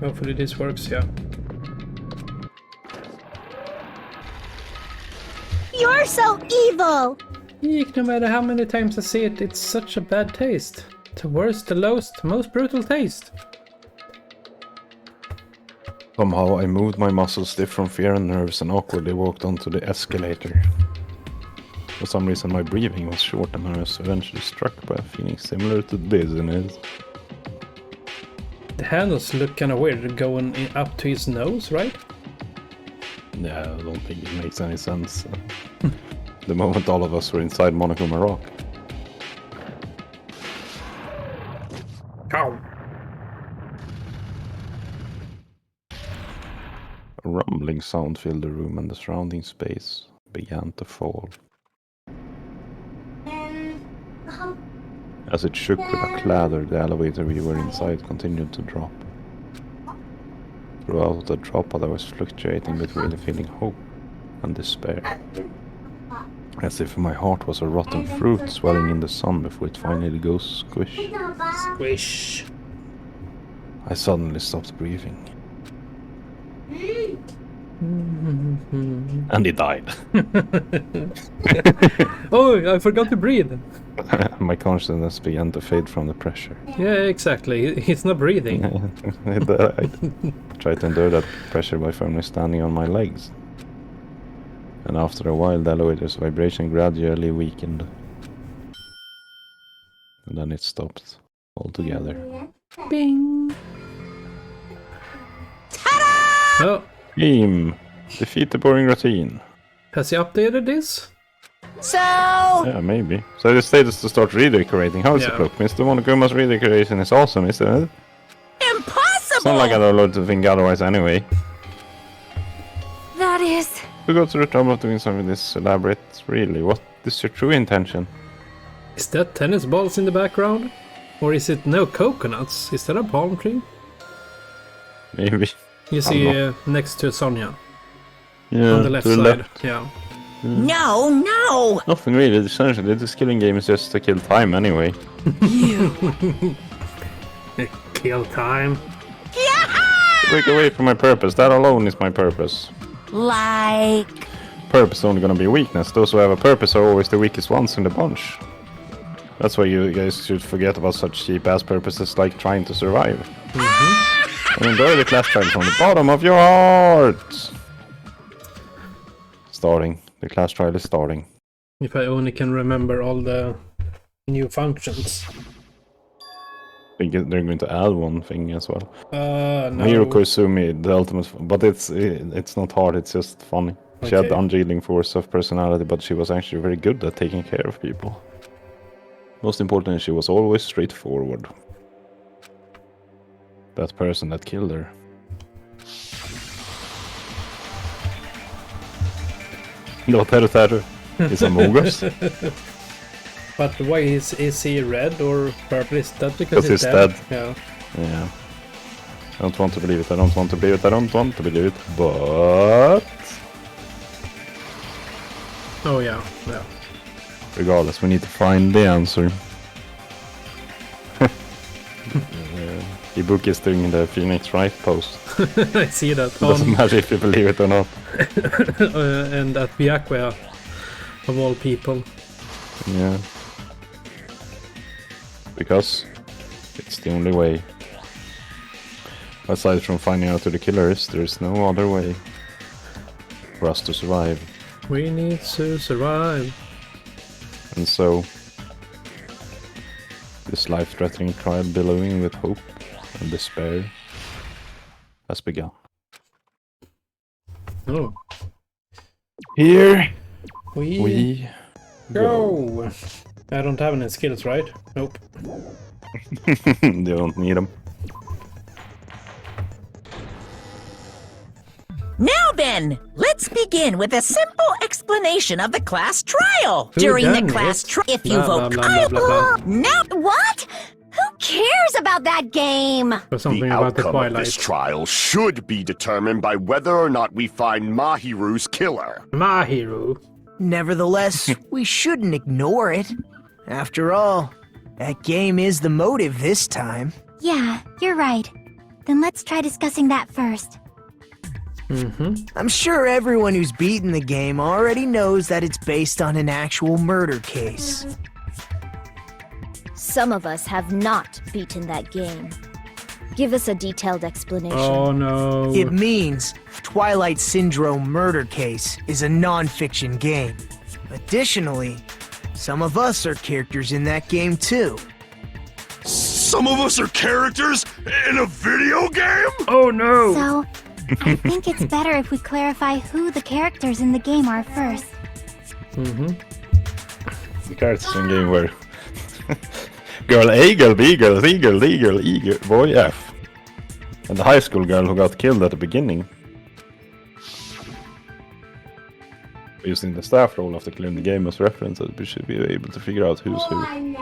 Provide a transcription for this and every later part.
Hopefully this works, yeah. You're so evil! Eek, no matter how many times I see it, it's such a bad taste. The worst, the lowest, most brutal taste. Somehow I moved my muscles stiff from fear and nerves and awkwardly walked onto the escalator. For some reason my breathing was short and I was eventually struck by a feeling similar to dizziness. The handles look kinda weird going up to his nose, right? Yeah, I don't think it makes any sense. The moment all of us were inside Monokuma Rock. Ow! A rumbling sound filled the room and the surrounding space began to fall. As it shook with a clatter, the elevator we were inside continued to drop. Throughout the drop, I was fluctuating between feeling hope and despair. As if my heart was a rotten fruit swelling in the sun before it finally goes squish. Squish. I suddenly stopped breathing. And he died. Oh, I forgot to breathe. My consciousness began to fade from the pressure. Yeah, exactly. He's not breathing. I tried to endure that pressure by firmly standing on my legs. And after a while, the elevator's vibration gradually weakened. And then it stopped altogether. Bing! Ta-da! Oh, Team! Defeat the boring routine. has he updated this? So... Yeah, maybe. So the status to start redecorating. How does it Yeah. look? Mr. Monokuma's redecoration is awesome, isn't it? Impossible! It's not like I don't know to think otherwise anyway. That is... Who go to the trouble of doing something this elaborate? Really, what is your true intention? Is that tennis balls in the background? Or is it no coconuts? Is that a palm tree? Maybe. You see next to Sonia. Yeah, On the left to the side. left. Yeah. No, no! Nothing really, essentially. This killing game is just to kill time anyway. Kill time. Break away from my purpose. That alone is my purpose. Like... Purpose is only gonna be a weakness. Those who have a purpose are always the weakest ones in the bunch. That's why you guys should forget about such cheap-ass purposes like trying to survive. And enjoy the class trial from the bottom of your heart! Starting. The class trial is starting. If I only can remember all the new functions. I think they're going to add one thing as well. No. Hiro Koizumi, the ultimate... But it's not hard, it's just funny. She had the unyielding force of personality, but she was actually very good at taking care of people. Most importantly, she was always straightforward. That person that killed her. Låter det Is a Mogus? But why is he red or purple? Is that Because he's dead. Yeah. Yeah. I don't want to believe it, I don't want to believe it, I don't want to believe it, but... Oh yeah, yeah. Regardless, we need to find the answer. Ibuki is doing the Phoenix Wright pose. I see that. It doesn't matter if you believe it or not. And at Byakuya, of all people. Yeah. Because it's the only way. Aside from finding out who the killer is, there's no other way for us to survive. We need to survive. And so, this life-threatening trial billowing with hope and despair has begun. Oh. Here We go! I don't have any skills, right? Nope. You don't need them. Now then, let's begin with a simple explanation of the class trial. Who During done the class it? trial, if you Blah, vote blah, blah, blah, blah. Now, what? Who cares about that game? Or something The about the outcome of Twilight. this trial should be determined by whether or not we find Mahiru's killer. Mahiru. Nevertheless, we shouldn't ignore it. After all, that game is the motive this time. Yeah, you're right. Then let's try discussing that first. I'm sure everyone who's beaten the game already knows that it's based on an actual murder case. Some of us have not beaten that game. Give us a detailed explanation. Oh no. It means Twilight Syndrome Murder Case is a non-fiction game. Additionally, some of us are characters in that game too. Some of us are characters in a video game? Oh no. So, I think it's better if we clarify who the characters in the game are first. The characters in game were girl A, girl B, girl C, girl D, girl E, boy F. And the high school girl who got killed at the beginning. Using the staff role after clearing the game as reference, we should be able to figure out who's who.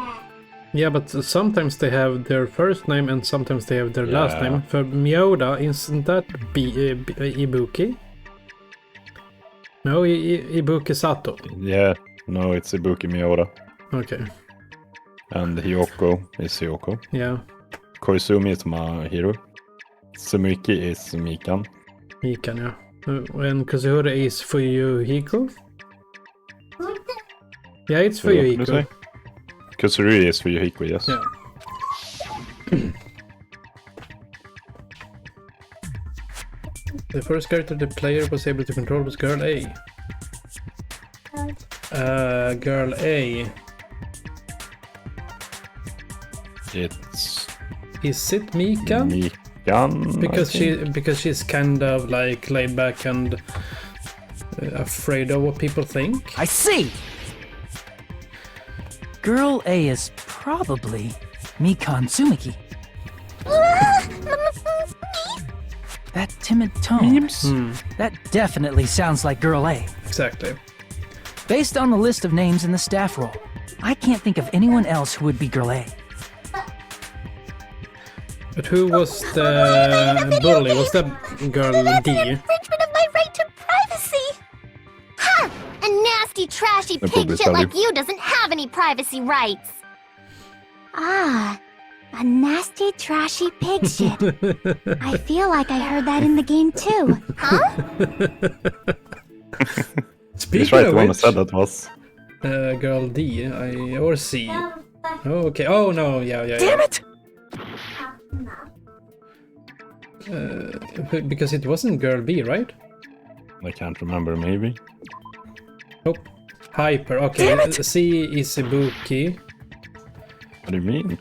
Yeah, but sometimes they have their first name and sometimes they have their last Yeah. name. For Miyoda, isn't that Ibuki? No, Ibuki Sato. Yeah, no, it's Ibuki Miura. Okay, And Hiyoko is Hiyoko. yeah. Koizumi is Mahiro. Sumiki is Mikan. Mikan, yeah. And Kazuhura is Fuyuhiko? Yeah, it's What did you Fuyuhiko. say? Kusuri is Fuyuhiko, yes. Yeah. The first character the player was able to control was Girl A. Girl A. It's Is it Mika? Mikan. Because she's kind of like laid back and afraid of what people think. I see! Girl A is probably Mikan Tsumiki. That timid tone. That definitely sounds like Girl A. Exactly. Based on the list of names in the staff roll, I can't think of anyone else who would be Girl A. But who was the bully? Was that Girl D? Infringement of my right to privacy! Ha! A nasty, trashy I'll pig probably shit tell like you. you doesn't have any privacy rights! Ah, a nasty, trashy pig shit. I feel like I heard that in the game too. Huh? Speaking He's right, of the one who which, said that was. Girl D, or C. Oh, okay. Oh no, yeah. Damn it! Because it wasn't Girl B, right? I can't remember, maybe. Nope. Hyper. Okay. Damn it! C is Ibuki. What do you mean?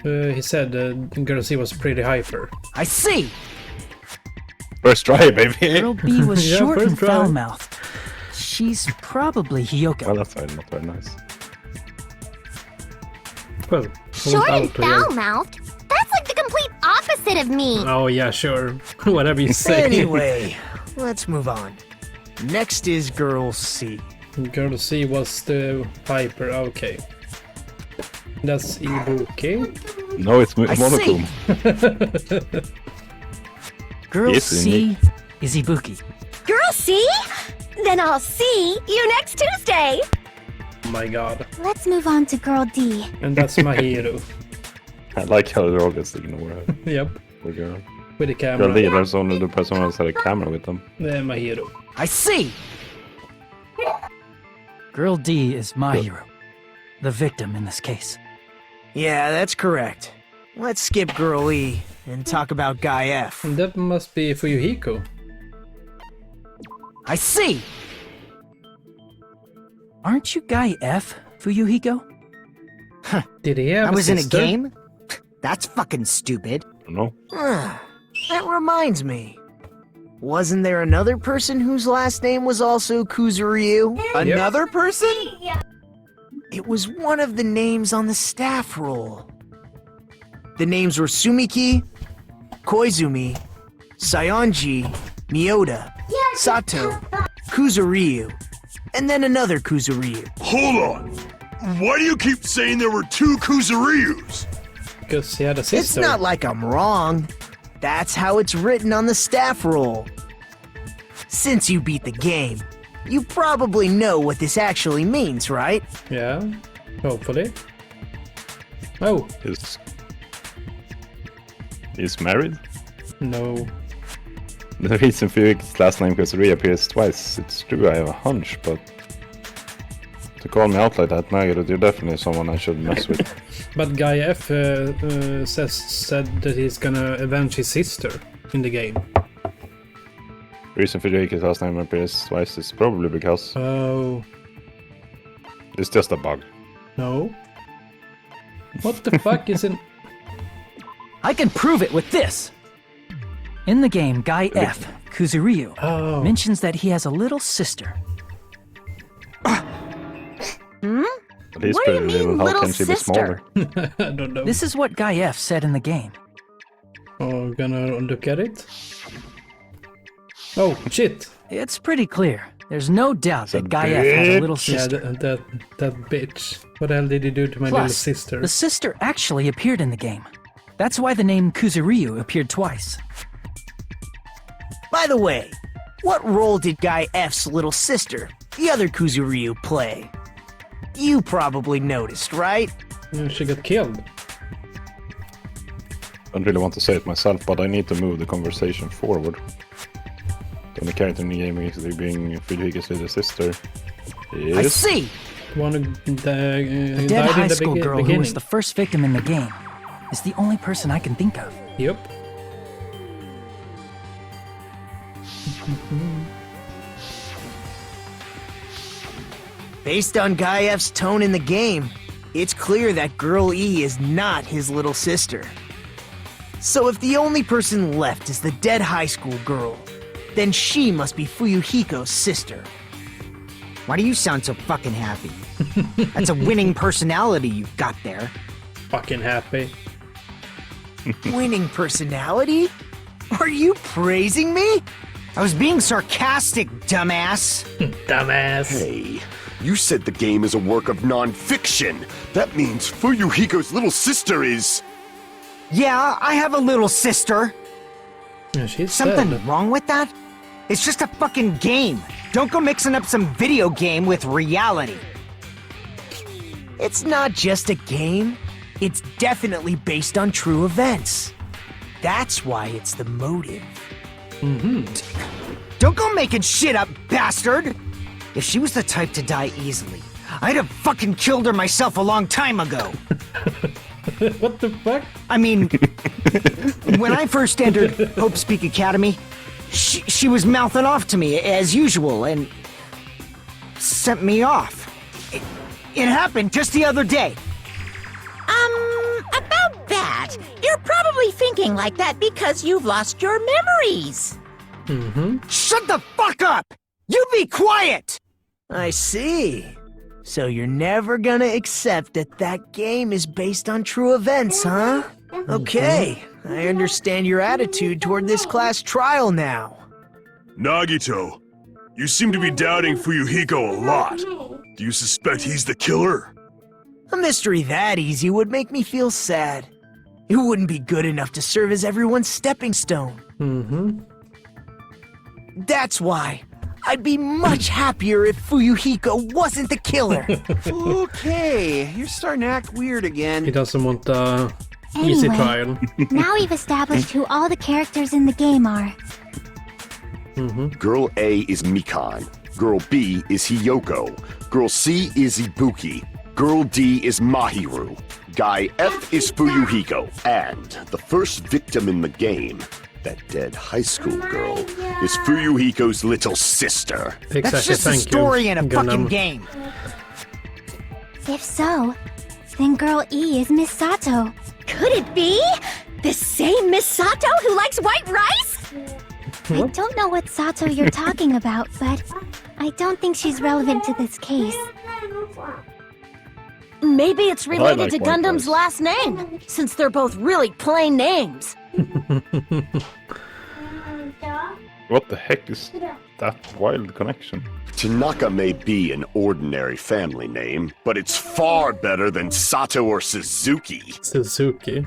He said Girl C was pretty hyper. I see! First try, baby! Girl B was Yeah, short first and try. foul-mouthed. She's probably Hiyoko. Well, that's not very nice. Well, Short hold and out to you. foul-mouthed? That's like the complete opposite of me! Oh yeah, sure. Whatever you say. Anyway, let's move on. Next is Girl C. Girl C was the hyper. Okay. That's Ibuki. No, it's I see. Monochrome. Girl Yes, C is Ibuki. Girl, see? Then I'll see you next Tuesday. Oh my god. Let's move on to Girl D. And that's Mahiro. I like how they're always ignore her. Yep. Poor girl. With the Girl camera. D, there's only the person who has had a camera with them. Mahiro. I see! Girl D is my hero. The victim in this case. Yeah, that's correct. Let's skip Girl E and talk about Guy F. And that must be Fuyuhiko. I see! Aren't you Guy F, Fuyuhiko? Did he have I was in a sister? game? That's fucking stupid. I don't know. That reminds me. Wasn't there another person whose last name was also Kuzuryu? Another person? It was one of the names on the staff roll. The names were Sumiki, Koizumi, Sayonji, Miyoda, Sato, Kuzuryu, and then another Kuzuryu. Hold on. Why do you keep saying there were two Kuzuryus? Because he had a sister. It's not like I'm wrong. That's how it's written on the staff roll. Since you beat the game, you probably know what this actually means, right? Yeah. Hopefully. Oh, It's He's married? No. The reason Fuyuhiko's last name Kusuri appears twice, it's true, I have a hunch, but... To call me out like that, Nagaru, you're definitely someone I should mess with. But Guy F said that he's gonna avenge his sister in the game. The reason Fuyuhiko's last name appears twice is probably because... Oh. It's just a bug. No. What the fuck is in... I can prove it with this! In the game, Guy F, Kuzuryu, mentions that he has a little sister. But he's What do you pretty mean, little, how little can she be sister? smaller? I don't know. This is what Guy F said in the game. Oh, gonna look at it? Oh, shit! It's pretty clear. There's no doubt that Guy F has a little sister. Yeah, that bitch. What the hell did he do to my little Plus, sister? the sister actually appeared in the game. That's why the name Kuzuryu appeared twice. By the way, what role did Guy F's little sister, the other Kuzuryu, play? You probably noticed, right? Yeah, she got killed. Don't really want to say it myself, but I need to move the conversation forward. The only character in the game actually being Fuyuhiko's little sister is... I see! One who The dead died high in the school girl who beginning. was the first victim in the game is the only person I can think of. Yep. Based on Guy F's tone in the game, it's clear that Girl E is not his little sister. So if the only person left is the dead high school girl, then she must be Fuyuhiko's sister. Why do you sound so fucking happy? That's a winning personality you've got there. Fucking happy. Winning personality? Are you praising me? I was being sarcastic, dumbass. Dumbass. Hey, you said the game is a work of non-fiction. That means Fuyuhiko's little sister is... Yeah, I have a little sister. Yeah, she's Something dead. wrong with that? It's just a fucking game. Don't go mixing up some video game with reality. It's not just a game. It's definitely based on true events. That's why it's the motive. Don't go making shit up, bastard! If she was the type to die easily, I'd have fucking killed her myself a long time ago. What the fuck? I mean, when I first entered Hope Speak Academy, she was mouthing off to me as usual and sent me off. It happened just the other day. About that, you're probably thinking like that because you've lost your memories. Shut the fuck up! You be quiet! I see. So you're never gonna accept that that game is based on true events, huh? Okay, I understand your attitude toward this class trial now. Nagito, you seem to be doubting Fuyuhiko a lot. Do you suspect he's the killer? A mystery that easy would make me feel sad. It wouldn't be good enough to serve as everyone's stepping stone. That's why I'd be much happier if Fuyuhiko wasn't the killer. Okay, you're starting to act weird again. He doesn't want the easy Anyway. trial. Now we've established who all the characters in the game are. Girl A is Mikan. Girl B is Hiyoko. Girl C is Ibuki. Girl D is Mahiru. Guy F is Fuyuhiko. And the first victim in the game, that dead high school girl, is Fuyuhiko's little sister. Exactly, That's just a thank story you, in a Gundam. fucking game. If so, then Girl E is Miss Sato. Could it be? The same Miss Sato who likes white rice? I don't know what Sato you're talking about, but I don't think she's relevant to this case. Maybe it's related to like white Gundam's rice. last name, since they're both really plain names. What the heck is that wild connection? Tanaka may be an ordinary family name, but it's far better than Sato or Suzuki. Suzuki.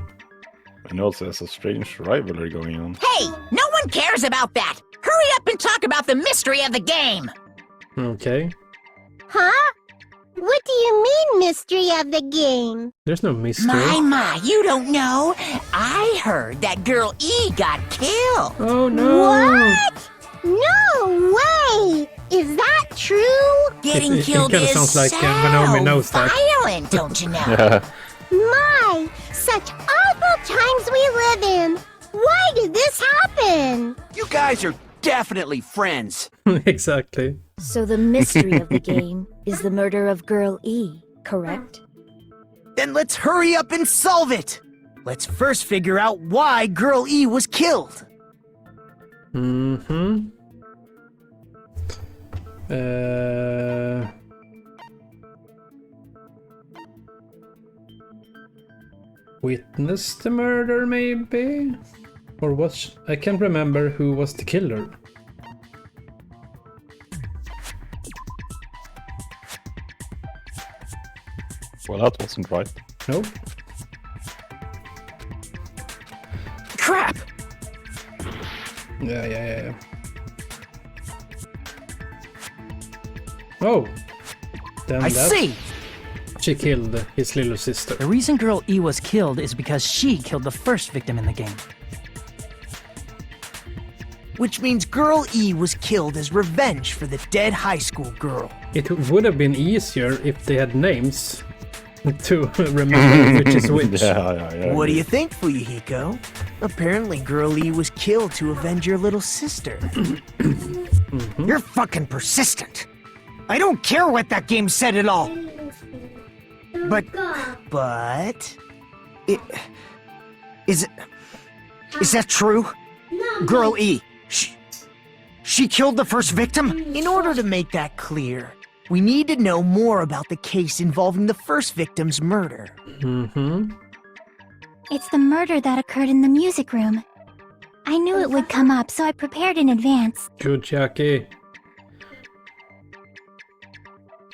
And also there's a strange rivalry going on. Hey, no one cares about that. Hurry up and talk about the mystery of the game. Okay. Huh? What do you mean, mystery of the game? There's no mystery. My, you don't know. I heard that girl E got killed. Oh no! What? No way! Is that true? Getting It killed kinda is sounds like, so Manomi knows that. violent, don't you know? My, such awful times we live in. Why did this happen? You guys are definitely friends. Exactly. So the mystery of the game is the murder of Girl E, correct? Then let's hurry up and solve it. Let's first figure out why Girl E was killed. Mm-hmm. Witnessed the murder, maybe? Or was... I can't remember who was the killer. Well, that wasn't right. Nope. Crap! Yeah. Oh! Then I that- see! She killed his little sister. The reason Girl E was killed is because she killed the first victim in the game. Which means Girl E was killed as revenge for the dead high school girl. It would have been easier if they had names to remember which is which. Yeah. What do you think, Fuyuhiko? Apparently Girl E was killed to avenge your little sister. You're fucking persistent. I don't care what that game said at all. But... Is that true? Girl E, she killed the first victim? In order to make that clear, we need to know more about the case involving the first victim's murder. Mm-hmm. It's the murder that occurred in the music room. I knew it would come up, so I prepared in advance. Good, Jackie.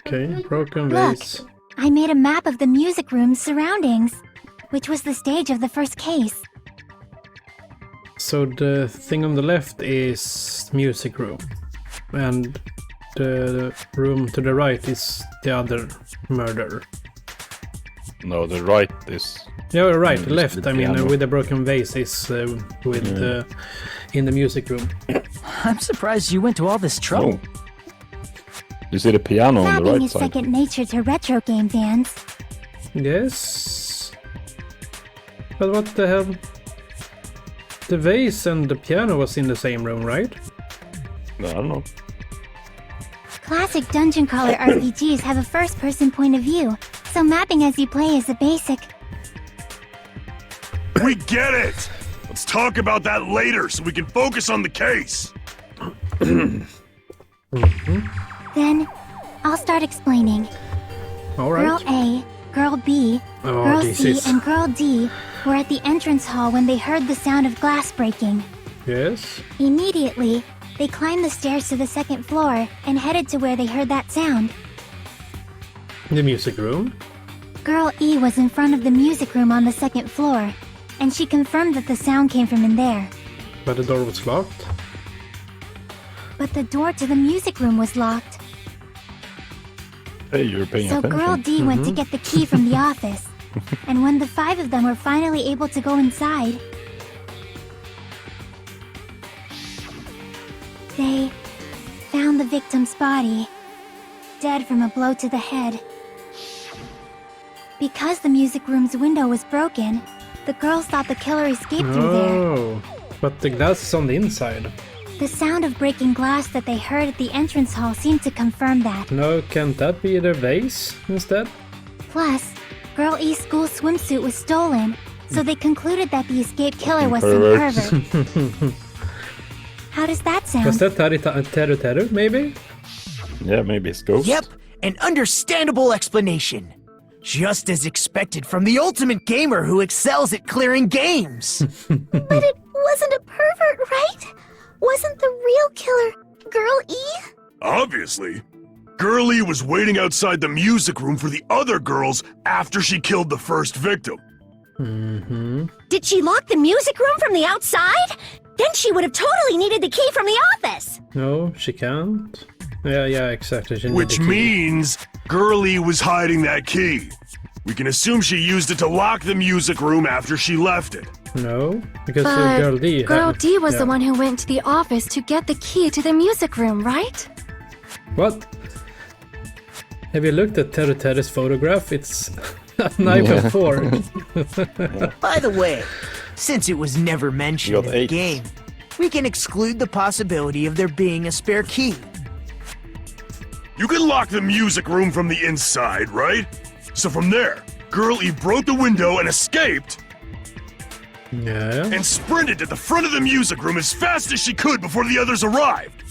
Okay, broken Look, vase. I made a map of the music room's surroundings, which was the stage of the first case. So the thing on the left is music room, and the room to the right is the other murder. No, the right is... Yeah, right, It's left, the I mean, piano. with the broken vase is in the music room. I'm surprised you went to all this trouble. Oh. You see the piano on the Mapping right is side? second nature to retro game fans. Yes. But what the hell? The vase and the piano was in the same room, right? No, I don't know. Classic dungeon crawler RPGs have a first-person point of view, so mapping as you play is a basic. We get it! Let's talk about that later so we can focus on the case. Then, I'll start explaining. Alright. Girl A, Girl B, Oh, Girl this C, is- and Girl D were at the entrance hall when they heard the sound of glass breaking. Yes. Immediately, they climbed the stairs to the second floor and headed to where they heard that sound. The music room. Girl E was in front of the music room on the second floor, and she confirmed that the sound came from in there. But the door was locked. But the door to the music room was locked. Hey, you're paying So attention. Girl D went to get the key from the office. And when the five of them were finally able to go inside, they found the victim's body, dead from a blow to the head. Because the music room's window was broken, the girls thought the killer escaped through there. Oh, but the glass is on the inside. The sound of breaking glass that they heard at the entrance hall seemed to confirm that. No, can't that be the vase instead? Plus, Girl E's school swimsuit was stolen, so they concluded that the escaped killer was some Perverts. pervert. How does that sound? Was that Teru Teru, maybe? Yeah, maybe it's ghost. Yep, an understandable explanation. Just as expected from the ultimate gamer who excels at clearing games. But it wasn't a pervert, right? Wasn't the real killer Girl E? Obviously. Girlie was waiting outside the music room for the other girls after she killed the first victim. Mm-hmm. Did she lock the music room from the outside? Then she would have totally needed the key from the office. No, she can't. Yeah, exactly. She Which needed the key. means Girlie was hiding that key. We can assume she used it to lock the music room after she left it. No, because But Girl D. Girl D was the one who went to the office to get the key to the music room, right? What? Have you looked at Terry's photograph? It's a knife and fork. By the way, since it was never mentioned in the game, we can exclude the possibility of there being a spare key. You can lock the music room from the inside, right? So from there, Girl E broke the window and escaped. Yeah. And sprinted to the front of the music room as fast as she could before the others arrived.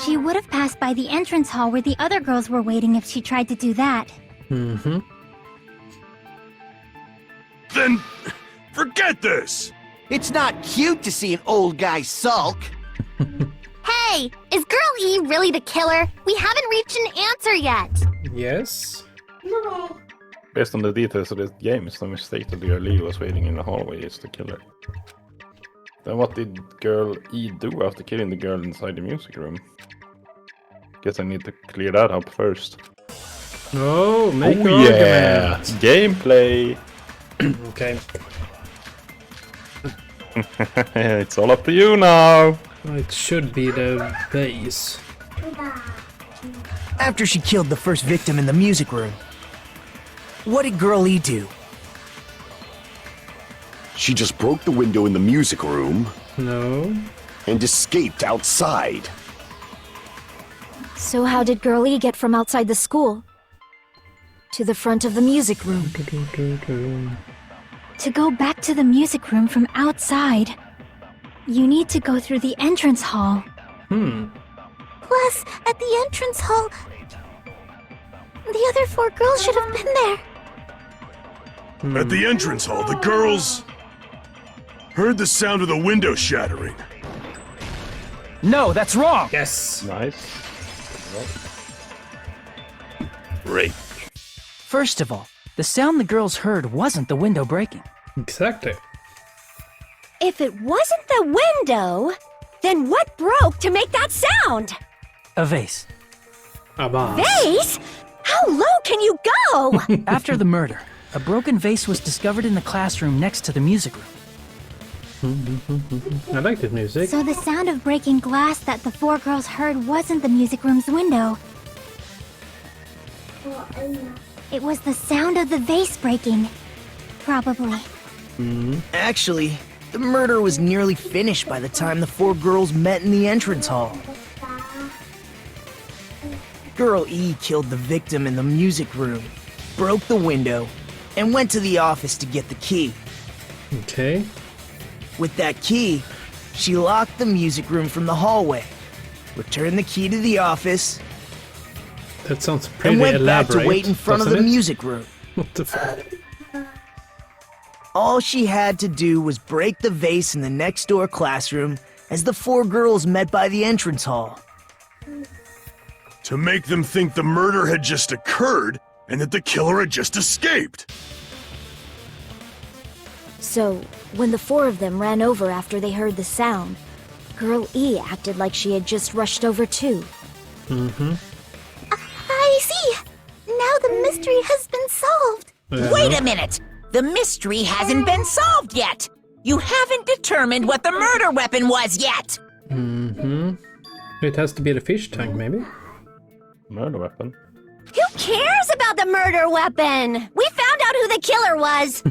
She would have passed by the entrance hall where the other girls were waiting if she tried to do that. Mm-hmm. Then, forget this! It's not cute to see an old guy sulk. Hey, is Girl E really the killer? We haven't reached an answer yet. Yes. Based on the details of this game, it's no mistake that Girl E was waiting in the hallway is the killer. Then what did Girl E do after killing the girl inside the music room? Guess I need to clear that up first. Oh, make your yeah! argument. Gameplay! Okay. It's all up to you now! It should be the base. After she killed the first victim in the music room, what did Girl E do? She just broke the window in the music room. No. And escaped outside. So how did Girl E get from outside the school to the front of the music room? To go back to the music room from outside, you need to go through the entrance hall. Plus, at the entrance hall, the other 4 girls should have been there. At the entrance hall, the girls heard the sound of the window shattering. No, that's wrong! Yes. Nice. Great. First of all, the sound the girls heard wasn't the window breaking. Exactly. If it wasn't the window, then what broke to make that sound? A vase. A boss. Vase? How low can you go? After the murder, a broken vase was discovered in the classroom next to the music room. I like this music. So the sound of breaking glass that the 4 girls heard wasn't the music room's window. It was the sound of the vase breaking. Probably. Actually, the murder was nearly finished by the time the 4 girls met in the entrance hall. Girl E killed the victim in the music room, broke the window, and went to the office to get the key. Okay. With that key, she locked the music room from the hallway, returned the key to the office, That sounds pretty and went elaborate. back to wait in front of the doesn't it? music room. What the fuck? All she had to do was break the vase in the next door classroom as the 4 girls met by the entrance hall. To make them think the murder had just occurred and that the killer had just escaped. So, when the 4 of them ran over after they heard the sound, Girl E acted like she had just rushed over too. I see! Now the mystery has been solved! Wait a minute! The mystery hasn't been solved yet! You haven't determined what the murder weapon was yet! It has to be the fish tank, maybe? Murder weapon. Who cares about the murder weapon? We found out who the killer was.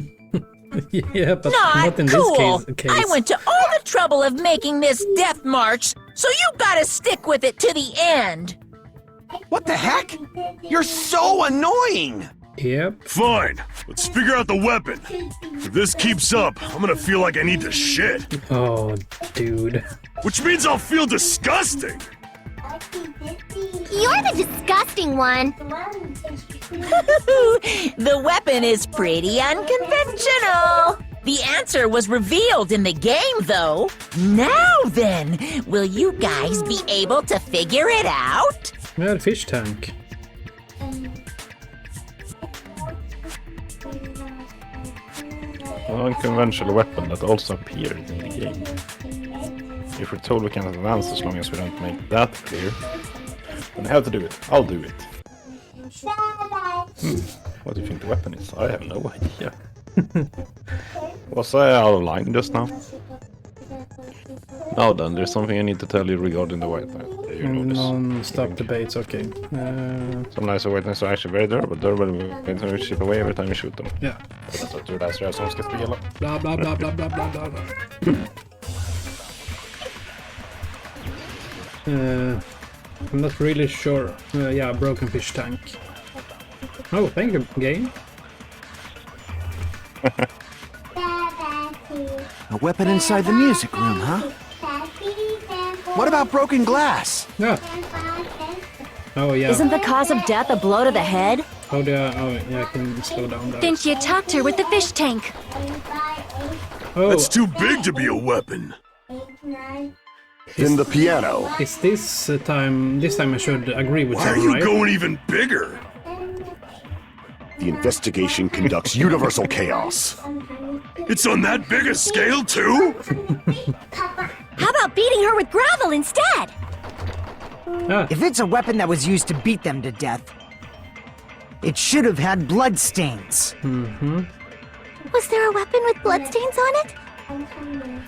Yeah, but Not not in cool! this case. I went to all the trouble of making this death march, so you gotta stick with it to the end! What the heck? You're so annoying! Yep. Fine, let's figure out the weapon. If this keeps up, I'm gonna feel like I need to shit. Oh, dude. Which means I'll feel disgusting. You're the disgusting one! The weapon is pretty unconventional. The answer was revealed in the game, though. Now then, will you guys be able to figure it out? Yeah, the fish tank. An unconventional weapon that also appeared in the game. If we're told we cannot advance as long as we don't make that clear, And I have to do it. I'll do it. What do you think the weapon is? I have no idea. Was I out of line just now? Now then, there's something I need to tell you regarding the white knight. Non-stop debates, okay. Some knights of white knights are actually very durable and chip away every time you shoot them. Yeah. That's what du läser här som ska spela. Bla bla bla bla bla bla bla. I'm not really sure. Yeah, broken fish tank. Oh, thank you, game. A weapon inside the music room, huh? What about broken glass? Yeah. Oh, yeah. Isn't the cause of death a blow to the head? Oh, yeah, I can slow down that. Didn't you talk to her with the fish tank? Oh, That's too big to be a weapon. Then the piano. is this time? This time I should agree with Why are you, you right? going even bigger? The investigation conducts universal chaos. It's on that big a scale too? How about beating her with gravel instead? Ah, If it's a weapon that was used to beat them to death, it should have had bloodstains. Was there a weapon with bloodstains on it?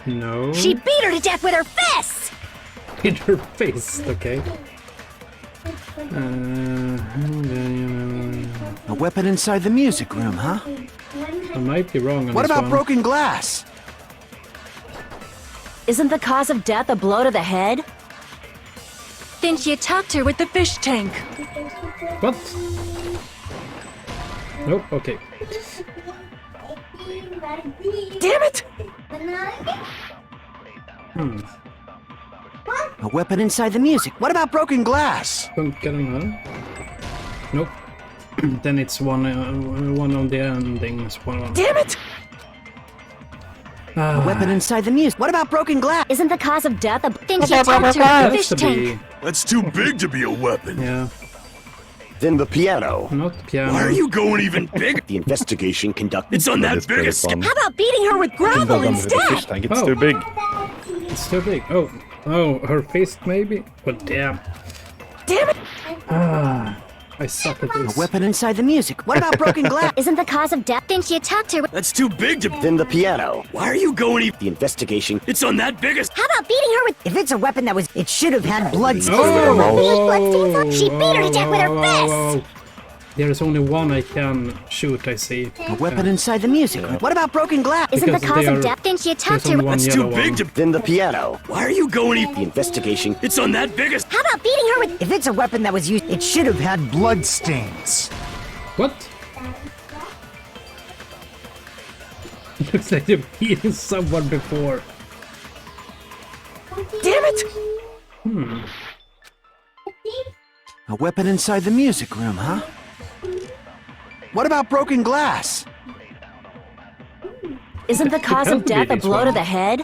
no. She beat her to death with her fists! hit her face. Okay. A weapon inside the music room, huh? I might be wrong on What this about one. broken glass? Isn't the cause of death a blow to the head? Didn't you talk to her with the fish tank? What? Nope. Okay. Damn it! A weapon inside the music. What about broken glass? Don't get him, huh? Nope. Then it's one of the endings. One. Damn it! A weapon inside the music. What about broken glass? Isn't the cause of death a... Didn't you talk to her with the Has fish to be. tank? That's too big to be a weapon. Yeah. Then the piano. Not piano. Why are you going even bigger? The investigation conducts. It's on that It's big pretty a scale. fun. How about beating her with gravel Well done with the fish instead? tank. It's Oh. too big. It's too big. Oh, her fist maybe. But damn. Damn it! I suck at A this. weapon inside the music. What about broken glass? Isn't the cause of death... Didn't you talk to her with... That's too big to. Then the piano. Why are you going even? The investigation. It's on that big a. How about beating her with... If it's a weapon that was... It should have had bloodstains. Oh, She beat her to death with her fist! There is only one I can shoot, I see. A weapon inside the music. What about broken glass? Isn't the Because cause they of are- death... Didn't you talk There's to her only with... one That's yellow too big one. to. Then the piano. Why are you going even? The investigation. It's on that big a. How about beating her with... If it's a weapon that was used... It should have had bloodstains. What? Looks like you're beating someone before. Damn it! A weapon inside the music room, huh? What about broken glass? Isn't the cause had of to be death a this blow to one. the head?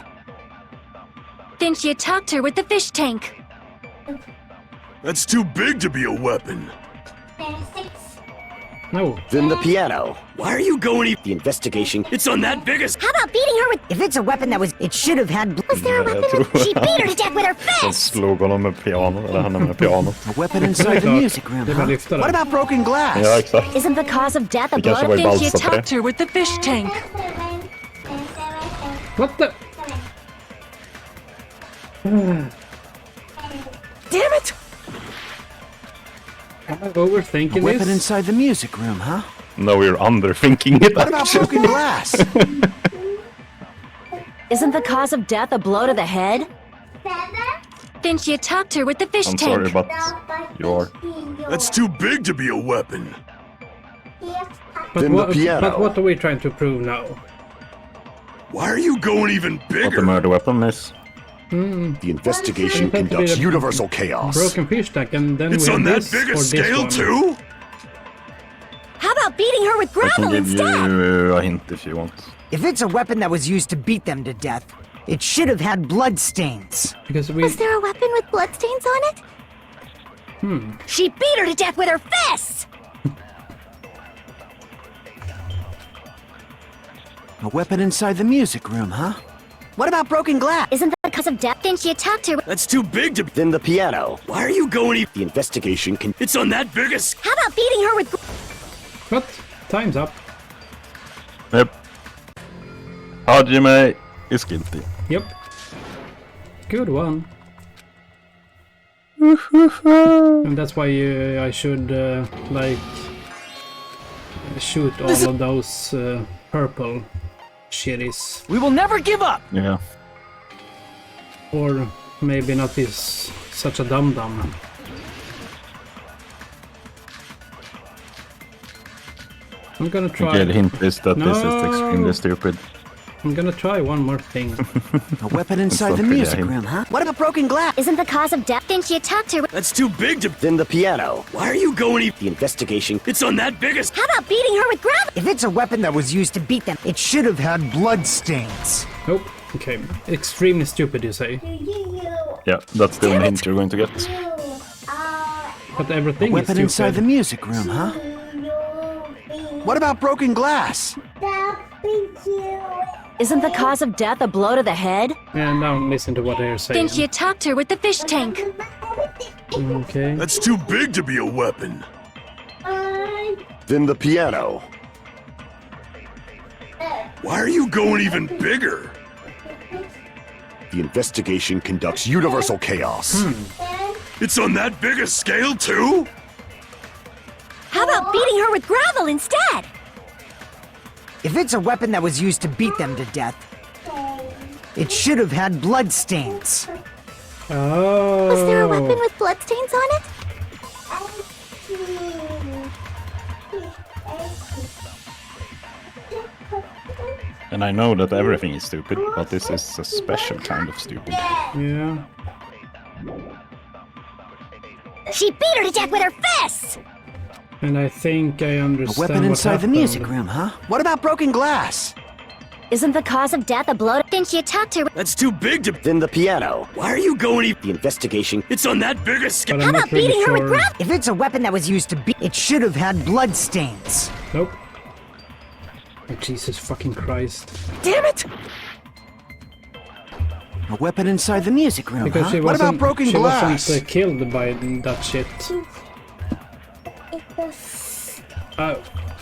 Didn't you talk to her with the fish tank? That's too big to be a weapon. No. Then the piano. Why are you going even? The investigation. It's on that big a. How about beating her with... If it's a weapon that was... It should have had... Was there a Jag weapon? tror She beat her to death with her de fist! slog honom med piano, eller henne med piano. A weapon inside the music room, Det var huh? lyftare. What about broken glass? Ja, exakt. Isn't the cause of death a Det blow kanske to... var i Didn't you Balsa för talk det. to her with the fish tank? What the? Damn it! Am I A overthinking weapon this? inside the music room, huh? No, we're underthinking it. What about broken glass? Isn't the cause of death a blow to the head? Didn't you talk to her with the fish I'm tank? sorry, but you are. That's too big to be a weapon. But Then the piano. But what are we trying to prove now? Why are you going even What the bigger? murder weapon is. The investigation It had to be conducts a universal chaos. Broken fish tank, and then It's we on have that this big a or this scale one. too? How about beating her with I can gravel give instead? you a hint if you want. If it's a weapon that was used to beat them to death, it should have had bloodstains. Because we. Was there a weapon with bloodstains on it? She beat her to death with her fists! A weapon inside the music room, huh? What about broken glass? Isn't the cause of death? Didn't you talk to her? That's too big to... Then the piano. Why are you going... The investigation can... It's on that biggest... How about beating her with... What? Time's up. Yep. Hajime is guilty. Yep. Good one. And that's why I should, like, shoot all of those purple shitties. We will never give up! Yeah. Or maybe not be such a dum-dum. I'm gonna try... Okay, the hint is that this is extremely stupid. I'm gonna try one more thing. A weapon inside the music room, huh? What about broken glass? Isn't the cause of death? Didn't you talk to her? That's too big to... Then the piano. Why are you going... The investigation... It's on that biggest... How about beating her with gravel? If it's a weapon that was used to beat them, it should have had blood stains. Nope. Okay. Extremely stupid, you say. Yeah, that's the only hint you're going to get. But everything A weapon is inside the stupid. music room, huh? What about broken glass? Isn't the cause of death a blow to the head? And now listen to what they're saying. Didn't you talk to her with the fish tank? Okay. That's too big to be a weapon. Then the piano. Why are you going even bigger? The investigation conducts universal chaos. It's on that big a scale too? How about beating her with gravel instead? If it's a weapon that was used to beat them to death, it should have had blood stains. Oh. Was there a weapon with bloodstains on it? And I know that everything is stupid, but this is a special kind of stupid. Yeah. She beat her to death with her fists! And I think I A understand weapon what inside the happened. music room, huh? What about broken glass? Isn't the cause of death a blow to... Didn't you talk to her? That's too big to... Then the piano. Why are you going... The investigation... It's on that big a But scale... I'm How not about really beating her with sure. gravel? If it's a weapon that was used to beat, it should have had blood stains. Nope. Oh, Jesus fucking Christ. Damn it! A weapon inside the music room, Because huh? she What wasn't, about broken she glass? wasn't killed by that shit.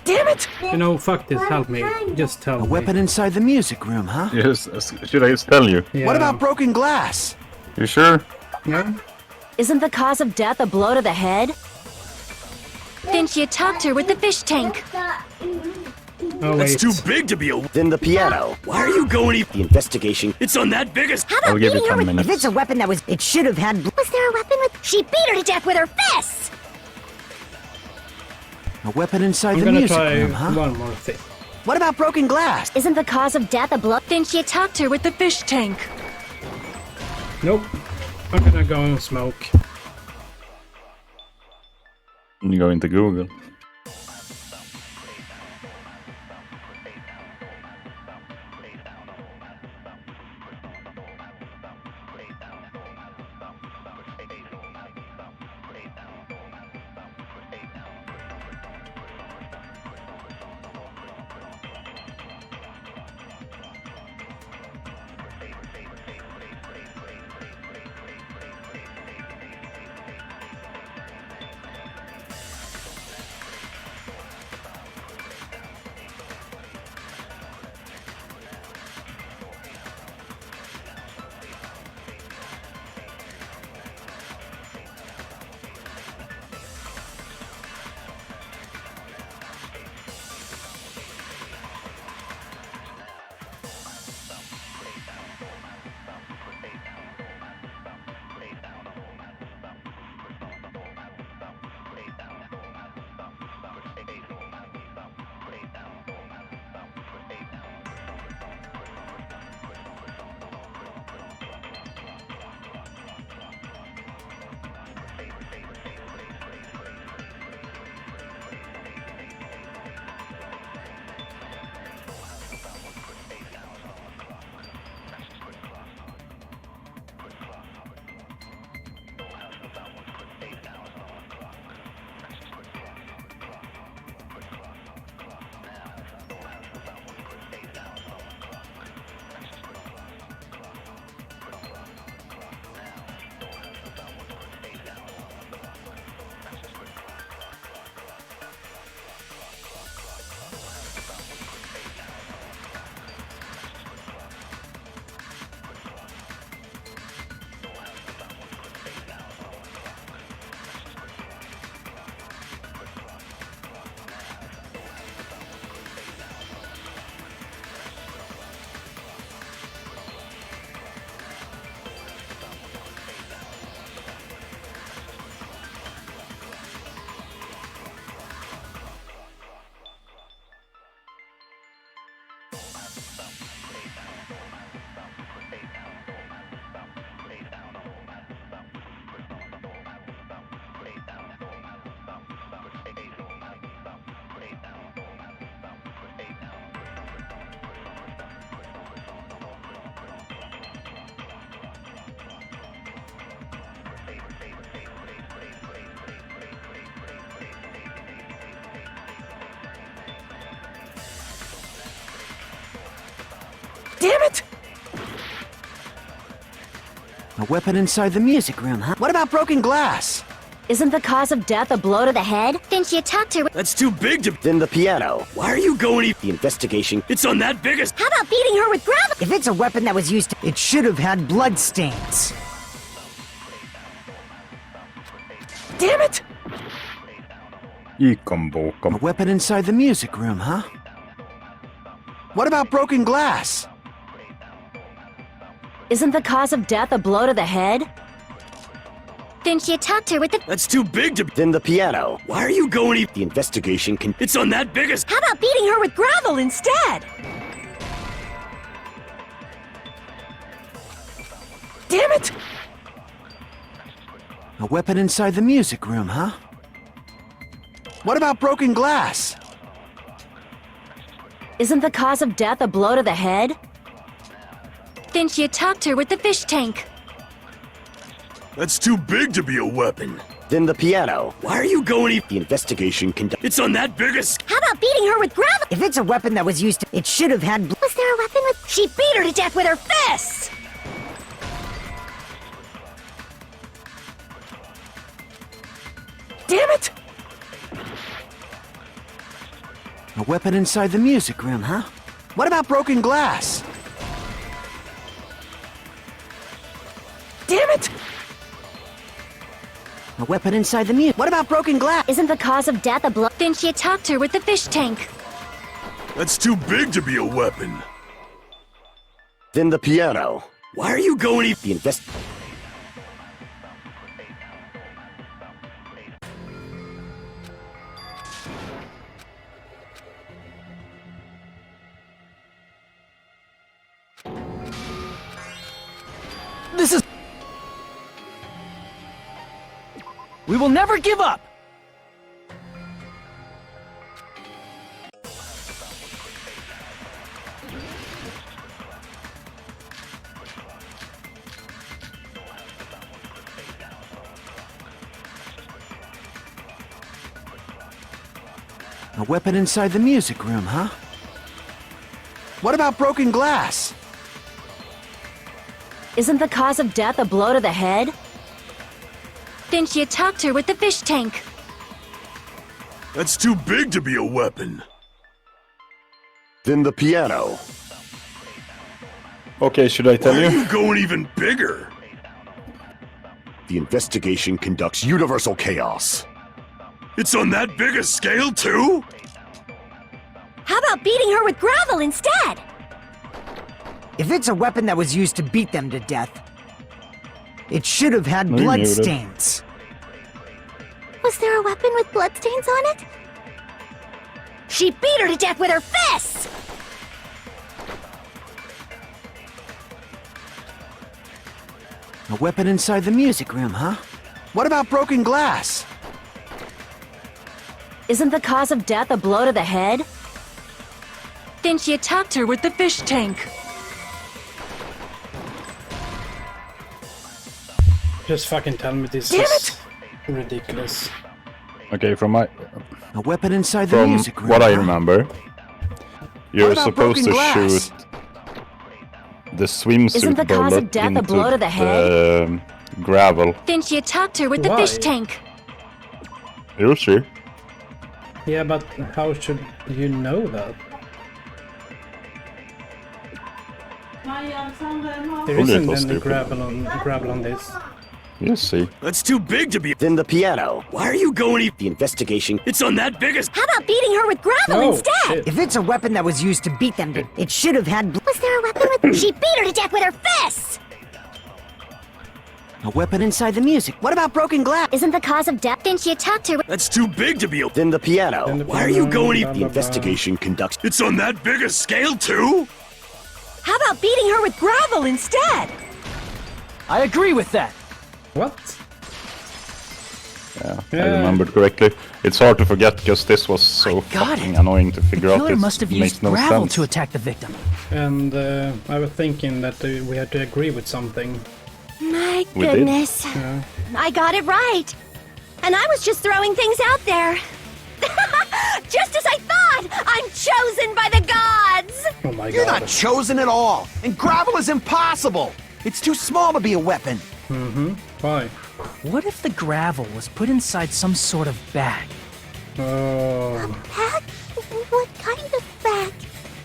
Damn it! You know, fuck this, help me. Just tell A me. weapon inside the music room, huh? Yes, should I just tell you? Yeah. What about broken glass? You sure? Yeah? Isn't the cause of death a blow to the head? Didn't you talk to her with the fish tank? Oh, That's wait. too big to be a... Then the piano. Why are you going... The investigation... It's on that big a... How about I'll give you beating her 10 with... If minutes. it's a weapon that was, it should have had. Was there a weapon with... She beat her to death with her fists! A weapon inside I'm the gonna music try room, huh? one more thing. What about broken glass? Isn't the cause of death a blow... Didn't you talk to her with the fish tank? Nope. I'm gonna go and smoke. You go into Google. A weapon inside the music room, huh? What about broken glass? Isn't the cause of death a blow to the head? Didn't you talk to her? That's too big to. Then the piano. Why are you going? The investigation. It's on that biggest. How about beating her with gravel? If it's a weapon that was used, it should have had blood stains. Damn it! A weapon inside the music room, huh? What about broken glass? Isn't the cause of death a blow to the head? Didn't you talk to her with the... That's too big to. Then the piano. Why are you going? The investigation can. It's on that biggest. How about beating her with gravel instead? Damn it! A weapon inside the music room, huh? What about broken glass? Isn't the cause of death a blow to the head? Didn't you talk to her with the fish tank? That's too big to be a weapon. Then the piano. Why are you going? The investigation can. It's on that biggest. How about beating her with gravel? If it's a weapon that was used, it should have had. Was there a weapon with... She beat her to death with her fists! Damn it! A weapon inside the music room, huh? What about broken glass? Damn it! A weapon inside the music. What about broken glass? Isn't the cause of death a blow? Didn't you talk to her with the fish tank? That's too big to be a weapon. Then the piano. Why are you going? The invest. This is... We will never give up! A weapon inside the music room, huh? What about broken glass? Isn't the cause of death a blow to the head? Didn't you talk to her with the fish tank? That's too big to be a weapon. Then the piano. Okay, should I tell Why are you? you going even bigger? The investigation conducts universal chaos. It's on that big a scale too? How about beating her with gravel instead? If it's a weapon that was used to beat them to death, it should have had blood muted. stains. Was there a weapon with bloodstains on it? She beat her to death with her fists! A weapon inside the music room, huh? What about broken glass? Isn't the cause of death a blow to the head? Didn't you talk to her with the fish tank? Just fucking tell me this Damn is ridiculous. Okay, from my A weapon inside the from music room. what I huh? remember, you're about supposed to broken glass? shoot the swimsuit Isn't the cause of bullet death a into blow to the the gravel. Didn't you talk to her with the Why? fish tank? You sure? Yeah, but how should you know that? There Only it isn't was any stupid. gravel on this. You see. That's too big to be. Then the piano. Why are you going? The investigation. It's on that biggest. How about beating her with gravel Oh, instead? shit. If it's a weapon that was used to beat them to, it should have had Was there a weapon with... She beat her to death with her fists! a weapon inside the music. What about broken glass? Isn't the cause of death? Didn't you talk to her... That's too big to be. Then the piano. Then the Why are you piano, going? blah, The blah, blah. investigation conducts. It's on that big a scale too? How about beating her with gravel instead? I agree with that. What? Yeah, I Yeah. remembered correctly. It's hard to forget because this was so got fucking it. annoying to figure The out. killer It must have makes used no gravel sense. to attack the victim. And I was thinking that we had to agree with something. My We did. goodness. Yeah. I got it right. And I was just throwing things out there. Just as I thought! I'm chosen by the gods! Oh my You're god. not chosen at all, and gravel is impossible. It's too small to be a weapon. Why? What if the gravel was put inside some sort of bag? Oh. Bag? What kind of bag?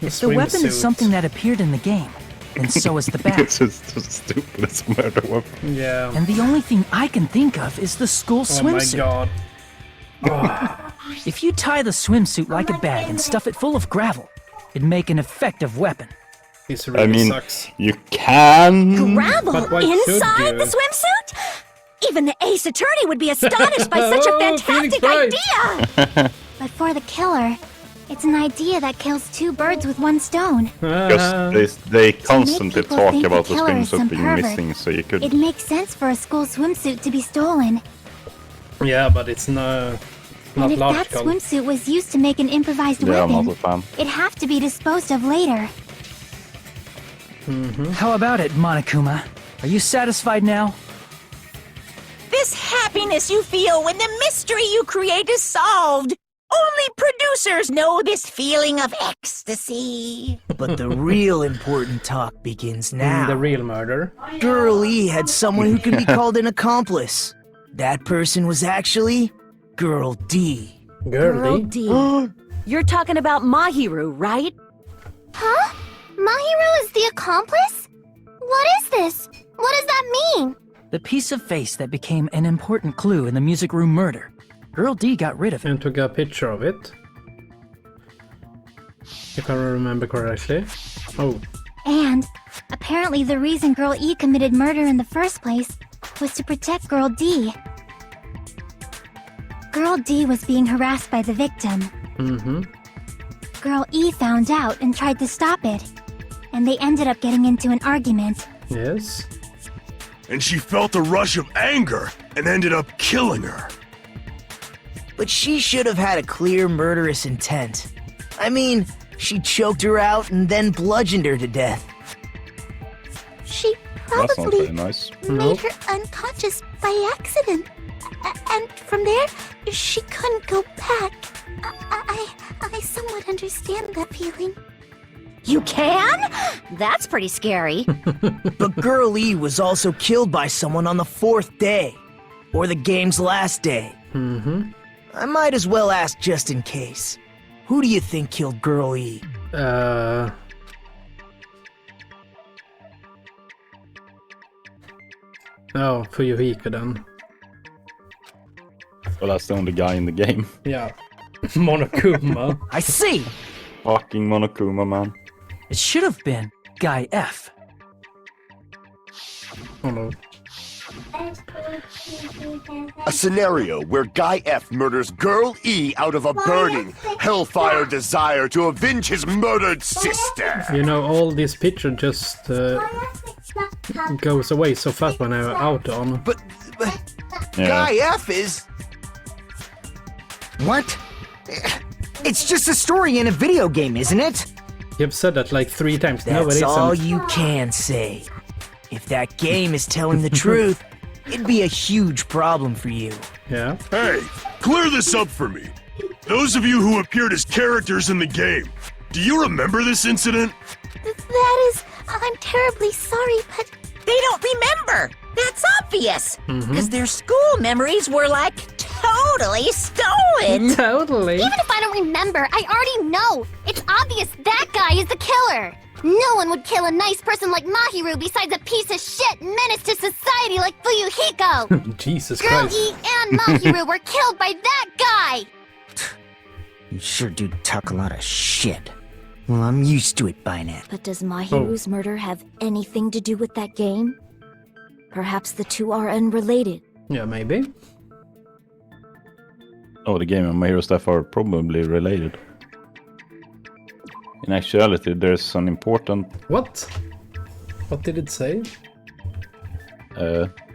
If the weapon is something that appeared in the game, then so is the bag. This is so stupid. It's a murder weapon. Yeah. And the only thing I can think of is the school swimsuit. Oh my god. If you tie the swimsuit like a bag and stuff it full of gravel, it'd make an effective weapon. This really sucks. You can. Gravel But why inside should you? the swimsuit? Even the Ace Attorney would be astonished by such a fantastic idea! But for the killer, it's an idea that kills two birds with one stone. Because they constantly people talk think about the the killer is swimsuit some being pervert. missing, so you could. It makes sense for a school swimsuit to be stolen. Yeah, but it's not And if that logical. swimsuit was used to make an improvised Yeah, I'm weapon, not a fan. it'd have to be disposed of later. How about it, Monokuma? Are you satisfied now? This happiness you feel when the mystery you create is solved. Only producers know this feeling of ecstasy. But the real important talk begins now. The real murder. Girl E had someone who can be called an accomplice. That person was actually Girl D. Girl Girly. D. You're talking about Mahiru, right? Huh? Mahiru is the accomplice? What is this? What does that mean? The piece of face that became an important clue in the music room murder. Girl D got rid of it. And took a picture of it. If I remember correctly. Oh. And apparently the reason Girl E committed murder in the first place was to protect Girl D. Girl D was being harassed by the victim. Girl E found out and tried to stop it. And they ended up getting into an argument. Yes. And she felt a rush of anger and ended up killing her. But she should have had a clear murderous intent. I mean, she choked her out and then bludgeoned her to death. She That's not very probably nice. made her unconscious by accident. And from there, she couldn't go back. I somewhat understand that feeling. You can? That's pretty scary. But Girl E was also killed by someone on the 4th day. Or the game's last day. I might as well ask just in case. Who do you think killed Girl E? Oh, Fuyuhiko then. Well, that's the only guy in the game. Yeah. Monokuma. I see! Fucking Monokuma, man. It should have been Guy F. Oh no. A scenario where Guy F murders Girl E out of a burning, hellfire desire to avenge his murdered sister. You know, all this picture just goes away so fast when I'm out on. But Yeah. Guy F is... What? It's just a story in a video game, isn't it? You've said that like 3 times. No, it That's isn't. all you can say. If that game is telling the truth, it'd be a huge problem for you. Yeah. Hey, clear this up for me. Those of you who appeared as characters in the game, do you remember this incident? That is... I'm terribly sorry, but... They don't remember. That's obvious. Because their school memories were like totally stolen. Totally. Even if I don't remember, I already know. It's obvious that guy is the killer. No one would kill a nice person like Mahiru besides a piece of shit menace to society like Fuyuhiko. Jesus Girl Christ. E and Mahiru were killed by that guy. You sure do talk a lot of shit. Well, I'm used to it by now. But does Mahiru's murder have anything to do with that game? Perhaps the two are unrelated. Yeah, maybe. Oh, the game and My Hero stuff are probably related. In actuality, there's an important... What? What did it say?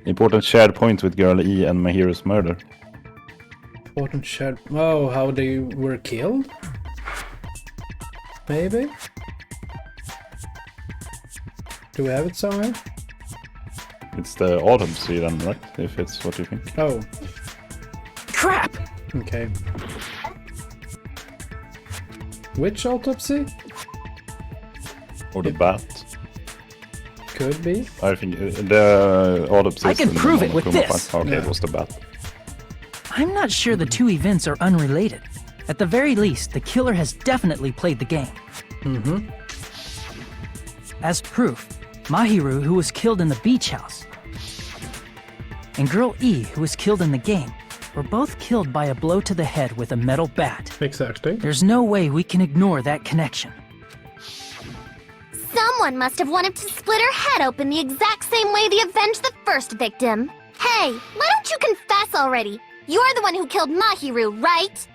Important shared point with Girl E and My Hero's murder. Important shared... Oh, how they were killed? Maybe? Do we have it somewhere? It's the autopsy then, right? If it's what you think. Oh. Crap! Okay. Which autopsy? Or the bat. Could be. I think the autopsy. I can prove it with this. Okay, it was the bat. I'm not sure the two events are unrelated. At the very least, the killer has definitely played the game. Mm-hmm. As proof, Mahiru, who was killed in the beach house, and Girl E, who was killed in the game, were both killed by a blow to the head with a metal bat. Exactly. There's no way we can ignore that connection. Someone must have wanted to split her head open the exact same way they avenged the first victim. Hey, why don't you confess already? You're the one who killed Mahiru, right?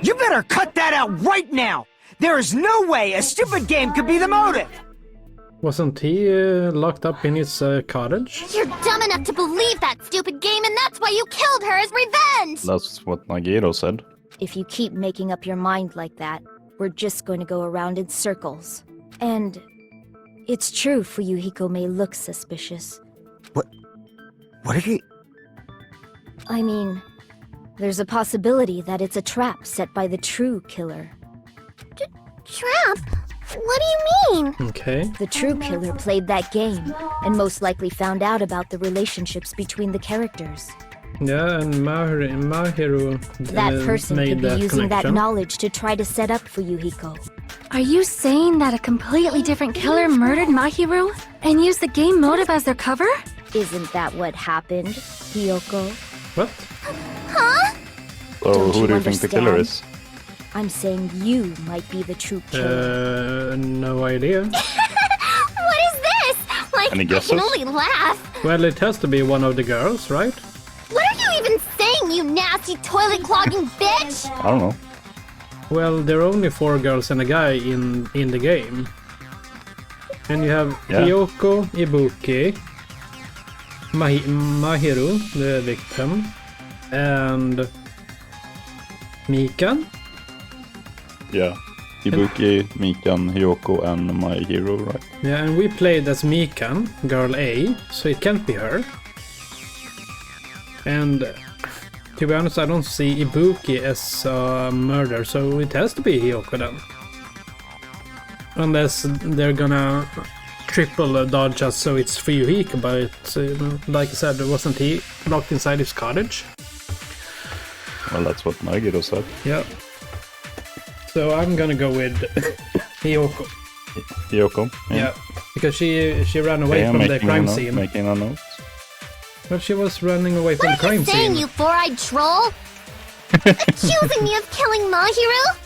You better cut that out right now! There is no way a stupid game could be the motive! Wasn't he locked up in his cottage? You're dumb enough to believe that stupid game, and that's why you killed her as revenge! That's what Nagito said. If you keep making up your mind like that, we're just going to go around in circles. And it's true Fuyuhiko may look suspicious. What are you... I mean, there's a possibility that it's a trap set by the true killer. Trap? What do you mean? Okay. The true killer played that game, and most likely found out about the relationships between the characters. Yeah, and Mahiru That person made could be that using that connection. knowledge to try to set up Fuyuhiko. Are you saying that a completely different killer murdered Mahiru and used the game motive as their cover? Isn't that what happened, Hiyoko? What? Huh? So Don't who you do you think the killer is? I'm saying you might be the true killer. No idea. What is this? Like, Any I guesses? can only laugh. Well, it has to be one of the girls, right? What are you even saying, you nasty toilet-clogging bitch? I don't know. Well, there are only 4 girls and a guy in the game. And you have Hiyoko, Ibuki, Mahiru, the victim, and Mikan. Yeah. Ibuki, Mikan, Hiyoko, and my hero, right? Yeah, and we played as Mikan, girl A, so it can't be her. And to be honest, I don't see Ibuki as a murder, so it has to be Hiyoko then. Unless they're gonna triple dodge us, so it's Fuyuhiko, but like I said, wasn't he locked inside his cottage? Well, that's what Nagito said. Yeah. So I'm gonna go with Hiyoko. Hiyoko? Yeah, because she ran away from the crime scene. Making a note. But she was running away from the crime What are you saying, scene. you four-eyed troll? Accusing me of killing Mahiru?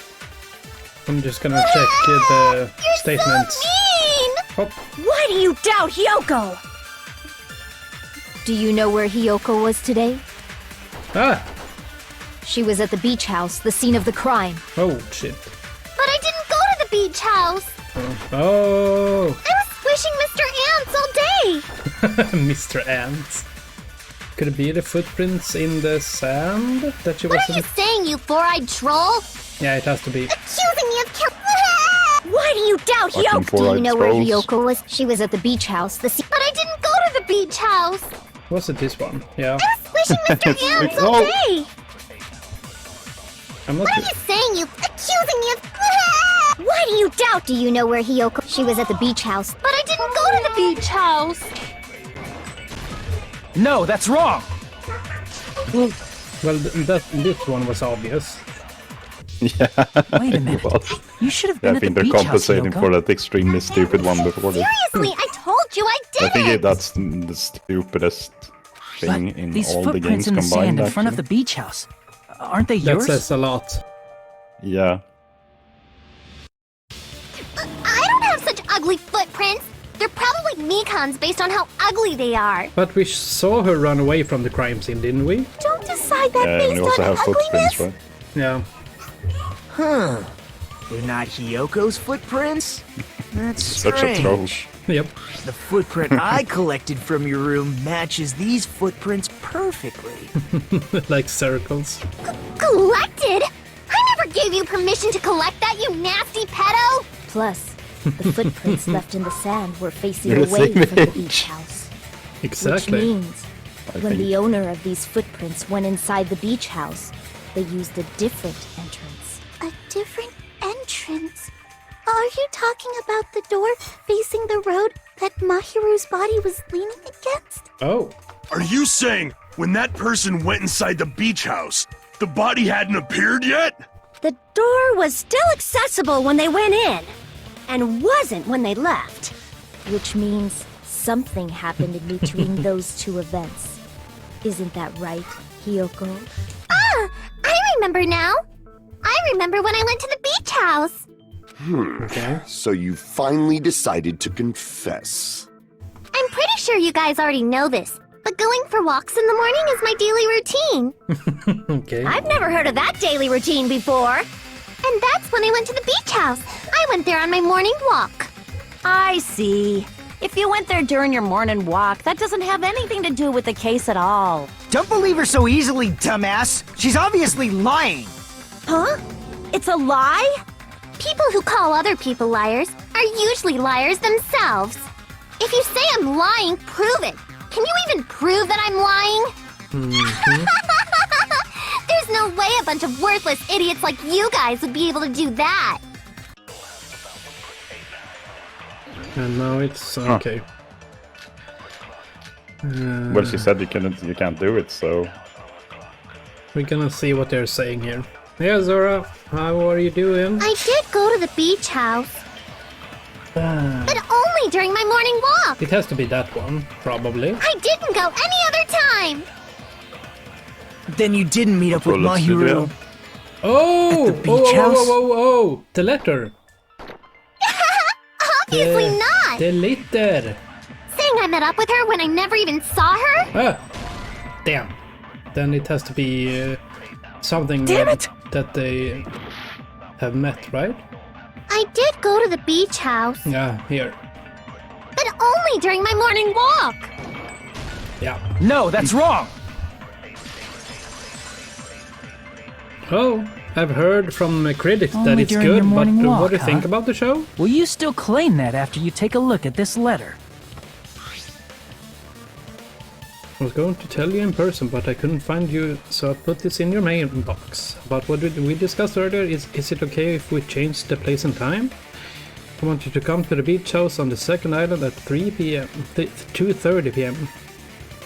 I'm just gonna check the statements. So mean! Hop. Why do you doubt Hiyoko? Do you know where Hiyoko was today? Ah! She was at the beach house, the scene of the crime. Oh, shit. But I didn't go to the beach house. Oh! I was squishing Mr. Ants all day. Mr. Ants. Could it be the footprints in the sand that she What are you wasn't? saying, you four-eyed troll? Yeah, it has to be. Accusing me of killing... Why do you doubt Fucking Hiyoko? Do you four-eyed know where trolls. Hiyoko was? She was at the beach house, the scene. But I didn't go to the beach house. Was it this one? Yeah. I was squishing Mr. Ants all Oh. day. I'm not. What are you saying, you accusing me of... Why do you doubt? Do you know where Hiyoko? She was at the beach house. But I didn't go to the beach house. No, that's wrong! Well, this one was obvious. Yeah. Wait a minute. Well, You should have I been at the think they're beach house, compensating Hiyoko. for that extremely stupid one before this. Seriously, I told you I did I think it. that's the stupidest thing But in these all the footprints games in the combined. sand in front of the actually. beach house, aren't they That yours? says a lot. Yeah. I don't have such ugly footprints. They're probably Mikan's based on how ugly they are. But we saw her run away from the crime scene, didn't we? Don't decide that Yeah, and based you also on have ugliness. footprints, right? Yeah. Huh. They're not Hiyoko's footprints? That's Such strange. a troll. Yep. The footprint I collected from your room matches these footprints perfectly. Like circles. Collected? I never gave you permission to collect that, you nasty pedo! Plus, the footprints left in the sand were facing You're the away same from the age. beach house. Exactly. Which means, I when think- the owner of these footprints went inside the beach house, they used a different entrance. A different entrance? Are you talking about the door facing the road that Mahiru's body was leaning against? Oh. Are you saying when that person went inside the beach house, the body hadn't appeared yet? The door was still accessible when they went in, and wasn't when they left. Which means something happened in between those two events. Isn't that right, Hiyoko? Ah! I remember now! I remember when I went to the beach house! Okay. So you finally decided to confess. I'm pretty sure you guys already know this, but going for walks in the morning is my daily routine. Okay. I've never heard of that daily routine before. And that's when I went to the beach house. I went there on my morning walk. I see. If you went there during your morning walk, that doesn't have anything to do with the case at all. Don't believe her so easily, dumbass. She's obviously lying. Huh? It's a lie? People who call other people liars are usually liars themselves. If you say I'm lying, prove it. Can you even prove that I'm lying? There's no way a bunch of worthless idiots like you guys would be able to do that. And now it's okay. Well, she said you can't do it, so We're gonna see what they're saying here. Yeah, Zora, how are you doing? I did go to the beach house, but only during my morning walk. It has to be that one, probably. I didn't go any other time. Then you didn't meet up with Mahiru. Oh! At the beach house? Oh! The letter! Obviously not. The letter! Saying I met up with her when I never even saw her? Ah! Damn. Then it has to be something that they have met, right? I did go to the beach house, Yeah, here. but only during my morning walk. Yeah. No, that's wrong! Oh, I've heard from critics that Only it's during good, your but morning what walk, do you think huh? about the show? Will you still claim that after you take a look at this letter? I was going to tell you in person, but I couldn't find you, so I put this in your mailbox. But what did we discussed earlier, is it okay if we change the place and time? I want you to come to the beach house on the second island at 3 p.m. 2:30 p.m.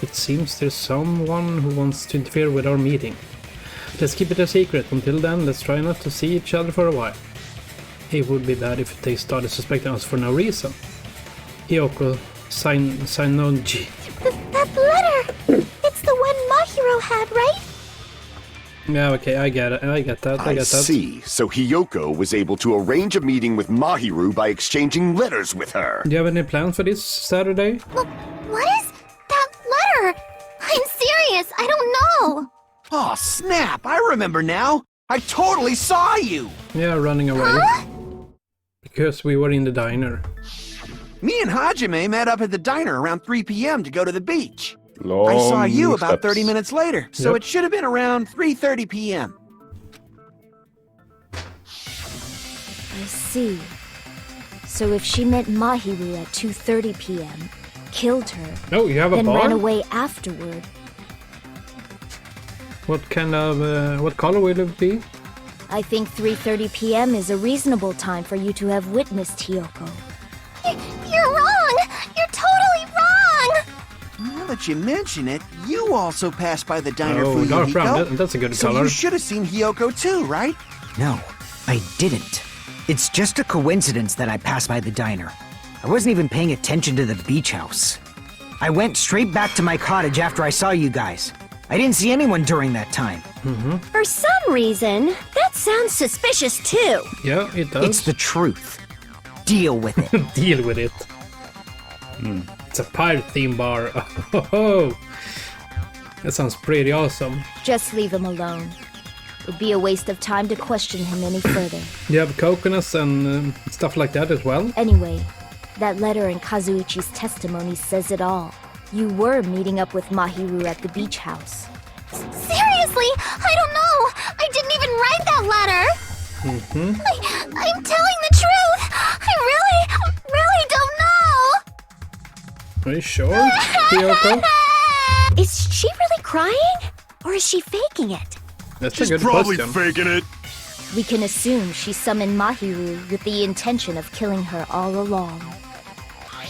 It seems there's someone who wants to interfere with our meeting. Let's keep it a secret. Until then, let's try not to see each other for a while. It would be bad if they started suspecting us for no reason. Hiyoko, sign no G. That letter! It's the one Mahiro had, right? Yeah, okay, I get it. I get that. I see. So Hiyoko was able to arrange a meeting with Mahiru by exchanging letters with her. Do you have any plans for this Saturday? What is that letter? I'm serious. I don't know. Oh, snap! I remember now! I totally saw you! Yeah, running away. Because we were in the diner. Me and Hajime met up at the diner around 3 p.m. to go to the beach. long I saw you about steps. 30 minutes later, so Yep. it should have been around 3:30 p.m. I see. So if she met Mahiru at 2:30 p.m., killed her, Oh, you have a then bar? ran away afterward, What kind of, what color will it be? I think 3:30 p.m. is a reasonable time for you to have witnessed Hiyoko. You're wrong. You're totally wrong. Now that you mention it, you also passed by the diner Oh, dark brown, Fuyuhiko. that's a good So color. you should have seen Hiyoko too, right? No, I didn't. It's just a coincidence that I passed by the diner. I wasn't even paying attention to the beach house. I went straight back to my cottage after I saw you guys. I didn't see anyone during that time. For some reason, that sounds suspicious too. Yeah, it does. It's the truth. Deal with it. Deal with it. It's a pirate theme bar. Oh, that sounds pretty awesome. Just leave him alone. It'd be a waste of time to question him any further. You have coconuts and stuff like that as well? Anyway, that letter in Kazuichi's testimony says it all. You were meeting up with Mahiru at the beach house. Seriously, I don't know. I didn't even write that letter. I'm telling the truth. I really don't know. Are you sure, Hiyoko? Is she really crying? Or is she faking it? That's She's a good probably question. faking it. We can assume she summoned Mahiru with the intention of killing her all along.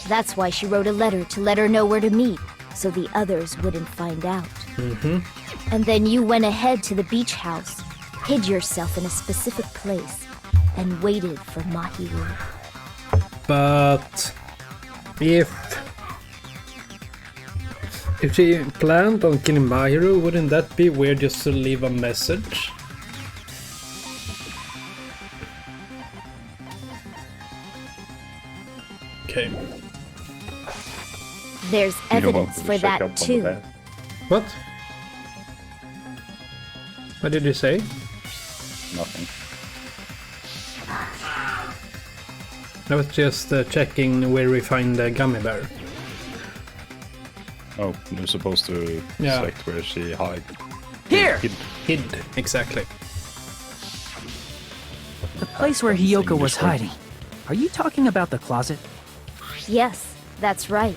That's why she wrote a letter to let her know where to meet, so the others wouldn't find out. And then you went ahead to the beach house, hid yourself in a specific place, and waited for Mahiru. But if she planned on killing Mahiru, wouldn't that be weird just to leave a message? Okay. There's evidence for that too. What? What did you say? Nothing. I was just checking where we find the gummy bear. Oh, you're supposed to select where she hid. Here! Hid, exactly. The place where Hiyoko was hiding. Are you talking about the closet? Yes, that's right.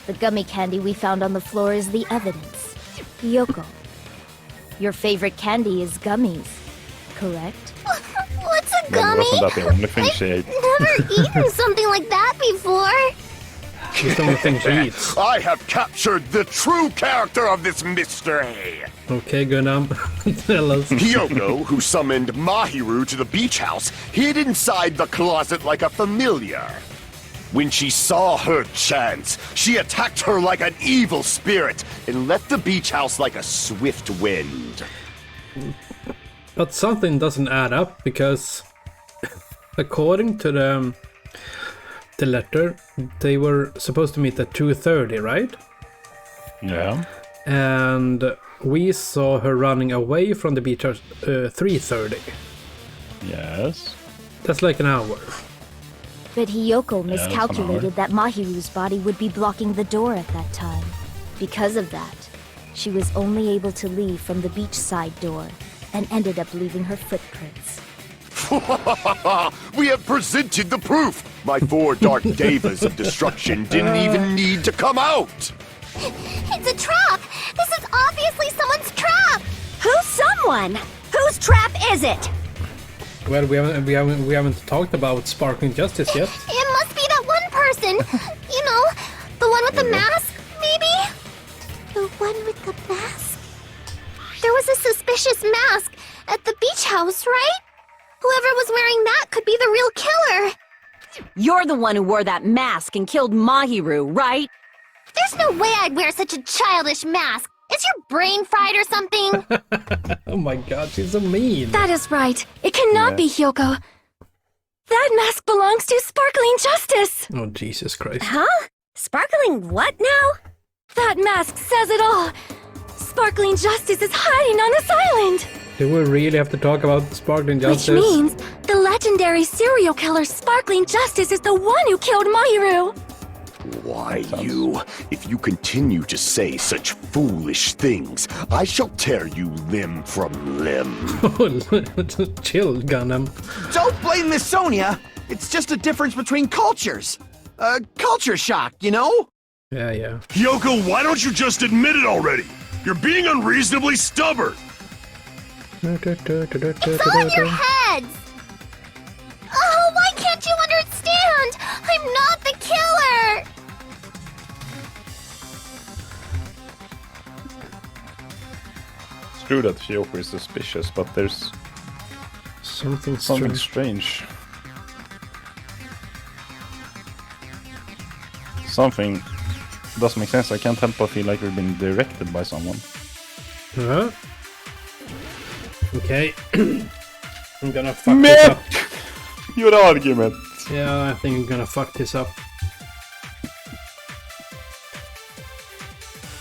The gummy candy we found on the floor is the evidence. Hiyoko, your favorite candy is gummies, correct? What's a gummy? Wasn't that the only thing she ate? Never eaten something like that before. It's the only thing she eats. I have captured the true character of this mystery. Okay, Gunnam, tell us. Hiyoko, who summoned Mahiru to the beach house, hid inside the closet like a familiar. When she saw her chance, she attacked her like an evil spirit and left the beach house like a swift wind. But something doesn't add up, because according to the letter, they were supposed to meet at 2:30, right? Yeah. And we saw her running away from the beach at 3:30. Yes. That's like an hour. But Hiyoko miscalculated that Mahiru's body would be blocking the door at that time. Because of that, she was only able to leave from the beachside door and ended up leaving her footprints. We have presented the proof! My 4 dark devas of destruction didn't even need to come out! It's a trap! This is obviously someone's trap! Who's someone? Whose trap is it? Well, we haven't talked about Sparkling Justice yet. It must be that one person! You know, the one with the mask, maybe? The one with the mask? There was a suspicious mask at the beach house, right? Whoever was wearing that could be the real killer! You're the one who wore that mask and killed Mahiru, right? There's no way I'd wear such a childish mask! Is your brain fried or something? Oh my god, she's so mean. That is right. It cannot be Hiyoko. That mask belongs to Sparkling Justice. Oh, Jesus Christ. Huh? Sparkling what now? That mask says it all. Sparkling Justice is hiding on this island. Do we really have to talk about Sparkling Justice? Which means the legendary serial killer Sparkling Justice is the one who killed Mahiru. Why, you? If you continue to say such foolish things, I shall tear you limb from limb. Chill, Gundam. Don't blame Miss Sonia. It's just a difference between cultures. Culture shock, you know? Yeah. Hiyoko, why don't you just admit it already? You're being unreasonably stubborn. It's all in your heads! Oh, why can't you understand? I'm not the killer! It's true that Hiyoko is suspicious, but there's something strange. Something doesn't make sense. I can't help but feel like we've been directed by someone. Huh? Okay. I'm gonna fuck this up. Your argument. Yeah, I think I'm gonna fuck this up.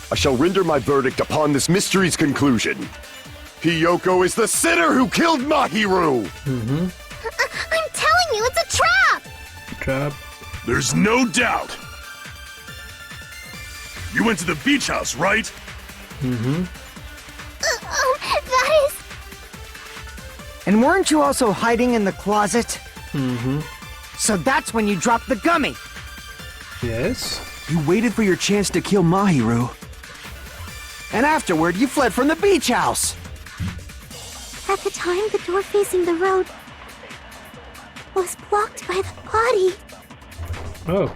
I shall render my verdict upon this mystery's conclusion. Hiyoko is the sinner who killed Mahiru! I'm telling you, it's a trap! Trap. There's no doubt. You went to the beach house, right? That is... And weren't you also hiding in the closet? So that's when you dropped the gummy. Yes. You waited for your chance to kill Mahiru. And afterward, you fled from the beach house. At the time, the door facing the road was blocked by the body. Oh.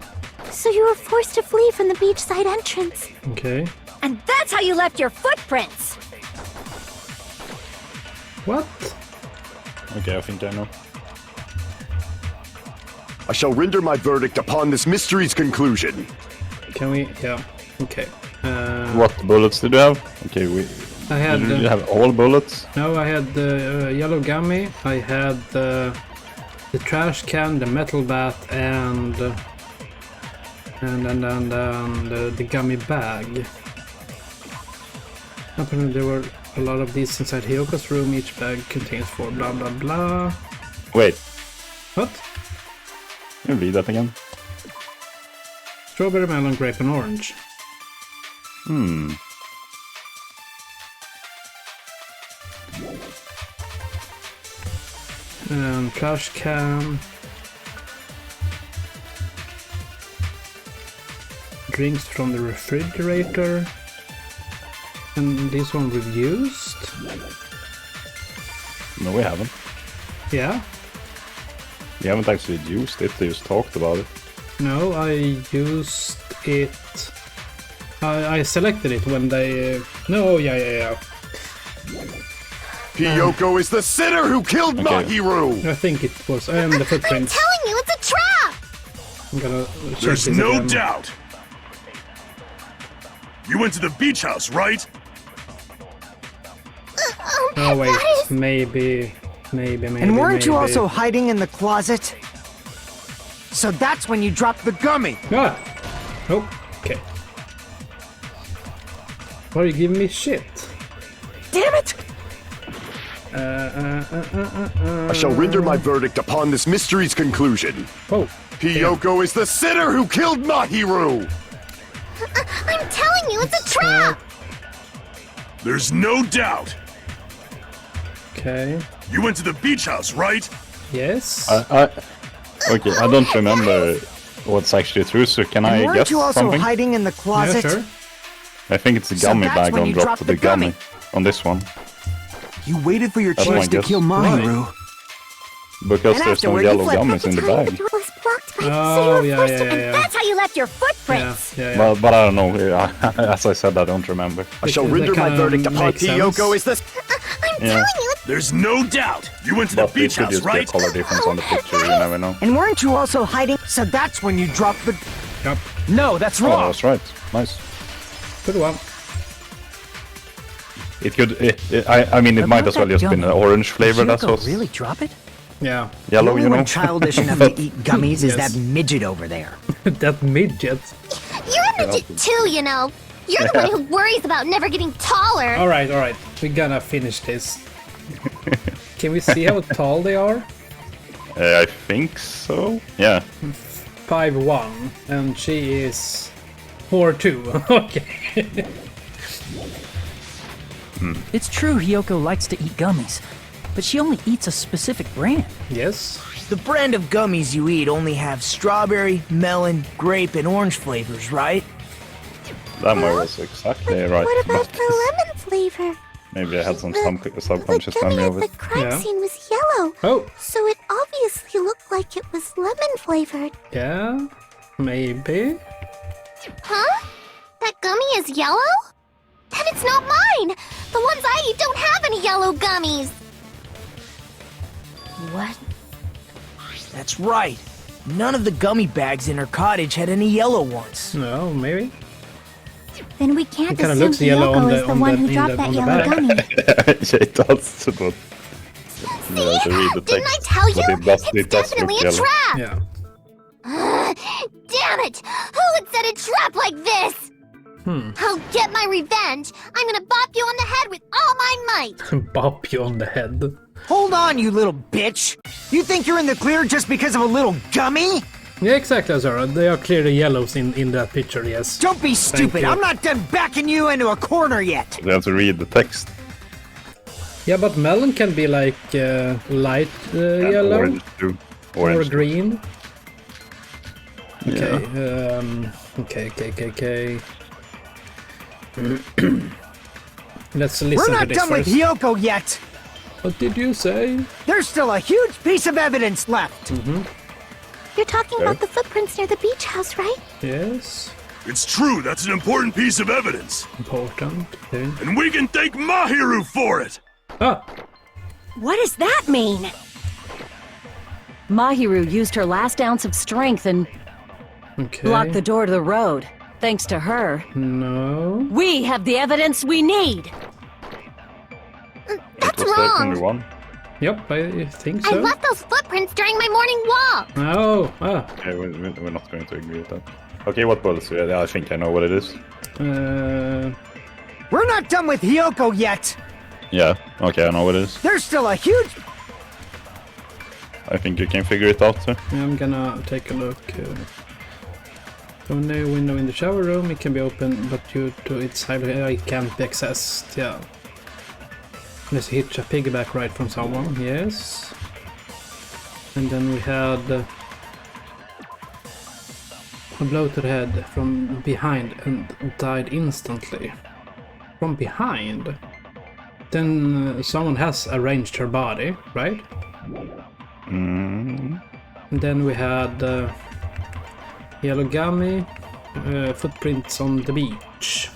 So you were forced to flee from the beachside entrance. Okay. And that's how you left your footprints! What? Okay, I think I know. I shall render my verdict upon this mystery's conclusion. Can we? Yeah. Okay. What bullets did you have? Okay, I had. Did you have all bullets? No, I had the yellow gummy. I had the trash can, the metal bat, and the gummy bag. Apparently there were a lot of these inside Hiyoko's room. Each bag contains 4 blah blah blah. Wait. What? Can you read that again? Strawberry, melon, grape, and orange. Trash can. Drinks from the refrigerator. And this one we've used? No, we haven't. Yeah? We haven't actually used it, they just talked about it. No, I used it... I selected it when they... No, yeah. Hiyoko is the sinner who killed Mahiru! I think it was... I am the footprint. I'm telling you, it's a trap! I'm gonna check There's this no again. doubt! You went to the beach house, right? Oh wait, maybe. And weren't you also hiding in the closet? So that's when you dropped the gummy! Ah! Oh, okay. Why are you giving me shit? Damn it! I shall render my verdict upon this mystery's conclusion. Oh. Hiyoko is the sinner who killed Mahiru! I'm telling you, it's a trap! There's no doubt! Okay. You went to the beach house, right? Yes. Okay, I don't remember what's actually true, so can I Weren't guess you also something? hiding in the closet? Yeah, sure. I think it's the So gummy that's bag when on you drop dropped to the the gummy. gummy. On this one. You waited for your That's chance my to guess. kill Mahiru. Because And there's no afterward, you yellow fled gummies in the bag. It was blocked by... Oh, so you were forced to... yeah. That's how you left your footprints! Yeah. But I don't know. As I said, I don't remember. I shall Because render that my kinda verdict upon makes sense. Hiyoko is the... I'm Yeah. telling you, There's no doubt! You went to the But it beach could house, just be a right? color difference on the picture, you never know. And weren't you also hiding? So that's when you dropped the... Yep. No, that's Oh, wrong! that's right. Nice. Good one. It could... I mean, it might About as well that just been an gummy, orange flavor. Did That's Hiyoko what's really drop it? Yeah. yellow, The only you know? one childish enough to eat gummies is Yes. that midget over there. That midget. you're a midget too, you know. You're the one who worries about never getting taller. Alright. We're gonna finish this. Can we see how tall they are? I think so. Yeah. 5'1", and she is 4'2". Okay. It's true Hiyoko likes to eat gummies, but she only eats a specific brand. Yes. The brand of gummies you eat only have strawberry, melon, grape, and orange flavors, right? That was exactly right. What about but the lemon flavor? maybe I had some The subconscious gummy memory at of the it. crime Yeah. scene was yellow. Oh, So it obviously looked like it was lemon flavored. yeah. Maybe. Huh? That gummy is yellow? Then it's not mine! The ones I eat don't have any yellow gummies! What? That's right. None of the gummy bags in her cottage had any yellow ones. No, maybe. Then we can't It kinda assume looks yellow Hiyoko on is the- the on one the- who in dropped the- that on the yellow bag. gummy. Yeah, it does, but... See? You have to read the Didn't I text, tell you? but it It's does definitely look a yellow. trap! Yeah. Damn it! Who would set a trap like this? I'll get my revenge! I'm gonna bop you on the head with all my might! Bop you on the head. Hold on, you little bitch! You think you're in the clear just because of a little gummy? Yeah, exactly, Azara. They are clearly yellows in that picture, yes. Don't be stupid! you. I'm not done backing you into a corner yet! You have to read the text. Yeah, but melon can be like light And yellow Orange too. or Orange. green. Yeah. Okay. Let's listen We're to not this done with first. Hiyoko yet! What did you say? There's still a huge piece of evidence left! You're talking about the footprints near the beach house, right? Yes. It's true, that's an important piece of evidence. Important. Okay. And we can thank Mahiru for it! Ah! What does that mean? Mahiru used her last ounce of strength and Okay. blocked the door to the road. Thanks to her, No. we have the evidence we need. That's Was wrong. only one? Yep, I think I so. left those footprints during my morning walk. Oh, ah. Okay, we're not going to agree with that. Okay, what was it? I think I know what it is. We're not done with Hiyoko yet! Yeah, okay, I know what it is. There's still a huge... I think you can figure it out, sir. I'm gonna take a look. From the window in the shower room, it can be open, but due to its height, it can't be accessed. Yeah. Let's hitch a piggyback ride from someone. Yes. And then we had a blow to the head from behind and died instantly. From behind? Then someone has arranged her body, right? Mm. And then we had yellow gummy footprints on the beach.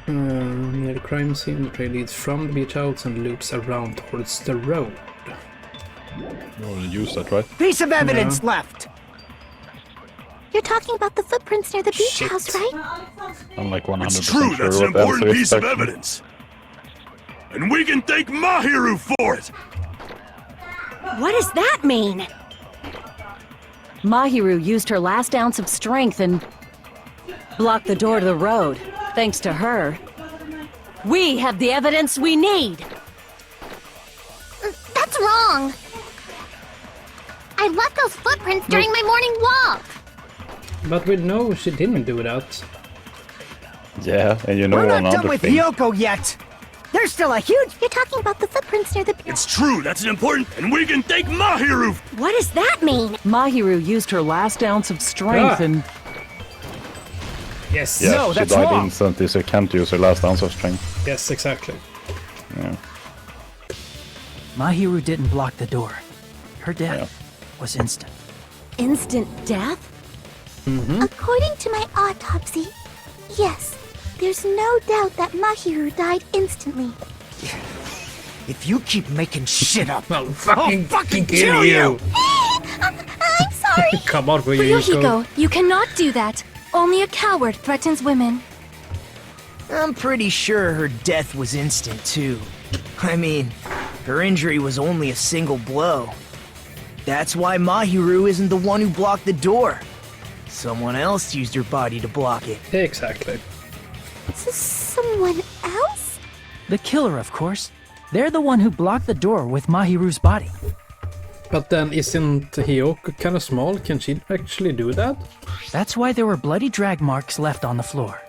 Near the crime scene, the trail leads from the beach house and loops around towards the road. You already used that, right? piece of evidence left! You're talking about the footprints near the beach Shit. house, right? I'm like 100% It's true, sure that's an what the answer important is, piece of actually. evidence. And we can thank Mahiru for it! What does that mean? Mahiru used her last ounce of strength and blocked the door to the road. Thanks to her, we have the evidence we need. That's wrong. I left those footprints during my morning walk. But we know she didn't do that. Yeah, and you know We're not another done with thing. Hiyoko yet! There's still a huge... You're talking about the footprints near the... It's true, that's an important... And we can thank Mahiru! What does that mean? Mahiru used her last ounce of strength and... Yes. Yeah, No, she that's died wrong. instantly, so can't use her last ounce of strength. Yes, exactly. Yeah. Mahiru didn't block the door. Her death was instant. Instant death? According to my autopsy, yes, there's no doubt that Mahiru died instantly. If you keep making shit up, Well, fucking kill you! I'm sorry. Come on, for you. Ryuhiko, you cannot do that. Only a coward threatens women. I'm pretty sure her death was instant, too. I mean, her injury was only a single blow. That's why Mahiru isn't the one who blocked the door. Someone else used her body to block it. Exactly. Someone else? The killer, of course. They're the one who blocked the door with Mahiru's body. But then isn't Hiyoko kind of small? Can she actually do that? That's why there were bloody drag marks left on the floor.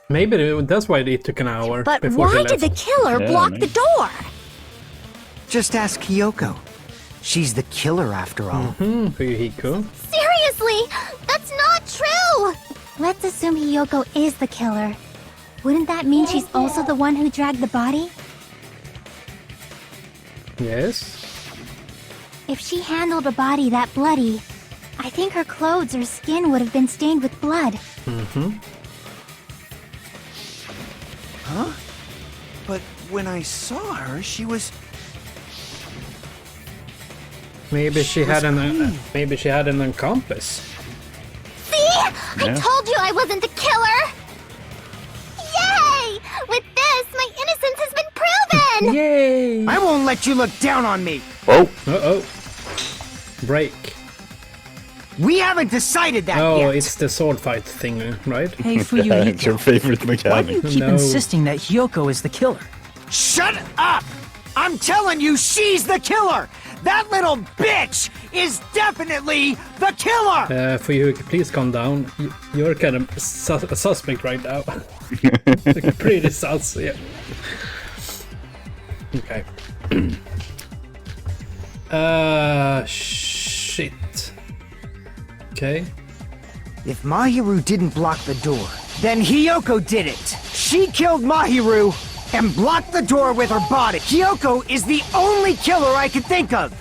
Maybe that's why it took an hour But before she why left. did the killer Yeah, block maybe. the door? Just ask Hiyoko. She's the killer after all. Ryuhiko. Seriously, that's not true. Let's assume Hiyoko is the killer. Wouldn't that mean she's also the one who dragged the body? Yes. If she handled a body that bloody, I think her clothes or skin would have been stained with blood. Huh? But when I saw her, she was... Maybe she had an maybe she had an accomplice. See? I told you I wasn't the killer. Yay! With this, my innocence has been proven. Yay! I won't let you look down on me! Oh! Uh-oh. Break. We haven't decided that Oh, yet! it's the sword fight thing, right? Hey, Yeah, it's your Fuyuhiko, favorite why do you mechanic. keep No. insisting that Hiyoko is the killer? Shut up! I'm telling you, she's the killer! That little bitch is definitely the killer! For you, please calm down. You're kind of a suspect right now. Pretty sus, yeah. Okay. Shit. Okay. If Mahiru didn't block the door, then Hiyoko did it! She killed Mahiru and blocked the door with her body! Hiyoko is the only killer I could think of!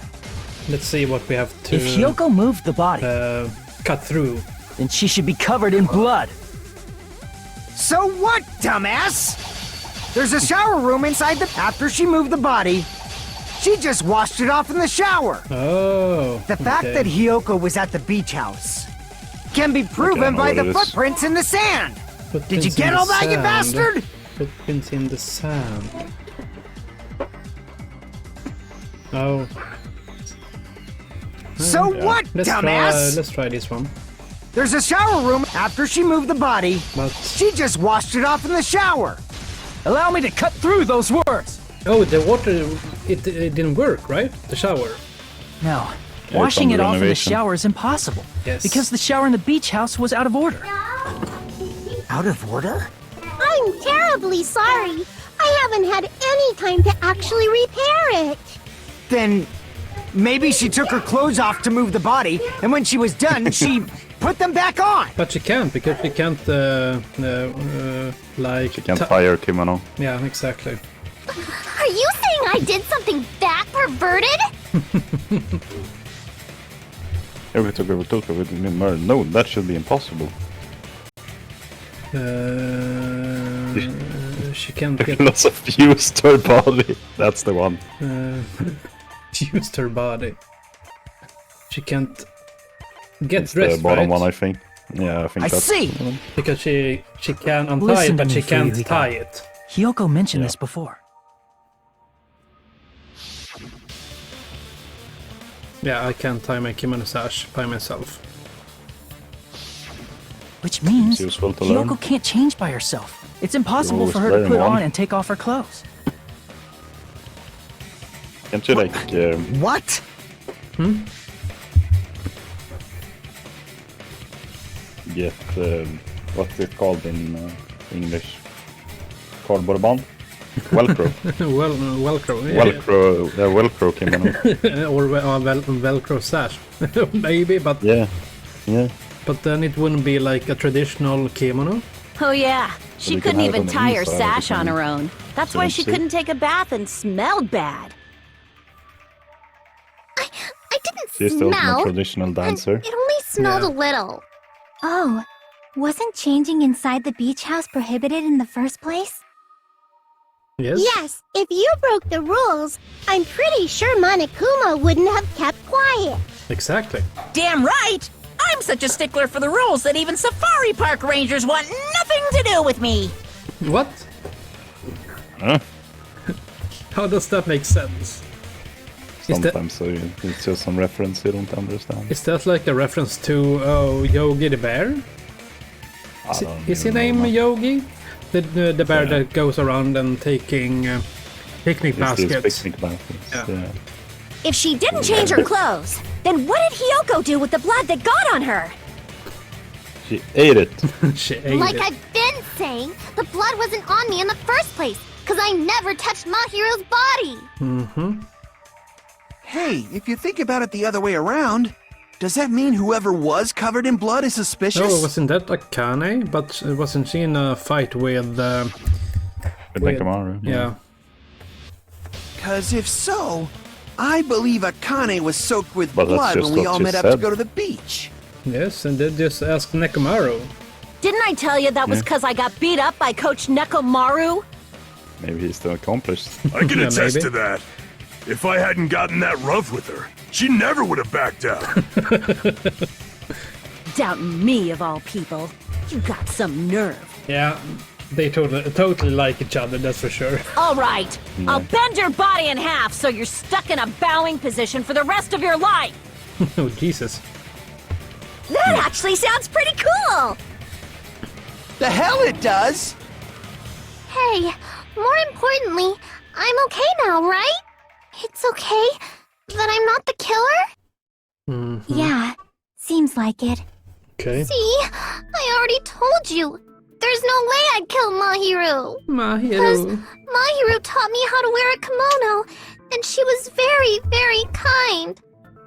Let's see what we have to... If Hiyoko moved the body, cut through. then she should be covered in blood. So what, dumbass? There's a shower room inside the... After she moved the body, she just washed it off in the shower. Oh, The fact okay. that Hiyoko was at the beach house can be proven by the footprints in the sand. Did you Footprints get in all the that, you sand. bastard? Footprints in the sand. Oh. So what, dumbass? Let's try this one. There's a shower room after she moved the body. But... She just washed it off in the shower. Allow me to cut through those words. Oh, the water, it didn't work, right? The shower. No. Yeah, Washing it's it under off in the renovation. shower is impossible. Yes. Because the shower in the beach house was out of order. Out of order? I'm terribly sorry. I haven't had any time to actually repair it. Then maybe she took her clothes off to move the body, and when she was done, she put them back on. But she can't, because she can't, like... She can't fire kimono. Yeah, exactly. Are you saying I did something that perverted? Every took over Tokyo with me murder. No, that should be impossible. She can't get... Lots of used her body. That's the one. Used her body. She can't get It's dressed, the bottom right? one, I think. Yeah, I think I that's see. the one. Because she can untie Listen it, but to she me, can't Fuyuhiko. tie it. Hiyoko mentioned this before. Yeah, I can't tie my kimono sash by myself. Which means It's useful to learn. Hiyoko can't change by herself. It's impossible always for her to learn put one. on and take off her clothes. Can't you like What? get what's it called in English? Cardboard band? Velcro. Velcro. Yeah. Velcro kimono. Or Velcro sash. Maybe, but Yeah. but then it wouldn't be like a traditional kimono. Oh yeah, she you can couldn't have it even on the tie her inside of the sash on her own. That's why she see. couldn't take a bath and smelled bad. I didn't She's still smell. a traditional dancer. It only smelled Yeah. a little. Oh, wasn't changing inside the beach house prohibited in the first place? Yes? Yes, if you broke the rules, I'm pretty sure Monokuma wouldn't have kept quiet. Exactly. Damn right! I'm such a stickler for the rules that even safari park rangers want nothing to do with me! What? Huh? How does that make sense? Is that, Sometimes it's just some reference you don't understand. is that like a reference to Yogi the bear? Is his name Yogi? The bear that goes around and taking picnic It's these baskets. picnic baskets. Yeah. Yeah. If she didn't change her clothes, then what did Hiyoko do with the blood that got on her? She ate it. She ate Like it. I've been saying, the blood wasn't on me in the first place, because I never touched Mahiro's body. Mm-hmm. Hey, if you think about it the other way around, does that mean whoever was covered in blood is suspicious? Oh, wasn't that Akane? But wasn't she in a fight with... With Nakamaru. Yeah. Because if so, I believe Akane was soaked with But that's blood just when we what all she met up to said. go to the beach. Yes, and they just asked Nekomaru. Didn't I tell you that was because I got beat up by Coach Nekomaru? Maybe he's still accomplished. I can Yeah, attest maybe. to that. If I hadn't gotten that rough with her, she never would have backed out. Doubting me of all people. You got some nerve. Yeah, they totally like each other, that's for sure. All right, I'll bend your body in half so you're stuck in a bowing position for the rest of your life. Oh, Jesus. That actually sounds pretty cool. The hell it does! Hey, more importantly, I'm okay now, right? It's okay that I'm not the killer? Mm-hmm. Yeah, seems like it. Okay. See, I already told you. There's no way I'd kill Mahiru. Because Mahiru. Mahiru taught me how to wear a kimono, and she was very, very kind.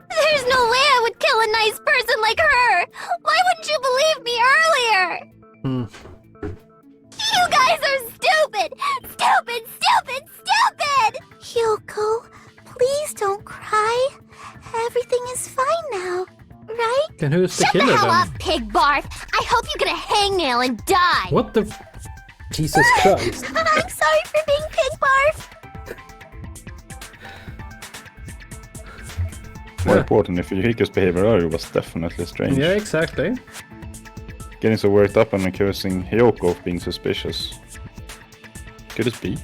There's no way I would kill a nice person like her. Why wouldn't you believe me earlier? Mm. You guys are stupid! Stupid, stupid, stupid! Hiyoko, please don't cry. who's the Shut killer the hell then? up, pig barf! I hope you get a hangnail and die! What the... Jesus Christ. I'm sorry for being pig barf! More important, if Yuriko's behavior earlier was definitely strange. Yeah, exactly. Getting so worked up and accusing Hiyoko of being suspicious. Could it be?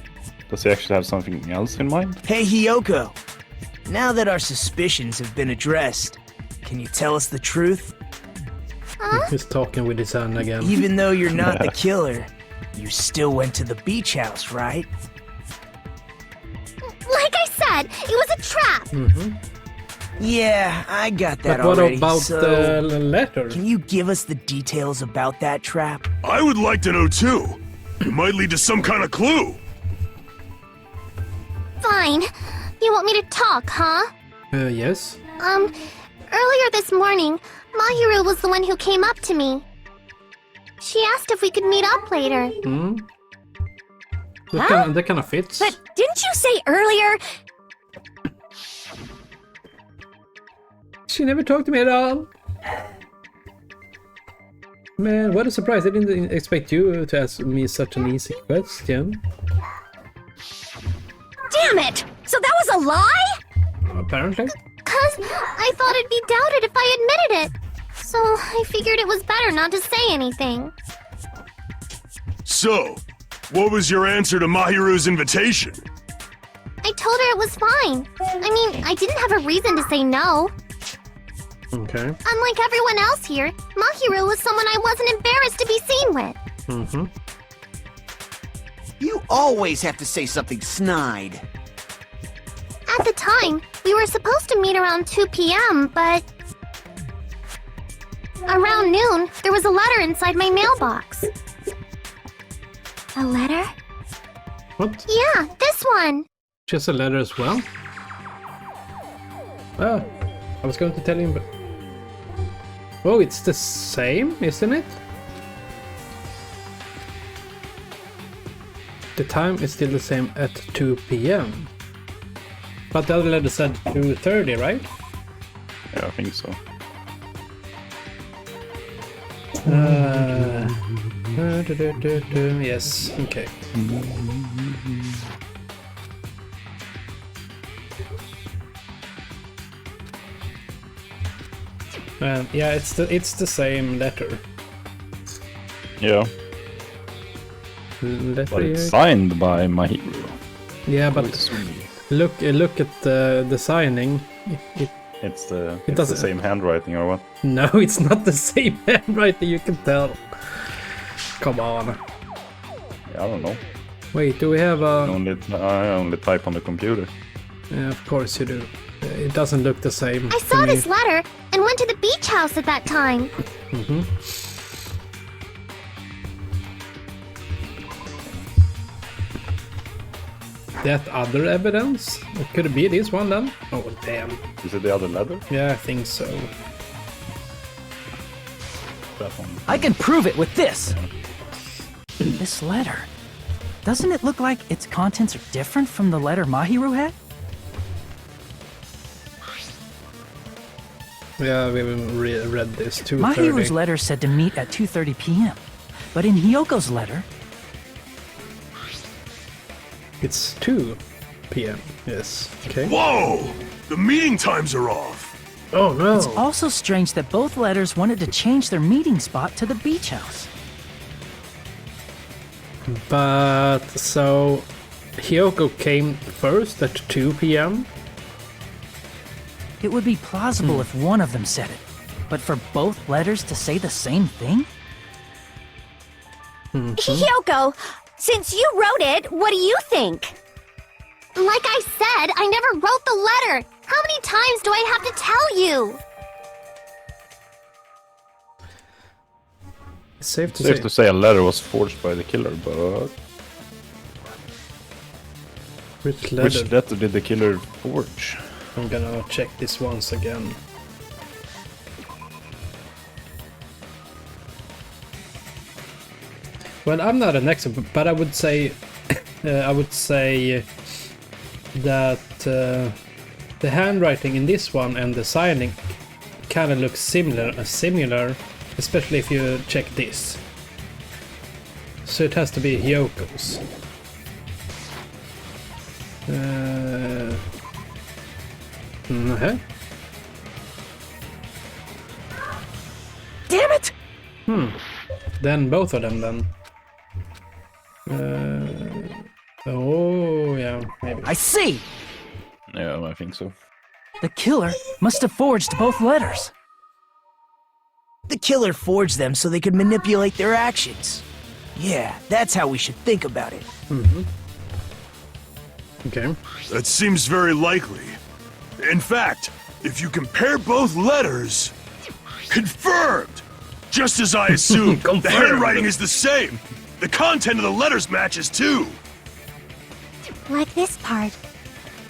Does he actually have something else in mind? Hey, Hiyoko. Now that our suspicions have been addressed, can you tell us the truth? He's talking with his hand again. Even though you're not the killer, you still went to the beach house, right? Like I said, it was a trap! Yeah, I got that But what already. about so the letter? Can you give us the details about that trap? I would like to know too. It might lead to some kind of clue. Fine. You want me to talk, huh? Yes. Earlier this morning, Mahiru was the one who came up to me. She asked if we could meet up later. That kind of fits. But didn't you say earlier? She never talked to me at all. Man, what a surprise. I didn't expect you to ask me such an easy question. Damn it! So that was a lie? Apparently. Cause I thought it'd be doubted if I admitted it. So I figured it was better not to say anything. So, what was your answer to Mahiru's invitation? I told her it was fine. I mean, I didn't have a reason to say no. Okay. Unlike everyone else here, Mahiru was someone I wasn't embarrassed to be seen with. You always have to say something snide. At the time, we were supposed to meet around 2 p.m., but... Around noon, there was a letter inside my mailbox. A letter? What? Yeah, this one. Just a letter as well? Ah, I was going to tell him, but... Oh, it's the same, isn't it? The time is still the same at 2 p.m. But the other letter said 2:30, right? Yeah, I think so. Yes, okay. Yeah, it's the same letter. Yeah. Letter But it's here. signed by Mahiru. Yeah, but look at the signing. It's the doesn't- same handwriting or what? No, it's not the same handwriting. You can tell. Come on. Yeah, I don't know. Wait, do we have a? I only type on the computer. Yeah, of course you do. It doesn't look the same. I saw this letter and went to the beach house at that time. That other evidence? Could it be this one then? Oh damn. Is it the other letter? Yeah, I think so. That one. I can prove it with this. This letter. Doesn't it look like its contents are different from the letter Mahiru had? Yeah, we haven't read this. 2:30. Mahiru's letter said to meet at 2:30 p.m. But in Hiyoko's letter, It's 2 p.m. Yes. Okay. Whoa! The meeting times are off. Oh no. it's also strange that both letters wanted to change their meeting spot to the beach house. But so Hiyoko came first at 2 p.m. It would be plausible if one of them said it, but for both letters to say the same thing? Hiyoko, since you wrote it, what do you think? Like I said, I never wrote the letter. How many times do I have to tell you? It's safe to Safe say. to say a letter was forged by the killer, but Which letter? which letter did the killer forge? I'm gonna check this once again. Well, I'm not an expert, but I would say that the handwriting in this one and the signing kind of looks similar, especially if you check this. So it has to be Hyoko's. Damn it! Then both of them then. Oh yeah, maybe. I see! Yeah, I think so. The killer must have forged both letters. The killer forged them so they could manipulate their actions. Yeah, that's how we should think about it. Okay. That seems very likely. In fact, if you compare both letters... Confirmed! Just as I assumed, the handwriting is the same. The content of the letters matches too. Like this part.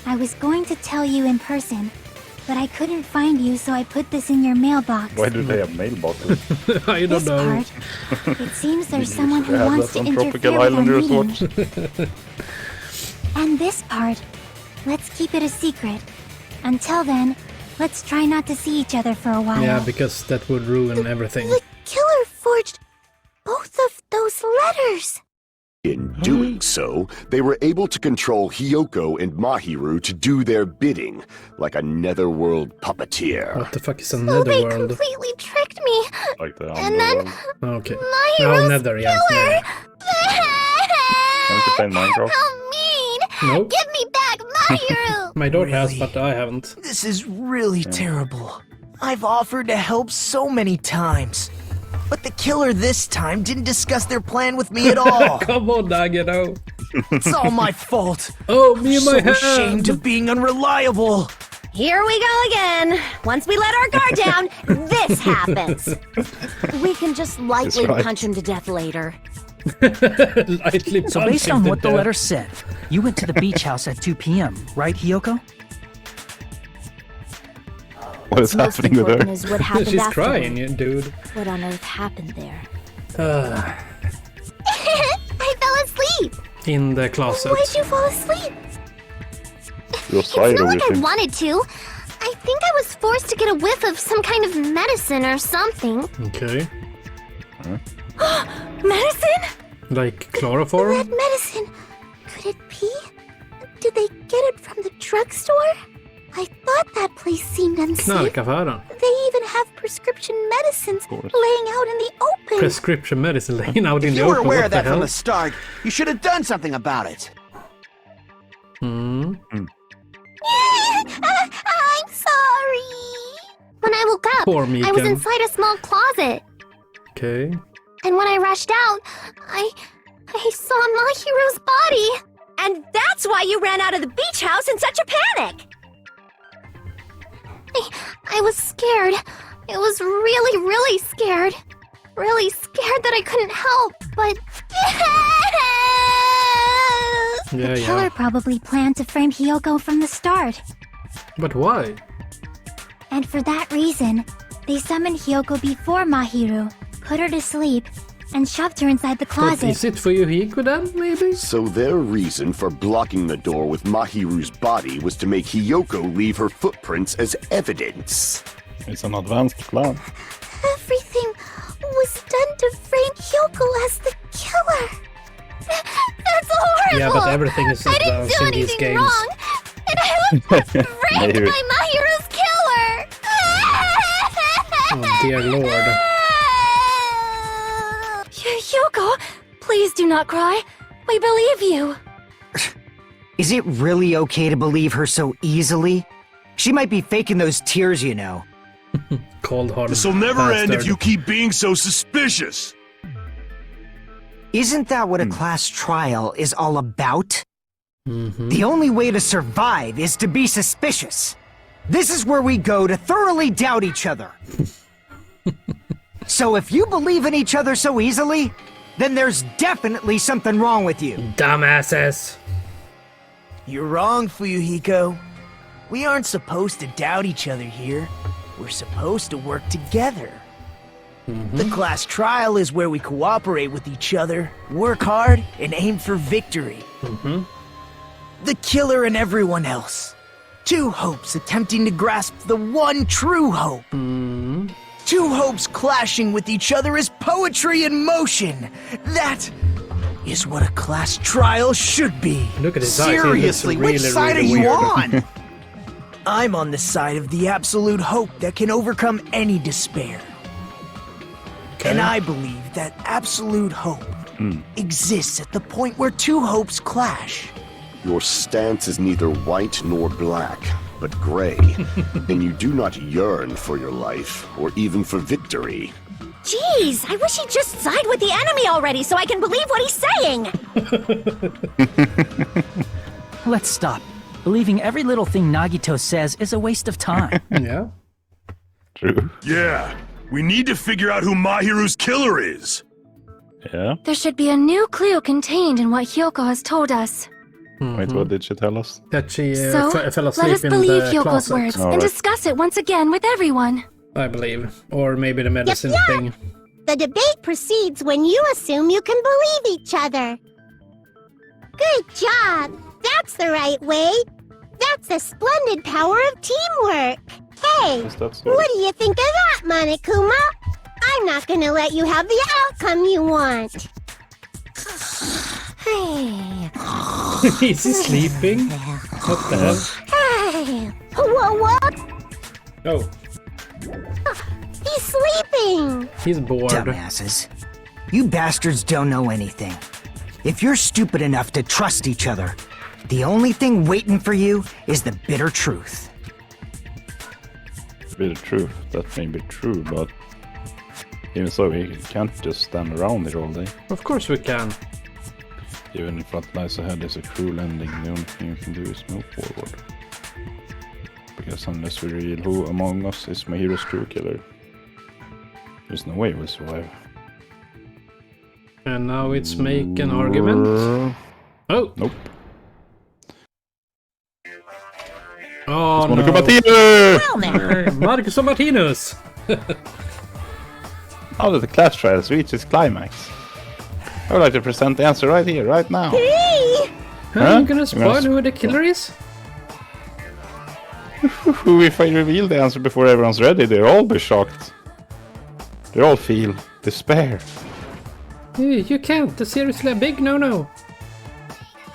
I was going to tell you in person, but I couldn't find you, so I put this in your mailbox. Why do they have mailboxes? I don't This know. part. It seems there's someone who have wants that to on interfere Tropical with our Islanders meeting. And this part. Let's keep it a secret. Until then, let's try not to see each other for a while. Yeah, because that would ruin everything. The killer forged both of those letters. In doing so, they were able to control Hiyoko and Mahiru to do their bidding, like a netherworld puppeteer. What the fuck is a So they netherworld? completely tricked me. Like the And then Okay. Mahiru's nether, yeah. killer. Haven't you played Minecraft? How mean! Nope. Give me back Mahiru! My daughter has, Really? but I haven't. This is really terrible. I've offered to help so many times. But the killer this time didn't discuss their plan with me at all. Come on, Nagano. It's all my fault. Oh, me and my So hand. ashamed of being unreliable. Here we go again. Once we let our guard down, this happens. We can just lightly right. punch him to death later. Lightly So punch based him on to what the death. letter said, you went to the beach house at 2 p.m., right, Hiyoko? What is Most happening with important her? is what happened She's afterward. crying, dude. What on earth happened there? I fell asleep. In the closet. Why'd you fall asleep? You're It's tired not of like I it. wanted to. I think I was forced to get a whiff of some kind of medicine or something. Okay. Medicine? Like chloroform? Red medicine. Could it be? Did they get it from the drugstore? I thought that place seemed unsafe. Knarkaffären. They even have prescription medicines course. laying out in the open. Prescription medicine laying out in If the you were open. aware What of the that from hell? the start, you should have done something about it. I'm sorry. When I woke up, Poor I was Megan. inside a small closet. Okay. And when I rushed out, I saw Mahiru's body. And that's why you ran out of the beach house in such a panic. I was scared. I was really, really scared. Really scared that I couldn't help, but... Yeah, The killer probably planned to frame Hiyoko from the start. But why? And for that reason, they summoned Hiyoko before Mahiru, put her to sleep, and shoved her inside the But closet. is it for Yuhiko then, maybe? So their reason for blocking the door with Mahiru's body was to make Hiyoko leave her footprints as evidence. It's an advanced plan. Everything was done to frame Hyoko as the killer. That's horrible. Yeah, but everything is I didn't advanced do in these anything games. wrong, and I was framed Maybe. by Mahiru's killer. Oh dear lord. Hyoko, please do not cry. We believe you. Is it really okay to believe her so easily? She might be faking those tears, you know. Cold-hearted This'll never end if bastard. you keep being so suspicious. Isn't that what a class trial is all about? Mm-hmm. The only way to survive is to be suspicious. This is where we go to thoroughly doubt each other. So if you believe in each other so easily, then there's definitely something wrong with you. Dumbasses. You're wrong, Fuyuhiko. We aren't supposed to doubt each other here. We're supposed to work together. The class trial is where we cooperate with each other, work hard, and aim for victory. The killer and everyone else. Two hopes attempting to grasp the one true hope. Two hopes clashing with each other is poetry in motion. That is what a class trial should be. Look at his Seriously, eyes. Really, which side really are you weird. on? I'm on the side of the absolute hope that can overcome any despair. Okay. And I believe that absolute hope exists at the point where two hopes clash. Your stance is neither white nor black, but gray, and you do not yearn for your life or even for victory. Jeez, I wish he'd just side with the enemy already so I can believe what he's saying. Let's stop. Believing every little thing Nagito says is a waste of time. Yeah. True. Yeah, we need to figure out who Mahiru's killer is. Yeah. There should be a new clue contained in what Hyoko has told us. Wait, what did she tell us? That she So, fell let asleep us in believe the Hyoko's closet, words All and right. discuss it once again with everyone. I believe. Or maybe the medicine Yep. thing. The debate proceeds when you assume you can believe each other. Good job. That's the right way. That's the splendid power of teamwork. Hey, Is that so? what do you think of that, Monokuma? I'm not gonna let you have the outcome you want. Hey. Is he sleeping? What the hell? Hey. What? Oh, He's sleeping. he's bored. Dumbasses. You bastards don't know anything. If you're stupid enough to trust each other, the only thing waiting for you is the bitter truth. Bitter truth. That may be true, but even so, we can't just stand around here all day. Of course we can. Even if what lies ahead is a cruel ending, the only thing we can do is move forward. Because unless we reveal who among us is my hero's true killer, there's no way we'll survive. And now it's make an argument. Oh! Nope. Oh Monica no! Martinez! Well now. Marcus and Martinez! How did the class trials reach its climax? I would like to present the answer right here, right now. Hey. Are you gonna spoil who the killer is? If I reveal the answer before everyone's ready, they'll all be shocked. They all feel despair. You can't. That's seriously a big no-no.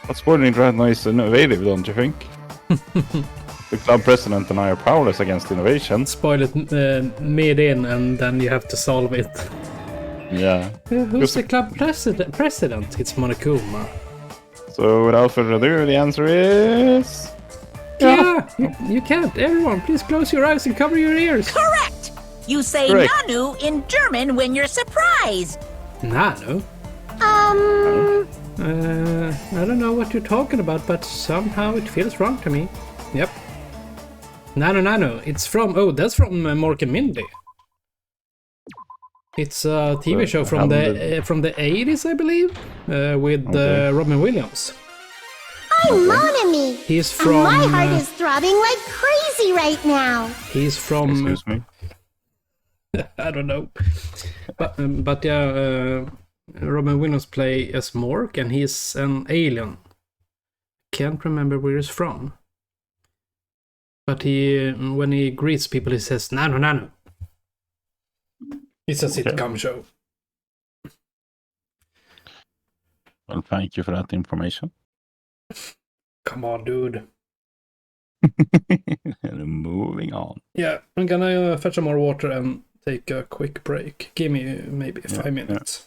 But spoiling right now is innovative, don't you think? The club president and I are powerless against innovation. Spoil it mid-in and then you have to solve it. Yeah. Who's the club president? It's Monokuma. So without further ado, the answer is... Yeah! You can't. Everyone, please close your eyes and cover your ears. Correct! You say Correct. Nanu in German when you're surprised. Nano? I don't know what you're talking about, but somehow it feels wrong to me. Yep. Nano. It's from... Oh, that's from Mork and Mindy. It's a TV show from the 80s, I believe, with Robin Williams. I'm Monami. He's from... And my heart is throbbing like crazy right now. He's from... Excuse me? I don't know. But yeah, Robin Williams play as Mork, and he's an alien. Can't remember where he's from. But he, when he greets people, he says, Nano. It's a sitcom show. Well, thank you for that information. Come on, dude. And moving on. Yeah, I'm gonna fetch some more water and take a quick break. Give me maybe 5 minutes.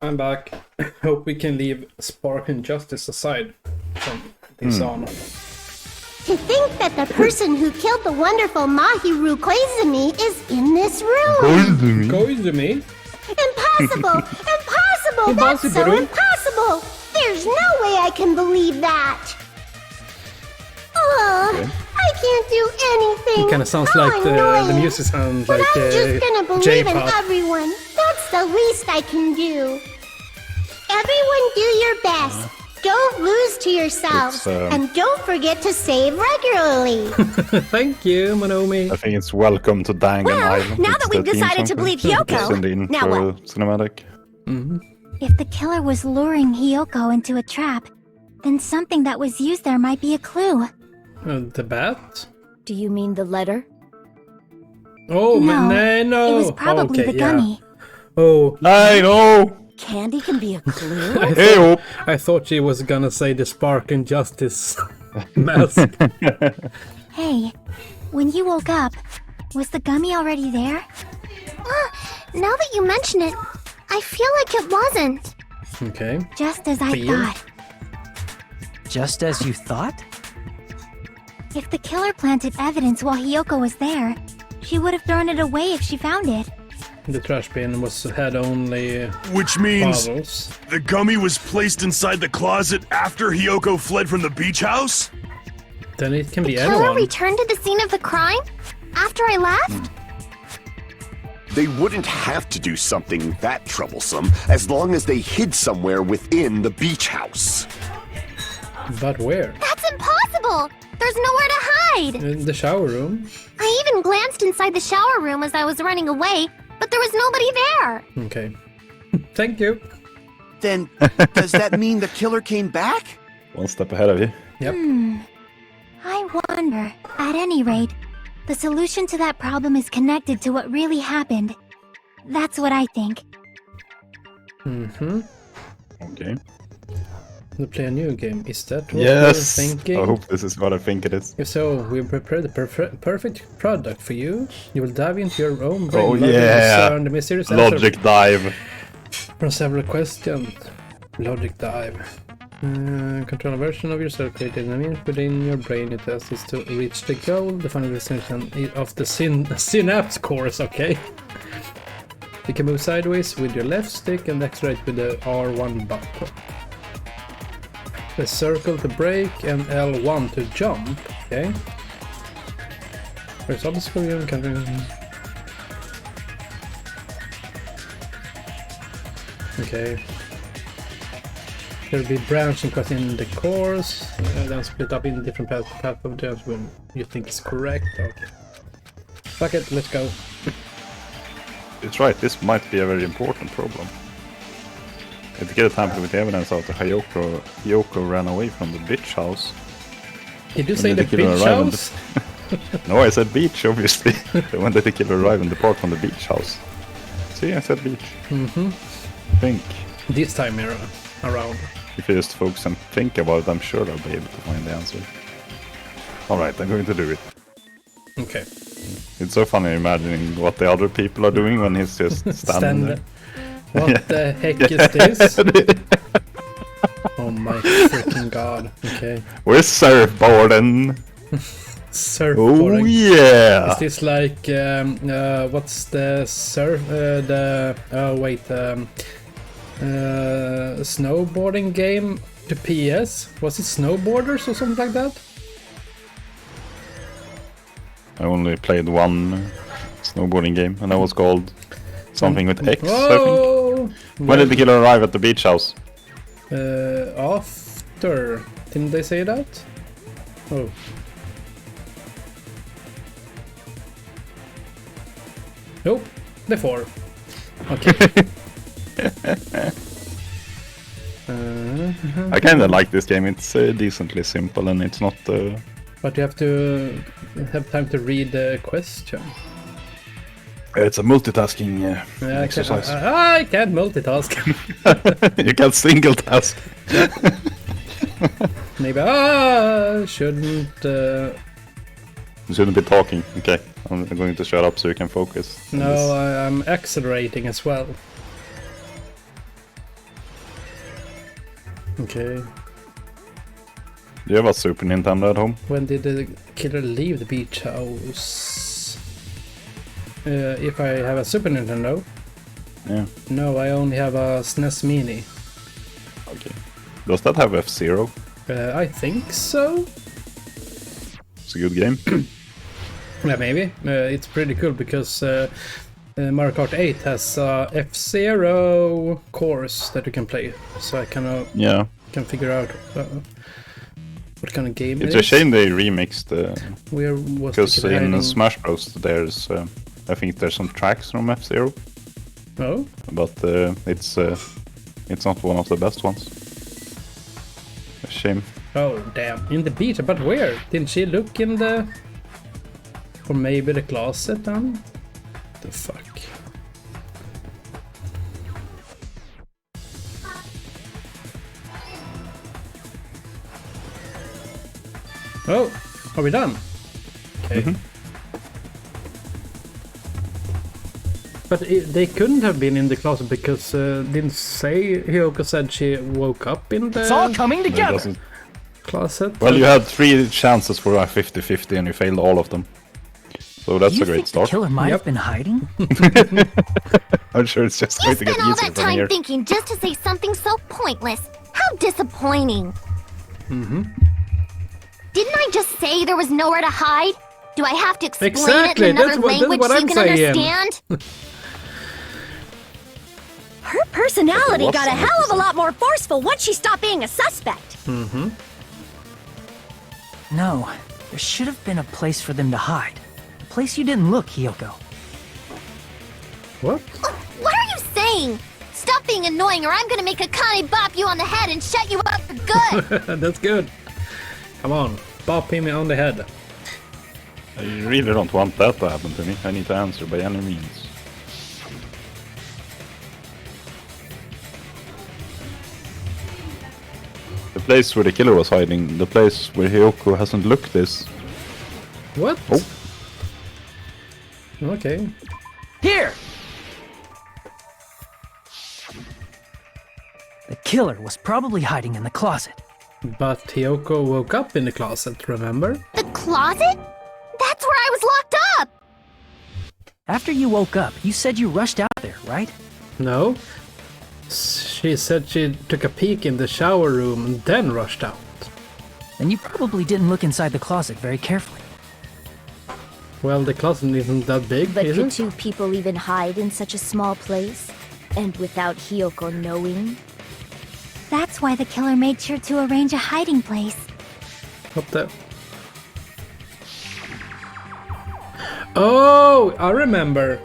I'm back. Hope we can leave Spark and Justice aside from this on. To think that the person who killed the wonderful Mahiru Koizumi is in this room! Koizumi? Impossible! Impossible! That's so Impossible. impossible! There's no way I can believe that! I can't do anything! It kind of sounds How like the annoying. music sounds But like I'm just gonna believe in J-pop. everyone. That's the least I can do. Everyone do your best. Don't lose to yourselves. It's, And don't forget to save regularly. Thank you, Monomi. I think it's Welcome to Dangan Well, Island. now It's that we've the theme decided to song. believe Hyoko, It's in the now intro what? cinematic. If the killer was luring Hyoko into a trap, then something that was used there might be a clue. The bat? Do you mean the letter? Oh, No, no. It was probably okay, the yeah. gummy. Oh. I know! Candy can be a clue? I thought she was gonna say the Spark and Justice mask. Hey, when you woke up, was the gummy already there? Now that you mention it, I feel like it wasn't. Okay. Just as I Fear? thought. Just as you thought? If the killer planted evidence while Hyoko was there, she would have thrown it away if she found it. The trash bin had only Which means bottles. the gummy was placed inside the closet after Hyoko fled from the beach house? Then it can be Killer anyone. returned to the scene of the crime? After I left? They wouldn't have to do something that troublesome as long as they hid somewhere within the beach house. But where? That's impossible! There's nowhere to hide! In the shower room. I even glanced inside the shower room as I was running away, but there was nobody there! Okay. Thank you. Then, does that mean the killer came back? One step ahead of you. Yep. I wonder. At any rate, the solution to that problem is connected to what really happened. That's what I think. Mm-hmm. Okay. To play a new game. Is that what Yes! you're thinking? I hope this is what I think it is. If so, we prepared the perfect product for you. You will dive into your own brain. Oh logic, yeah! discern the mysterious answer Logic dive. from several questions. Logic dive. Control a version of yourself created within your brain. It has is to reach the goal. The final destination of the synapse course. Okay. You can move sideways with your left stick and accelerate with the R1 button. Press circle to brake and L1 to jump. Okay. There's obstacle you can. Okay. There will be branching within the course, then split up in different path of jumps when you think is correct. Okay. Fuck it, let's go. It's right, this might be a very important problem. If you get a tamper with evidence out that Hyoko ran away from the beach house. Did you When say the did the killer beach arrive in house? No, I said beach, obviously. When did the killer arrive and depart from the beach house? See, I said beach. Mm-hmm. Think. This time around. If you just focus and think about it, I'm sure I'll be able to find the answer. Alright, I'm going to do it. Okay. It's so funny imagining what the other people are doing when he's just standing there. What the heck is this? Oh my freaking god. Okay. We're surfboarding! Surfboarding. Oh yeah! Is this like what's the snowboarding game to PS? Was it Snowboarders or something like that? I only played one snowboarding game, and that was called something with X, I Whoa! think. When did the killer arrive at the beach house? After. Didn't they say that? Oh. Nope. Before. Okay. I kinda like this game, it's decently simple and it's not... But you have to have time to read the question. It's a multitasking exercise. I can't multitask. You can't single task. Maybe I shouldn't... You shouldn't be talking. Okay, I'm going to shut up so you can focus. No, I'm accelerating as well. Okay. Do you have a Super Nintendo at home? When did the killer leave the beach house? If I have a Super Nintendo? Yeah. No, I only have a SNES Mini. Okay. Does that have F-Zero? I think so. It's a good game. Yeah, maybe. It's pretty cool because Mario Kart 8 has F-Zero course that you can play. So I kind of can figure out what kind of game it's it is. a shame they remixed because in Smash Bros. There's I think there's some tracks from F-Zero. Oh. But it's not one of the best ones. A shame. Oh damn! In the beta, but where? Didn't she look in the? Or maybe the closet then? The fuck. Oh, are we done? Okay. But they couldn't have been in the closet because didn't say Hiyoko said she woke up in the. It's all coming together. Closet. Well, you had 3 chances for a 50-50 and you failed all of them. So that's a great start. The killer might have been hiding. I'm sure it's just going to get Spent all easier that from time here. thinking just to say something so pointless. How disappointing. Didn't I just say there was nowhere to hide? Do I have to explain it in another language so you can understand? Her personality got a hell of a lot more forceful once she stopped being a suspect. No, there should have been a place for them to hide. A place you didn't look, Hiyoko. What? What are you saying? Stop being annoying or I'm gonna make Akane bop you on the head and shut you up for good! That's good. Come on, bop him on the head. I really don't want that to happen to me. I need to answer by any means. The place where the killer was hiding, the place where Hiyoko hasn't looked is... What? Oh. Okay. Here! The killer was probably hiding in the closet. But Hiyoko woke up in the closet, remember? The closet? That's where I was locked up! After you woke up, you said you rushed out there, right? No. She said she took a peek in the shower room and then rushed out. Then you probably didn't look inside the closet very carefully. Well, the closet isn't that big, But is could it? 2 people even hide in such a small place? And without Hiyoko knowing? That's why the killer made sure to arrange a hiding place. What the? Oh, I remember.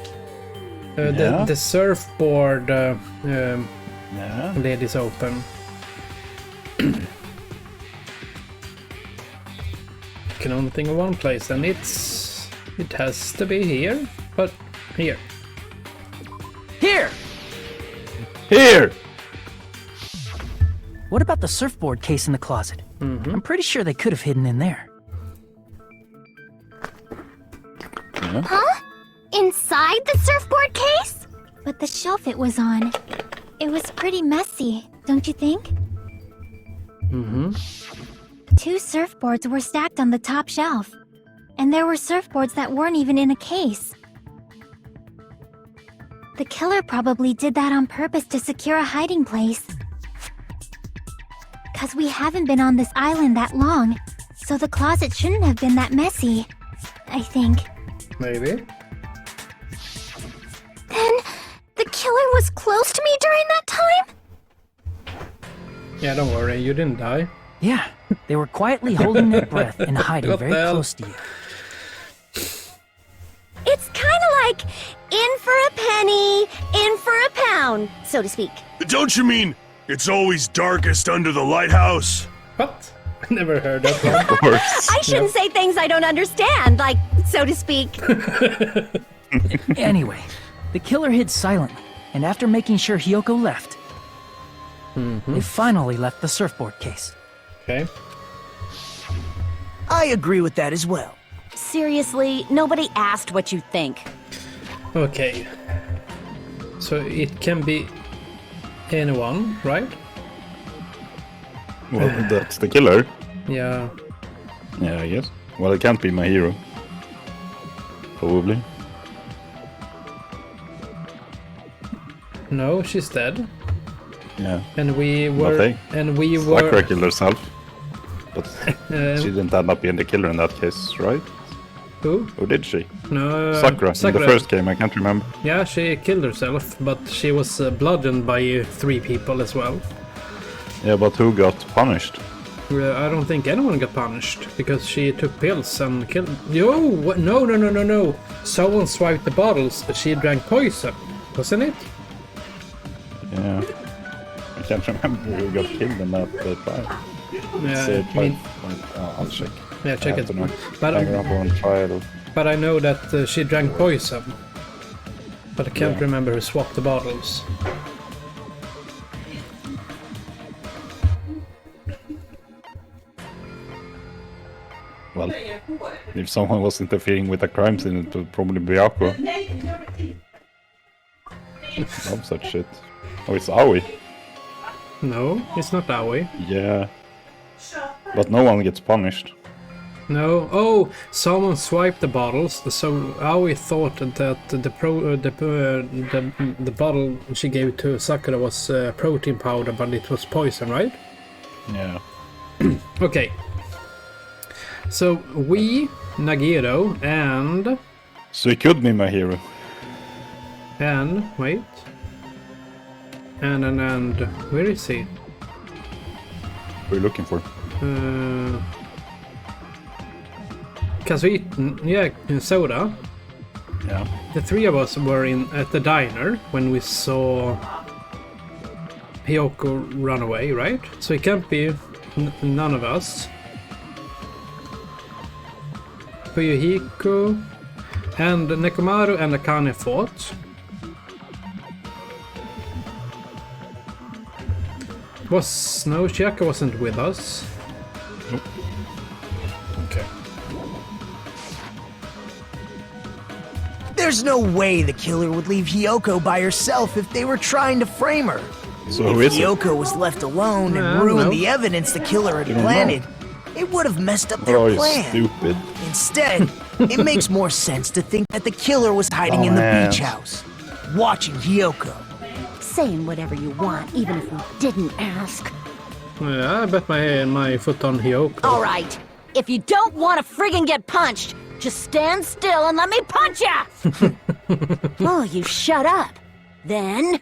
The surfboard lid is open. Can only think of one place, and it has to be here. But here. Here! Here! What about the surfboard case in the closet? I'm pretty sure they could have hidden in there. Yeah. Huh? Inside the surfboard case? But the shelf it was on, it was pretty messy, don't you think? 2 surfboards were stacked on the top shelf. And there were surfboards that weren't even in a case. The killer probably did that on purpose to secure a hiding place. 'Cause we haven't been on this island that long, so the closet shouldn't have been that messy, I think. Maybe. Then, the killer was close to me during that time? Yeah, don't worry, you didn't die. Yeah, they were quietly holding their breath and hiding What very the hell? close to you. It's kind of like in for a penny, in for a pound, so to speak. Don't you mean it's always darkest under the lighthouse? What? I never heard that one. Of course. I shouldn't say things I don't understand, like, so to speak. Anyway, the killer hid silently, and after making sure Hiyoko left, they finally left the surfboard case. Okay. I agree with that as well. Seriously, nobody asked what you think. Okay. So it can be anyone, right? Well, that's the killer. Yeah. Yeah, I guess. Well, it can't be my hero. Probably. No, she's dead. Yeah. And we were. Nothing. And we were. Sakura killed herself. But she didn't end up being the killer in that case, right? Who? Or did she? No. Sakura. In the first game, I can't remember. Yeah, she killed herself, but she was bludgeoned by 3 people as well. Yeah, but who got punished? I don't think anyone got punished because she took pills and killed. Yo, what? No. Someone swiped the bottles, but she drank poison, wasn't it? Yeah. I can't remember who got killed in that trial. Yeah, I'll check. Yeah, check it. But on trial. But I know that she drank poison. But I can't remember who swapped the bottles. Well, if someone was interfering with a crime scene, it would probably be Aqua. Love such shit. Oh, it's Aoi. No, it's not Aoi. Yeah. But no one gets punished. No. Oh, someone swiped the bottles, so Aoi thought that the bottle she gave to Sakura was protein powder, but it was poison, right? Yeah. Okay. So we, Nagiro, and... So it could be my hero. And, wait. And, where is he? What are you looking for? Kazuito, yeah, Soda. Yeah. The 3 of us were at the diner when we saw Hiyoko run away, right? So it can't be none of us. Fuyuhiko and Nekomaru and Akane fought. No, Chiaka wasn't with us. Nope. Okay. There's no way the killer would leave Hiyoko by herself if they were trying to frame her. So who is it? Hiyoko was left alone and ruined the evidence the killer had planted. It would have messed up their plan. Stupid. Instead, it makes more sense to think that the killer was hiding in the beach house, watching Hiyoko. Saying whatever you want, even if we didn't ask. Yeah, I bet my foot on Hiyoko. All right. If you don't want to friggin' get punched, just stand still and let me punch ya! Oh, you shut up. Then,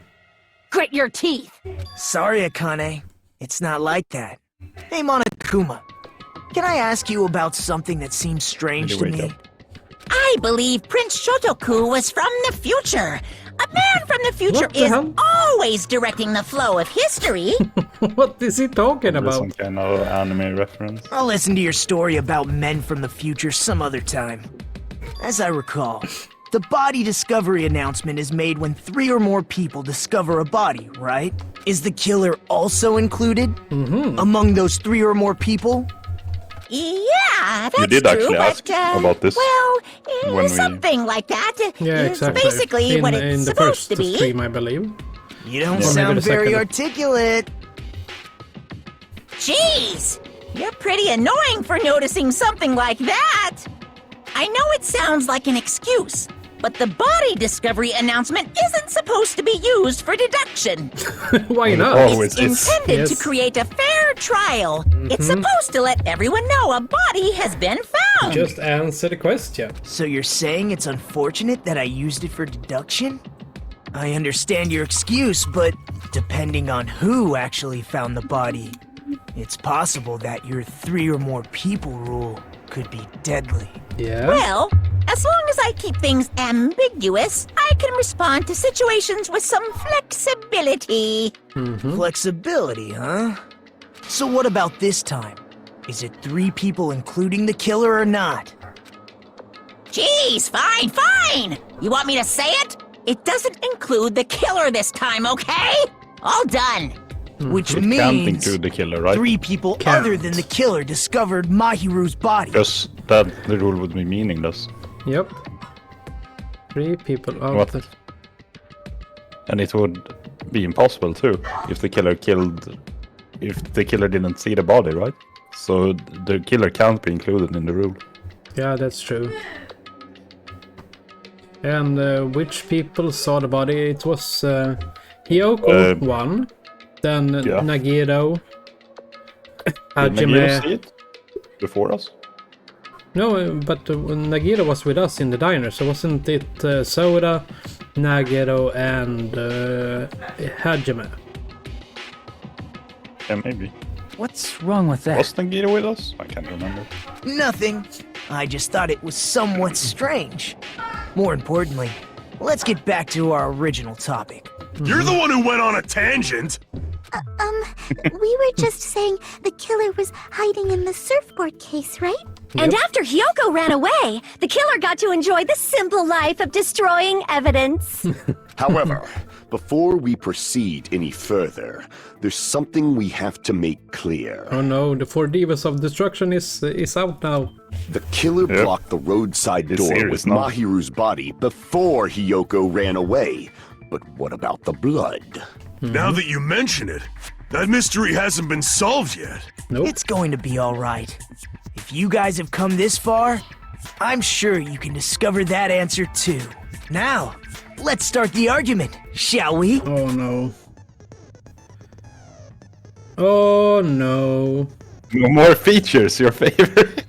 grit your teeth. Sorry, Akane. It's not like that. Hey, Monokuma. Can I ask you about something that seems strange to me? I believe Prince Shotoku was from the future. A man from the future is always directing the flow of history. What is he talking about? Some kind of anime reference. I'll listen to your story about men from the future some other time. As I recall, the body discovery announcement is made when 3 or more people discover a body, right? Is the killer also included among those 3 or more people? Yeah, that's You did actually ask about this. Well, something like that. Yeah, exactly. It's basically what it's in the supposed first to be. stream, I believe. You don't sound very articulate. Jeez, you're pretty annoying for noticing something like that. I know it sounds like an excuse, but the body discovery announcement isn't supposed to be used for deduction. Why not? It's intended to create a fair trial. It's supposed to let everyone know a body has been found. Just answer the question. So you're saying it's unfortunate that I used it for deduction? I understand your excuse, but depending on who actually found the body, it's possible that your 3 or more people rule could be deadly. Yeah? Well, as long as I keep things ambiguous, I can respond to situations with some flexibility. Flexibility, huh? So what about this time? Is it 3 people including the killer or not? Jeez, fine. You want me to say it? It doesn't include the killer this time, okay? All done. Which It can't means include the killer, right? 3 people other than the killer discovered Mahiru's body. Because that the rule would be meaningless. Yep. 3 people out What? there. And it would be impossible too, if the killer killed if the killer didn't see the body, right? So the killer can't be included in the rule. Yeah, that's true. And which people saw the body? It was Hiyoko one, then Nagito, Did Nagito see it before us? No, but Nagito was with us in the diner, so wasn't it Soda, Nagito, and Hajime? Yeah, maybe. What's wrong with that? Was Nagito with us? I can't remember. Nothing. I just thought it was somewhat strange. More importantly, let's get back to our original topic. You're the one who went on a tangent! We were just saying the killer was hiding in the surfboard case, right? And after Hiyoko ran away, the killer got to enjoy the simple life of destroying evidence. However, before we proceed any further, there's something we have to make clear. Oh no, the 4 Divas of Destruction is out now. The killer blocked the roadside door with Mahiru's body before Hiyoko ran away. But what about the blood? Now that you mention it, that mystery hasn't been solved yet. Nope. It's going to be all right. If you guys have come this far, I'm sure you can discover that answer too. Now, let's start the argument, shall we? Oh no. Oh no. More features, your favorite.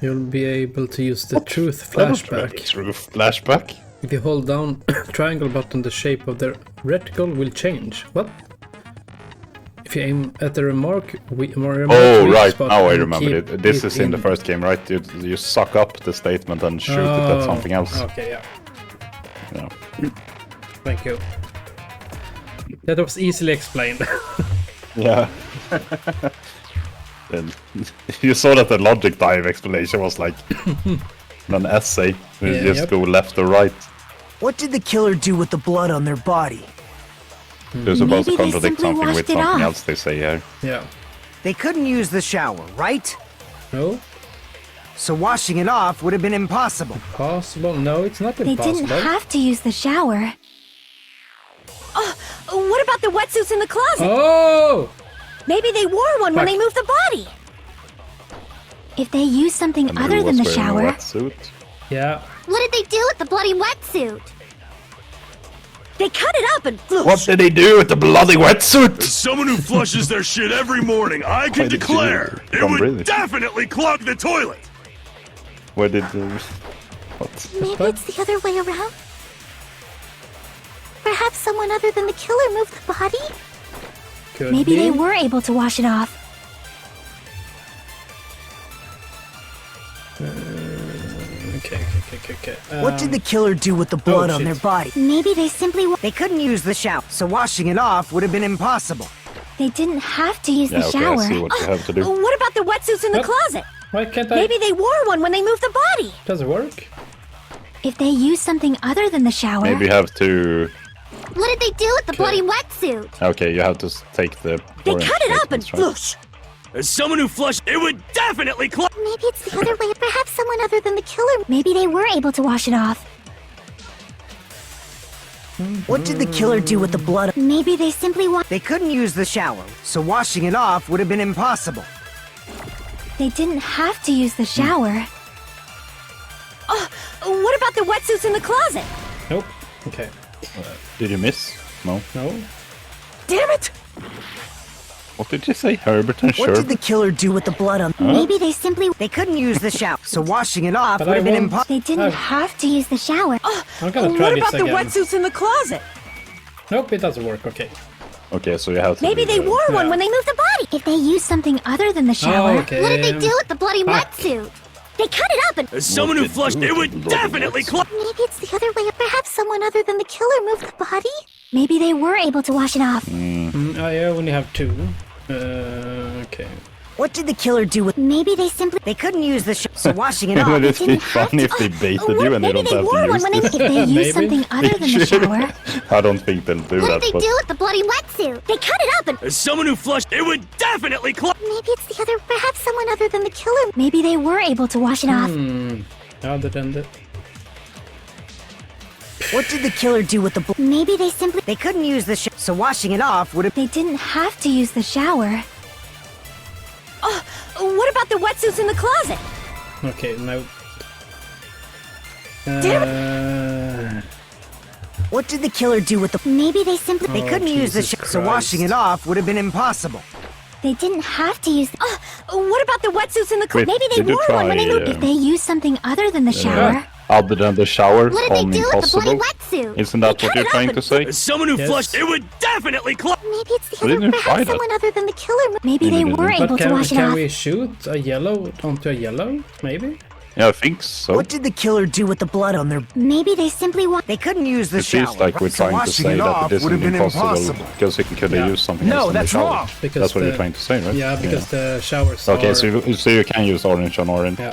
You'll be able to use the truth flashback. Truth flashback? If you hold down triangle button, the shape of the reticle will change. What? If you aim at the remark, oh right, now I remember it. This is in the first game, right? You suck up the statement and shoot it at something else. Okay, Yeah. Thank you. That was easily explained. Yeah. Then you saw that the logic dive explanation was like an essay. You just go left or right. What did the killer do with the blood on their body? They're supposed to Maybe they contradict simply something with washed it something off. else they say here. Yeah. They couldn't use the shower, right? No? So washing it off would have been impossible. Possible? No, it's not They impossible. didn't have to use the shower. Oh, what about the wetsuits in the closet? Oh! Maybe they wore one when they moved the body. If they used something And other who than was the wearing a shower, wetsuit? Yeah. What did they do with the bloody wetsuit? they cut it up and What did he do with the bloody wetsuit? As someone who flushes their shit every morning, I can Why did you declare it become would British? definitely clog the toilet! Where did what? Maybe it's the other way around? Perhaps someone other than the killer moved the body? Could maybe be. they were able to wash it off. Okay. What did the killer do with the blood on shit. their body? Maybe they simply They couldn't use the shower, so washing it off would have been impossible. they didn't have to use Yeah, the okay, shower. I see what you have to do. What about the wetsuits in the What? closet? Why can't I? Maybe they wore one when they moved the body. Does it work? If they used something other than the shower, Maybe you have to. What did they do with the bloody wetsuit? Okay, you have to take the. they orange cut it up and statements, right? As someone who flushed, it would definitely clog. Maybe it's the other way. Perhaps someone other than the killer. maybe they were able to wash it off. What did the killer do with the blood? Maybe they simply They couldn't use the shower, so washing it off would have been impossible. they didn't have to use the shower. What about the wetsuits in the closet? Nope. Okay. Did you miss? No. No. Damn it! What did you say, Herbert and What Sherb? did the killer do with the blood on? Maybe they simply They couldn't use the shower, so washing it off But would I have been won't- impossible. they didn't have to use the shower. I'm gonna try What this about the again. wetsuits in the closet? Nope, it doesn't work. Okay. Okay, so you have to. Maybe do they the- wore one Yeah. when they moved the body. If they used something other than the shower, Oh, okay. What did they do with the bloody Fuck. wetsuit? they cut it up and As someone who did flushed, you it do would with the bloody definitely wetsuit? clog. Maybe it's the other way. Perhaps someone other than the killer moved the body? maybe they were able to wash it off. I only have 2. Okay. What did the killer do with? Maybe they simply They couldn't use the shower, so washing it off. Would it be didn't have funny to- if they baited you and they maybe don't they have wore to one use when they this? if they Maybe. used something other than the shower. I don't think they'll do What that, did they but do with the bloody wetsuit? They cut it up and As someone who flushed, it would definitely clog. Maybe it's the other. Perhaps someone other than the killer. maybe they were able to wash it off. Other than that. What did the killer do with the blood? Maybe they simply They couldn't use the shower, so washing it off would have. they didn't have to use the shower. What about the wetsuits in the closet? Okay, now... What did the killer do with the... Maybe they simply... They couldn't use the Jesus so washing it off would have been impossible. They didn't have to use... What about the wetsuits in the closet? Maybe they did you wore one when they try, moved. If they used something other than the shower... Other than the shower, What did they do with the bloody impossible. wetsuit? Isn't that what you're trying to say? Someone who flushed it would definitely Maybe it's the We other... didn't try Perhaps that. someone other than the killer... Maybe they Maybe were didn't. able But to wash it can off. we shoot a yellow onto a yellow? Maybe? Yeah, I think so. What did the killer do with the blood on their... Maybe they simply want... They couldn't use the It shower. feels like we're so trying to washing say it that off it would have isn't been impossible because he could have used something else in the shower. Because That's what you're trying to say, right? Yeah, because the showers Okay, are... so you can use orange on orange. Yeah.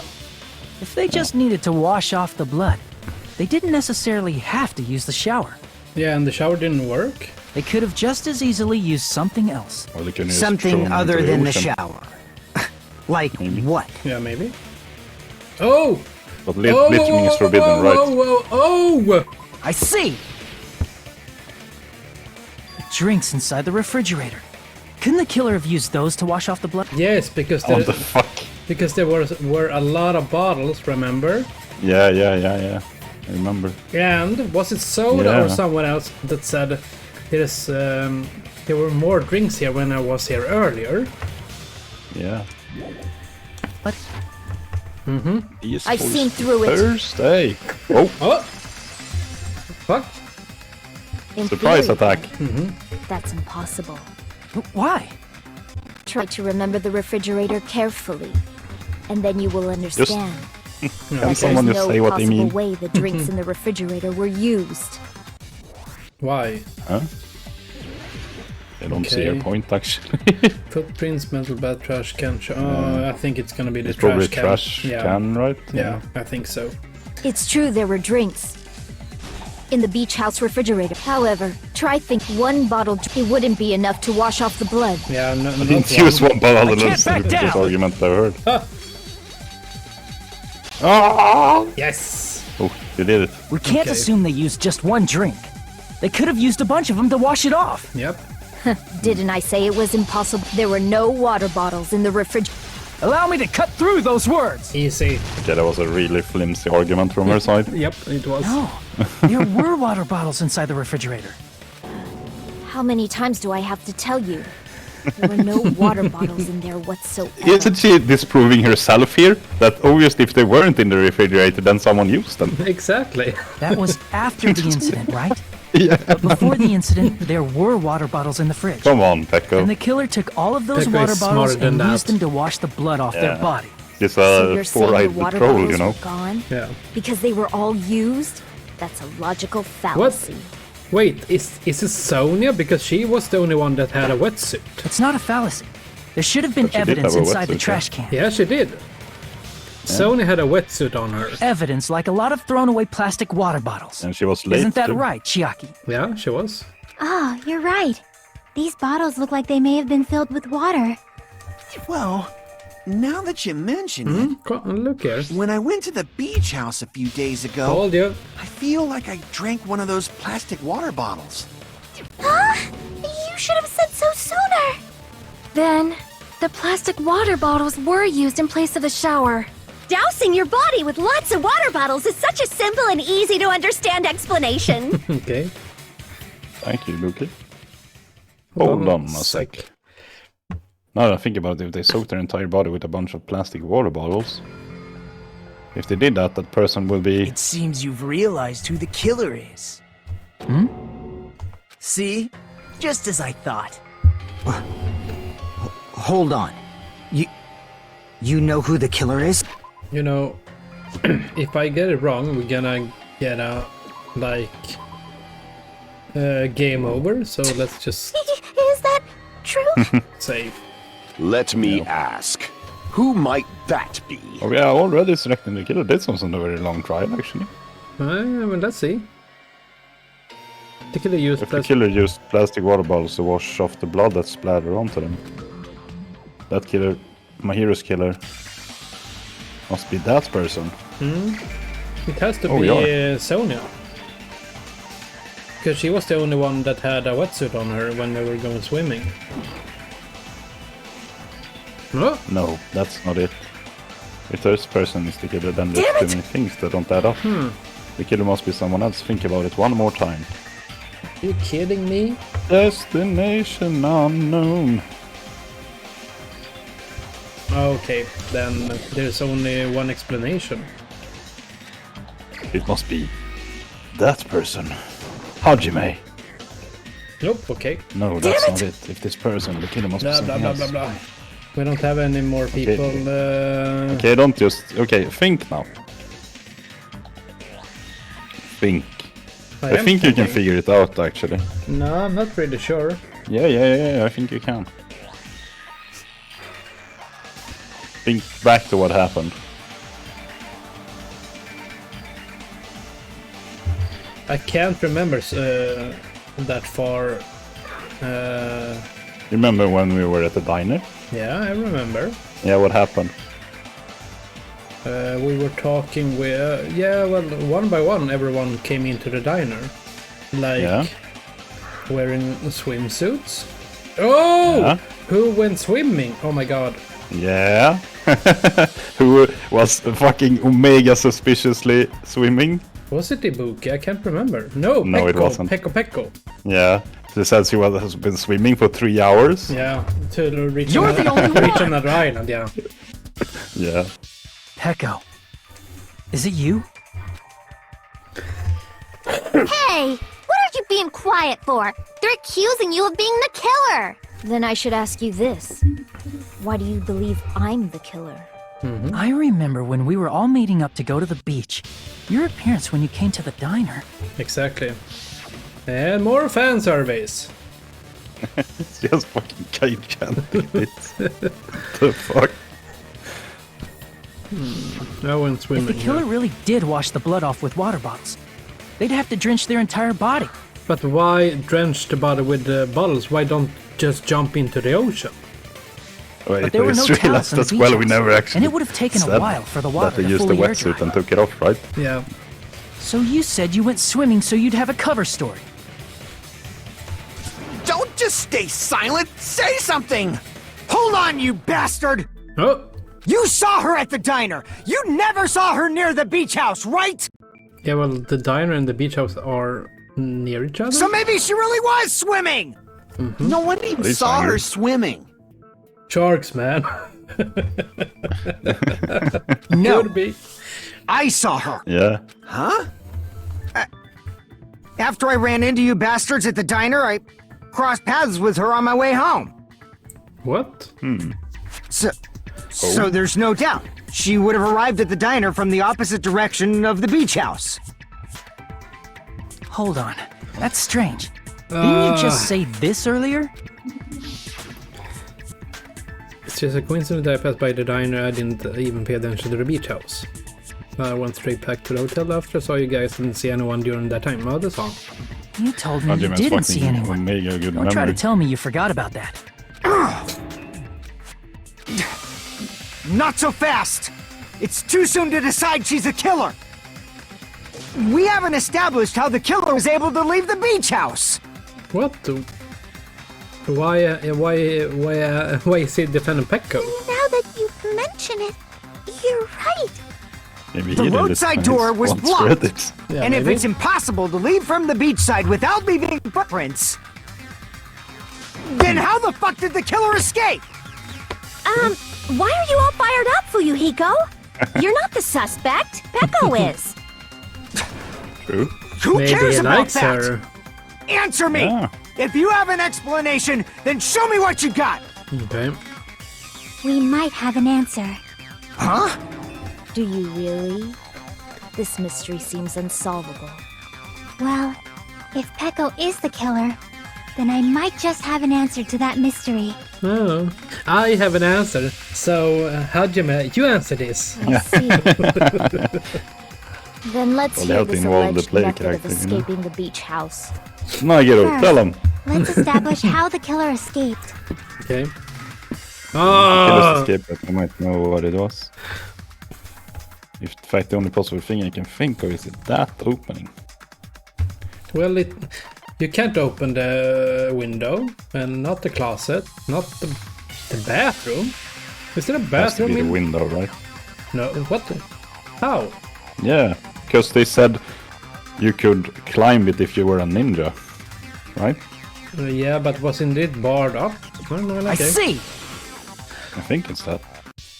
If they just needed to wash off the blood, they didn't necessarily have to use the shower. Yeah, and the shower didn't work? They could have just as easily used something else. Or they can just throw Something them other into than the ocean. shower. Like what? Yeah, maybe. Oh! But littering is forbidden, right? Oh! I see! Drinks inside the refrigerator. Couldn't the killer have used those to wash off the blood? Yes, because What the fuck? because there were a lot of bottles, remember? Yeah. I remember. And was it Soda or Yeah. someone else that said there were more drinks here when I was here earlier? Yeah. What? Yes, I've for seen through it. Thursday. Oh, Oh! Fuck! In surprise theory, attack. That's impossible. Why? Try to remember the refrigerator carefully, and then you will understand Can that someone there's just no say what they possible mean? way the drinks in the refrigerator were used. Why? Huh? I don't see your Okay. point, actually. Footprints, metal bad trash can. I think it's gonna be the It's probably trash can. trash Yeah. can, right? Yeah, I think so. It's true there were drinks in the beach house refrigerator. However, try think one bottle. It wouldn't be enough to wash off the blood. Yeah, no, I didn't use one bottle. can't That's back the down. argument I heard. Yes! Oh, you did it. We can't Okay. assume they used just one drink. They could have used a bunch of them to wash it off. Yep. Didn't I say it was impossible? There were no water bottles in the refrigerator. Allow me to cut through those words. Easy. Okay, that was a really flimsy argument from her side. Yep, it was. No, there were water bottles inside the refrigerator. How many times do I have to tell you? There were no water bottles in there whatsoever. Isn't she disproving herself here? That obviously if they weren't in the refrigerator, then someone used them. Exactly. That was after the incident, right? Yeah. But before the incident, there were water bottles in the fridge. Come on, Pekko. And the killer took all of those Pekko water is bottles smarter than and used that. them to wash the blood off their Yeah. body. It's So a you're saying the four-eyed water patrol, bottles you know? were gone Yeah. because they were all used? That's a logical fallacy. Wait, is it Sonia? Because she was the only one that had a wetsuit. It's not a fallacy. There should have been But she did evidence have a inside the wetsuit, trash can. Yeah, she did. Sonia had a wetsuit on her. Evidence like a lot of thrown away plastic water bottles. And she was late. Isn't that too. right, Chiaki? Yeah, she was. Oh, you're right. These bottles look like they may have been filled with water. Well, now that you mention it, Look here. when I went to the beach house a few days ago, Told you. I feel like I drank one of those plastic water bottles. Huh? You should have said so sooner. Then, the plastic water bottles were used in place of the shower. Dousing your body with lots of water bottles is such a simple and easy to understand explanation. Okay. Thank you, Luki. Hold on a sec. Now that I think about it, if they soaked their entire body with a bunch of plastic water bottles, if they did that, that person will be... It seems you've realized who the killer is. See? Just as I thought. Hold on. You know who the killer is? You know, if I get it wrong, we're gonna get a, game over. So let's just Is that true? save. Let me ask, who might that be? Oh yeah, already selecting the killer did something a very long trial, actually. Well, let's see. The killer used If the killer used plastic water bottles to wash off the blood that splattered onto them, that killer, my hero's killer, must be that person. It has to Oh, be yeah. Sonia. Because she was the only one that had a wetsuit on her when they were going swimming. No? No, that's not it. If this person is the killer, then there's too many things that don't add up. The killer must be someone else. Think about it one more time. Are you kidding me? Destination unknown. Okay, then there's only one explanation. It must be that person. Hajime. Nope, okay. No, that's not it. If this person, the killer must be Blah, something blah, else. blah, blah, blah. We don't have any more people. Okay, don't just... Okay, think now. Think. I think you can figure it out, actually. No, I'm not really sure. Yeah, I think you can. Think back to what happened. I can't remember that far. Remember when we were at the diner? Yeah, I remember. Yeah, what happened? We were talking with... one by one everyone came into the diner. Like, wearing swimsuits. Oh! Yeah. Who went swimming? Oh my god. Yeah. Who was fucking Omega suspiciously swimming? Was it Ibuki? I can't remember. No, it wasn't. Pekko. Yeah. She says he has been swimming for 3 hours. Yeah, to reach another island, yeah. Yeah. Pekko, is it you? Hey! What are you being quiet for? They're accusing you of being the killer! Then I should ask you this. Why do you believe I'm the killer? I remember when we were all meeting up to go to the beach. Your appearance when you came to the diner. Exactly. And more fan surveys. It's just fucking gigantic. The fuck? I went swimming. If the killer really did wash the blood off with water bottles, they'd have to drench their entire body. But why drench the body with the bottles? Why don't just jump into the ocean? Wait, but there were no towels on the beach we never actually and it would have taken a while for the water that they to used the fully air wetsuit dry. and took it off, right? Yeah. So you said you went swimming so you'd have a cover story. Don't just stay silent! Say something! Hold on, you bastard! Oh! You saw her at the diner! You never saw her near the beach house, right? Yeah, well, the diner and the beach house are near each other? So maybe she really was swimming! No one even saw her swimming. Sharks, man. No. Could be. I saw her. Yeah. Huh? After I ran into you bastards at the diner, I crossed paths with her on my way home. What? So there's no doubt. She would have arrived at the diner from the opposite direction of the beach house. Hold on. That's strange. Didn't you just say this earlier? It's just a coincidence that I passed by the diner. I didn't even pay attention to the beach house. I went straight back to the hotel after I saw you guys. Didn't see anyone during that time. Oh, that's all. You told me you didn't see anyone. Don't try to tell me you forgot about that. Not so fast! It's too soon to decide she's a killer! We haven't established how the killer was able to leave the beach house! What? Why is he defending Pekko? Now that you mention it, you're right. Maybe The roadside door was blocked! Yeah, and if maybe. it's impossible to leave from the beachside without leaving footprints, then how the fuck did the killer escape? Why are you all fired up, Fuyuhiko? You're not the suspect. Pekko is. True. Who Maybe cares he about likes that? her. Answer me! Yeah. If you have an explanation, then show me what you got! Okay. We might have an answer. Huh? Do you really? This mystery seems unsolvable. Well, if Pekko is the killer, then I might just have an answer to that mystery. Oh, I have an answer. So, Hajime, you answer this. I see. Then let's Well, hear help this involve the alleged player method of character, you know? escaping the beach house. Nagero, tell him. Let's establish how the killer escaped. Okay. Killer's escape, but I might know what it was. If in fact the only possible thing I can think of is that opening. Well, you can't open the window, and not the closet, not the bathroom. Is there a Has to bathroom be the in? window, right? No, what? How? Yeah, because they said you could climb it if you were a ninja, right? Yeah, but wasn't it barred up? No, okay. I see! I think it's that.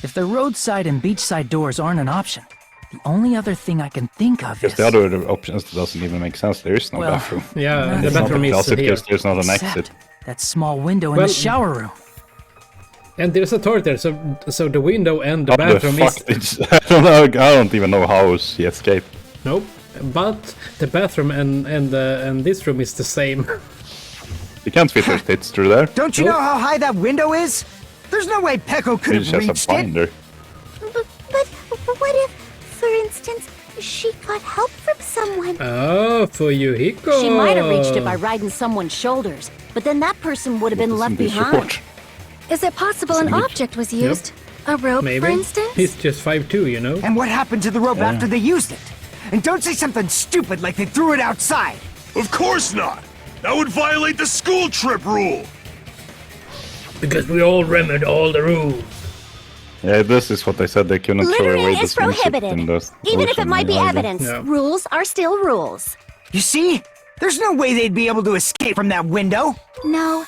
If the roadside and beachside doors aren't an option, the only other thing I can think of Because is... the other options doesn't even make sense. There is no Well, bathroom. Yeah, the It's not bathroom a is closet here. because there's not an Except exit. that small window in Well, the shower room. And there's a toilet there, so the window and the How the bathroom fuck is... did I don't know. I don't even know how she escaped. Nope. But the bathroom and this room is the same. You can't fit her tits through there. Don't you know how high that window is? There's no way Pecco could She have just has reached a it. binder. But what if, for instance, she got help from someone? Oh, for Yuhiko. She might have reached it by riding someone's shoulders, but then that person would have been left behind. Is it possible an object was used? A rope, Maybe. for instance? He's just 5'2", you know? And what happened to the rope after they used it? And don't say something stupid like they threw it outside. Of course not! That would violate the school trip rule! Because we all remembered all the rules. Yeah, this is what they said. They couldn't throw away Littering the is swimsuit prohibited. in the Even if it ocean might be either. evidence, Yeah. rules are still rules. You see? There's no way they'd be able to escape from that window. No,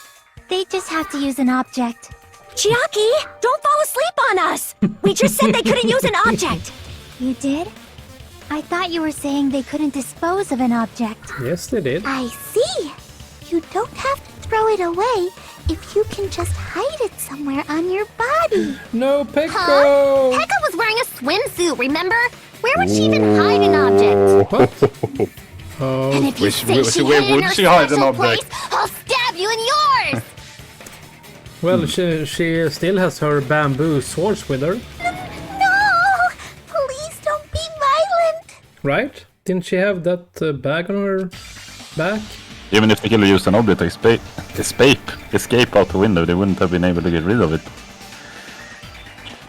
they just have to use an object. Chiaki, don't fall asleep on us! We just said they couldn't use an object! You did? I thought you were saying they couldn't dispose of an object. Yes, they did. I see. You don't have to throw it away if you can just hide it somewhere on your body. No, Pecco! Huh? Pekka was wearing a swimsuit, remember? Where would she even hide an object? What? Oh, And if you say she where hid it in would her she hide an special object? place, I'll stab you in yours! well, she still has her bamboo swords with her, No! Please don't be violent. right? Didn't she have that bag on her back? Even if the killer used an object to escape out the window, they wouldn't have been able to get rid of it.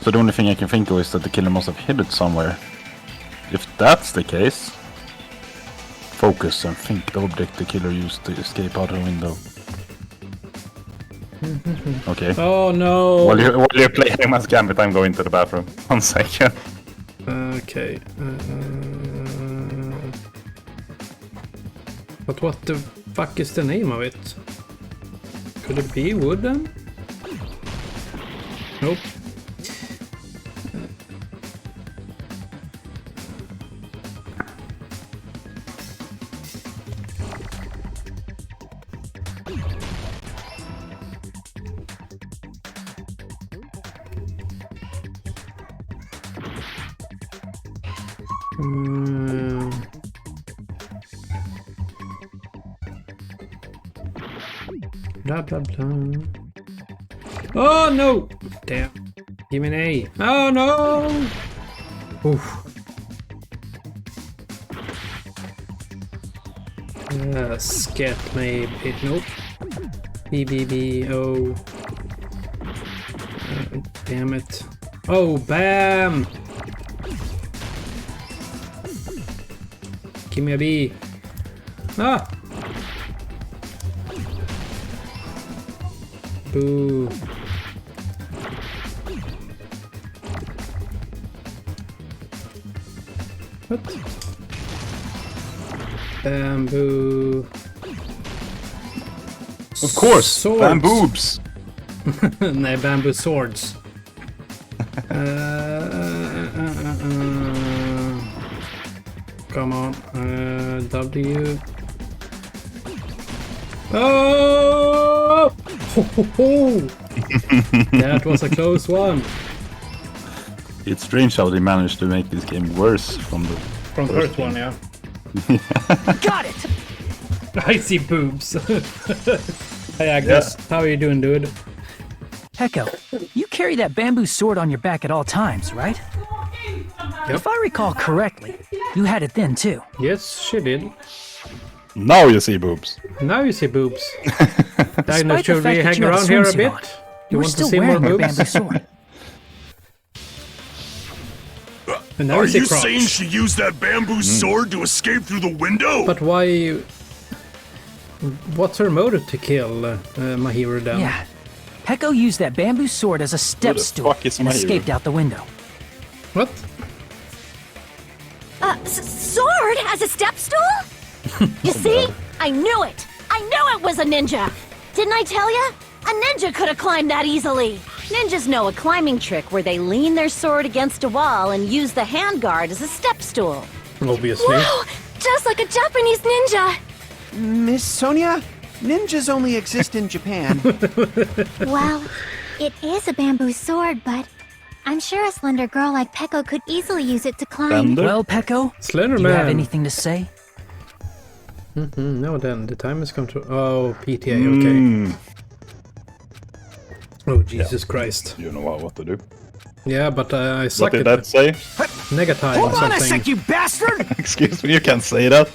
So the only thing I can think of is that the killer must have hid it somewhere. If that's the case, focus and think the object the killer used to escape out the window. Okay. Oh no! While you're playing Hangman's Gambit, I'm going to the bathroom. 1 second. Okay. But what the fuck is the name of it? Could it be wooden? Nope. Blah blah blah. Oh no! Damn. Give me an A. Oh no! Oof. Scat maybe. Nope. B B B O. Damn it. Oh, bam! Give me a B. Ah! Boo. What? Bamboo. Of course! Swords. Bamboobs! Nej, bamboo swords. Come on. W. Oh! Ho, ho, ho. That was a close one. It's strange how they managed to make this game worse from the First one, yeah. Got it! I see boobs. Hey Agnes, how are you doing, dude? Pecco, you carry that bamboo sword on your back at all times, right? Yep. If I recall correctly, you had it then too. Yes, she did. Now you see boobs. Now you see boobs. Agnes, Despite the should fact we that hang you had around here a swimsuit bit? on, You were want to still see more wearing your boobs? bamboo sword. And now Are you see you crotch. saying she used that bamboo sword to escape through the window? But why... What's her motive to kill Mahiro then? Yeah. Peko used that bamboo sword as a step stool and escaped out the window. What? Sword as a step stool? You see? I knew it! I knew it was a ninja! Didn't I tell ya? A ninja could have climbed that easily! Ninjas know a climbing trick where they lean their sword against a wall and use the handguard as a step stool. Obviously. Wow! Just like a Japanese ninja! Miss Sonia, ninjas only exist in Japan. Well, it is a bamboo sword, but I'm sure a slender girl like Peko could easily use it to climb. Well, Peko, Slender do you have Man. anything to say? No, then the time is control. Oh, PTA. Okay. Oh, Jesus Christ. You know what to do. Yeah, but I suck What did at that say? Negative Hold or on a something. sec, you bastard! Excuse me, you can't say that.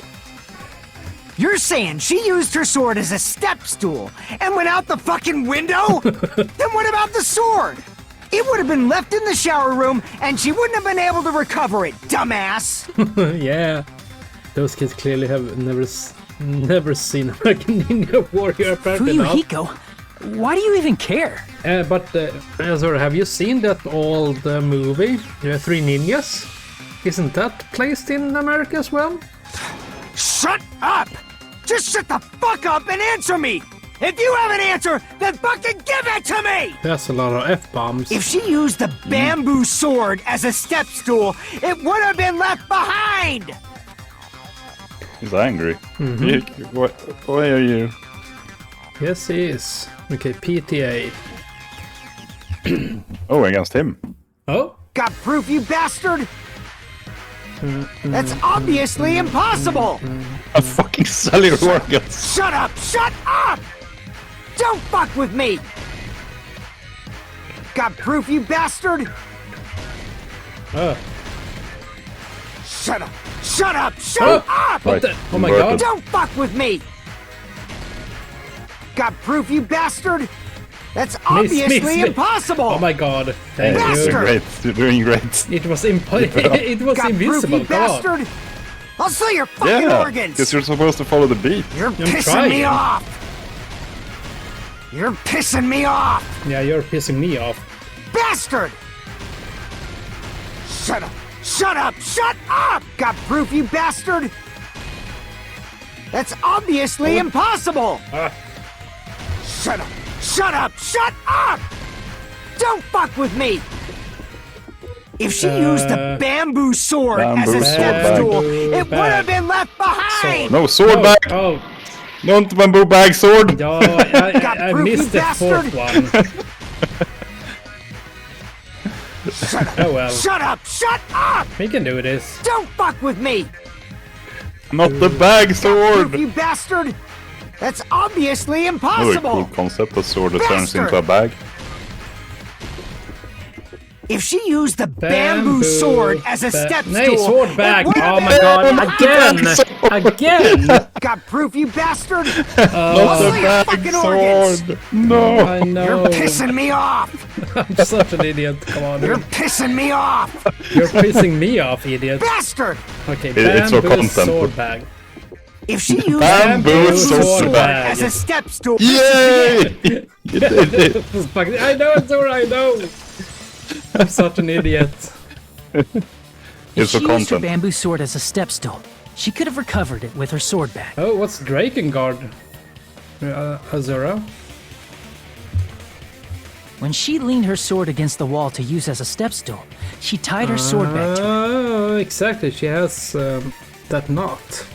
You're saying she used her sword as a step stool and went out the fucking window? Then what about the sword? It would have been left in the shower room and she wouldn't have been able to recover it, dumbass! Yeah. Those kids clearly have never seen American Ninja Warrior apparently not. Fuyuhiko, why do you even care? But, sorry, have you seen that old movie, Three Ninjas? Isn't that placed in America as well? Shut up! Just shut the fuck up and answer me! If you have an answer, then fucking give it to me! That's a lot of F-bombs. If she used the bamboo sword as a step stool, it would have been left behind! He's angry. Why are you? Yes, he is. Okay, PTA. Oh, against him. Oh? Got proof, you bastard? That's obviously impossible! A fucking sell your organs. Shut up! Shut up! Don't fuck with me! Got proof, you bastard? Shut up! Shut up! Shut up! What the? Oh my god. Don't fuck with me! Got proof, you bastard? That's obviously impossible! Oh my god. Thank You're you. doing great. You're doing great. It was it was Got invisible. proof, you Come on. bastard? I'll sell your fucking Yeah, organs! because you're supposed to follow the beat. You're I'm pissing me trying. off! You're pissing me off! Yeah, you're pissing me off. Bastard! Shut up! Shut up! Shut up! Got proof, you bastard? That's obviously impossible! Shut up! Shut up! Shut up! Don't fuck with me! If she used the bamboo sword as a step sword stool, bag. it would have been left behind! No, sword Oh, bag! oh. Don't bamboo bag sword! Ja, I proof, missed you the bastard. fourth one. Shut up! Oh well. Shut up! Shut up! We can do this. Don't fuck with me! Not the bag Proof, sword! you bastard! That's obviously Another impossible! cool concept, a sword that turns Bastard. into a bag. If she used the bamboo sword as a step stool, Nay, sword bag. it would have Oh my been god, again! Again! Got proof, you bastard! Not I'll the sell your bag fucking organs! sword! No! I know. You're pissing me off! I'm such an idiot. Come on. You're pissing me off! You're pissing me off, idiot. Bastard! Okay, It's for bamboo content. sword bag. If she used Bamboo the sword bag. as a step stool, Yay! You did it! I know, it's alright, I know. I'm such an idiot. If It's she for used her content. bamboo sword as a step stool, she could have recovered it with her sword bag. Oh, what's Drakengard? Azura? When she leaned her sword against the wall to use as a step stool, she tied her sword bag to it. Oh, exactly. She has that knot.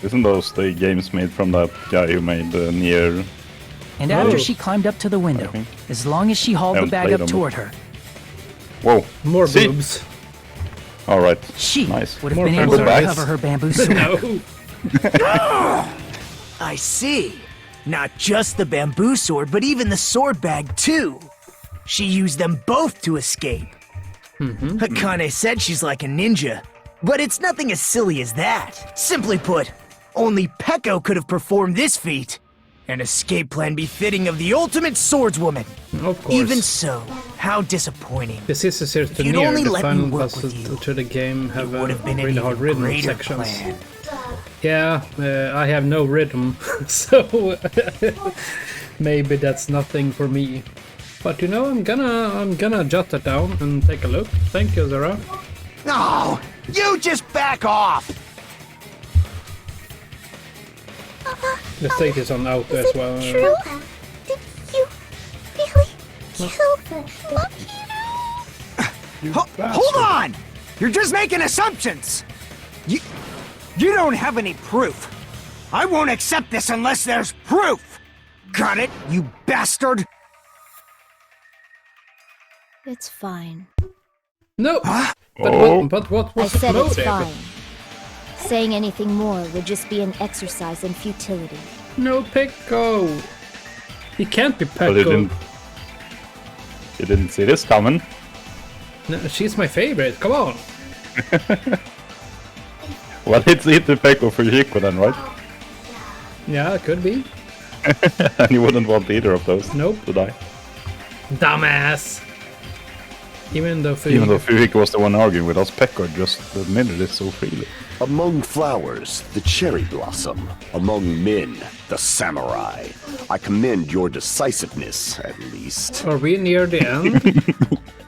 Isn't those the games made from that guy who made Nier? And after Oh. she climbed up to the window, think. as long as she hauled the Haven't bag played up them. toward her, Whoa. More See? boobs. Alright. she Nice. would have More been able to bamboo bags. recover her bamboo sword. No. I see. Not just the bamboo sword, but even the sword bag, too. She used them both to escape. Akane said she's like a ninja, but it's nothing as silly as that. Simply put, only Peko could have performed this feat. An escape plan befitting of the ultimate swordswoman. Of course. Even so, how disappointing. The sisters here to you'd Nier, only the let me final work puzzle with you, to the game, have would have been an really hard even rhythm greater sections. plan. Yeah, I have no rhythm, so maybe that's nothing for me. But you know, I'm gonna jot that down and take a look. Thank you, Zara. No, you just back off. The state is on auto as well. True? Did you really kill Mahiru? Hold on! You're just making assumptions! You don't have any proof. I won't accept this unless there's proof! Got it, you bastard? It's fine. No! Huh? But what I was the said it's motive? fine. Saying anything more would just be an exercise in futility. No, Pecco! He can't be But you Pecco. didn't see this coming. No, she's my favorite, come on! Well, it's either Pekka or Fujiko then, right? Yeah, could be. And you wouldn't want either of those Nope. to die. Dumbass! Even though Fujiko was the one arguing with us, Pekka just admitted it so freely. Among flowers, the cherry blossom. Among men, the samurai. I commend your decisiveness, at least. Are we near the end?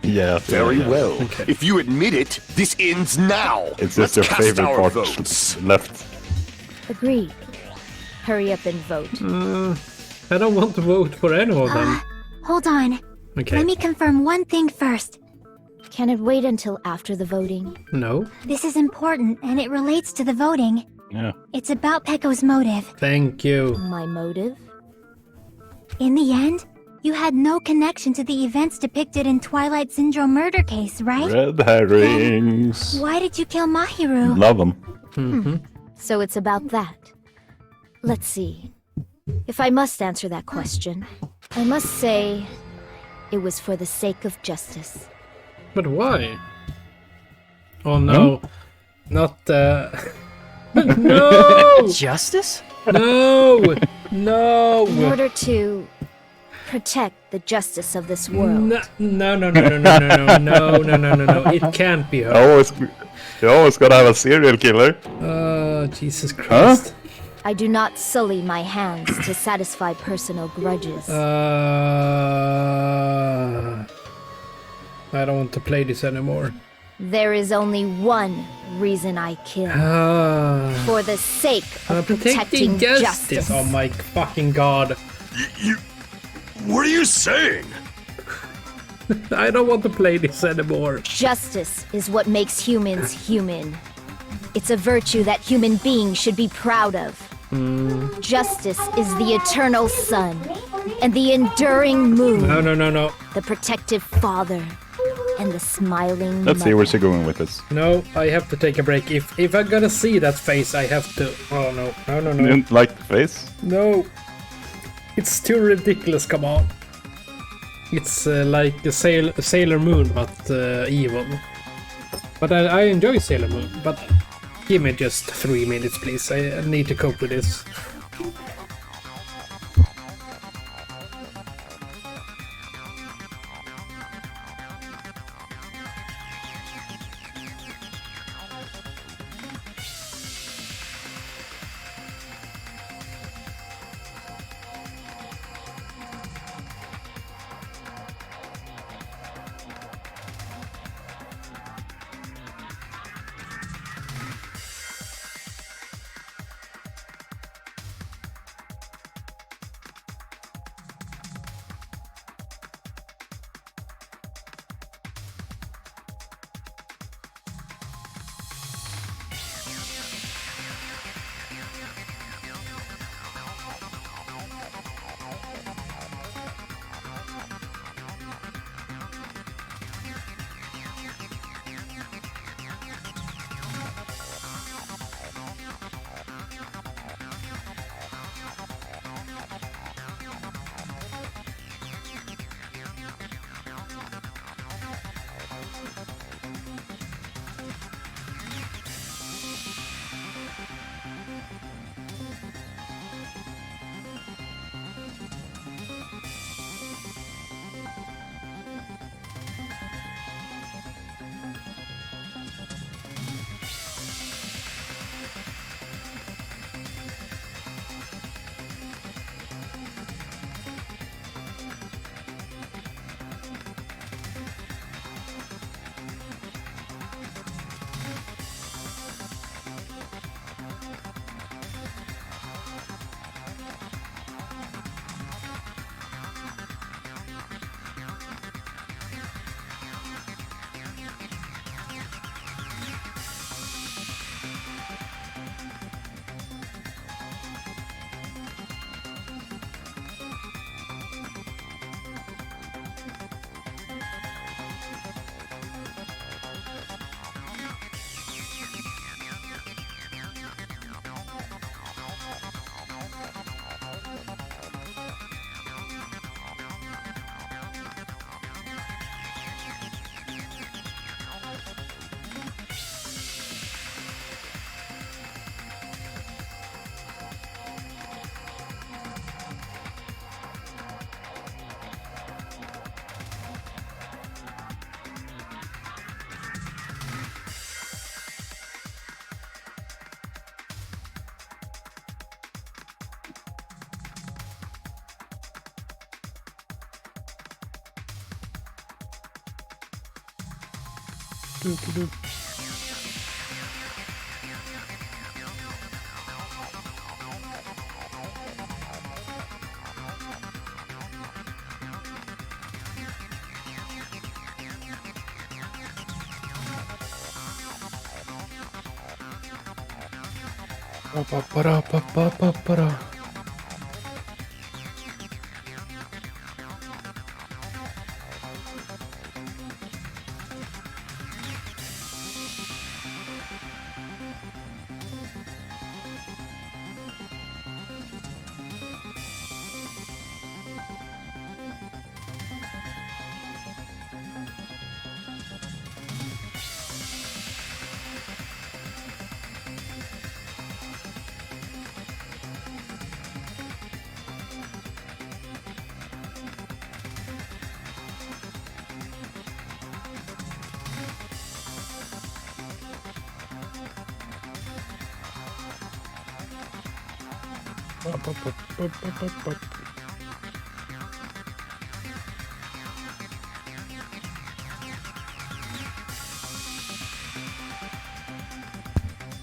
Yeah. Very yeah. well. Okay. If you admit it, this ends now. It's Let's just your cast favorite our part votes. left. Agreed. Hurry up and vote. I don't want to vote for any of them. Hold on. Okay. Let me confirm one thing first. Can it wait until after the voting? No. This is important, and it relates to the voting. Yeah. It's about Pecco's motive. Thank you. My motive? In the end, you had no connection to the events depicted in Twilight Syndrome murder case, right? Red herrings. Why did you kill Mahiru? Love them. So it's about that. Let's see. If I must answer that question, I must say it was for the sake of justice. But why? Oh no. Not No! Justice? No! No! In order to protect the justice of this world. No! No! It can't be her. You always gotta have a serial killer. Jesus Christ. I do not sully my hands to satisfy personal grudges. I don't want to play this anymore. There is only one reason I kill. For the sake of protecting justice. Oh my fucking god. What are you saying? I don't want to play this anymore. Justice is what makes humans human. It's a virtue that human beings should be proud of. Justice is the eternal sun and the enduring moon. No. The protective father and the smiling Let's see mother. where she's going with this. No, I have to take a break. If I'm gonna see that face, I have to. Oh no. You didn't like the face? No. It's too ridiculous, come on. It's like a Sailor Moon, but evil. But I enjoy Sailor Moon, but give me just 3 minutes, please. I need to cope with this.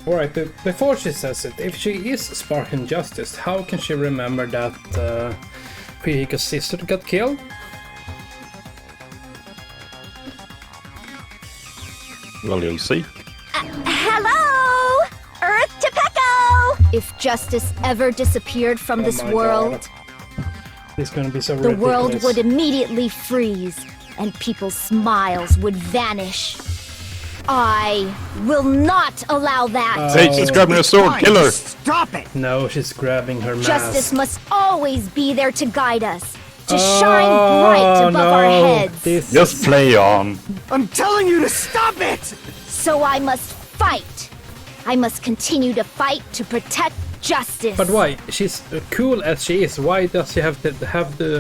Alright, before she says it, if she is sparking justice, how can she remember that Fuyuhiko's sister got killed? Well, you'll see. Hello! Earth to Pecco! If justice ever disappeared from this my world, God. This is gonna be so the ridiculous. world would immediately freeze, and people's smiles would vanish. I will not allow that! Hey, she's grabbing a sword, kill her! Stop it! No, she's grabbing her mask. Justice must always be there to guide us, to shine bright above our heads. Just play on. I'm telling you to stop it! So I must fight. I must continue to fight to protect justice. But why? She's cool as she is. Why does she have to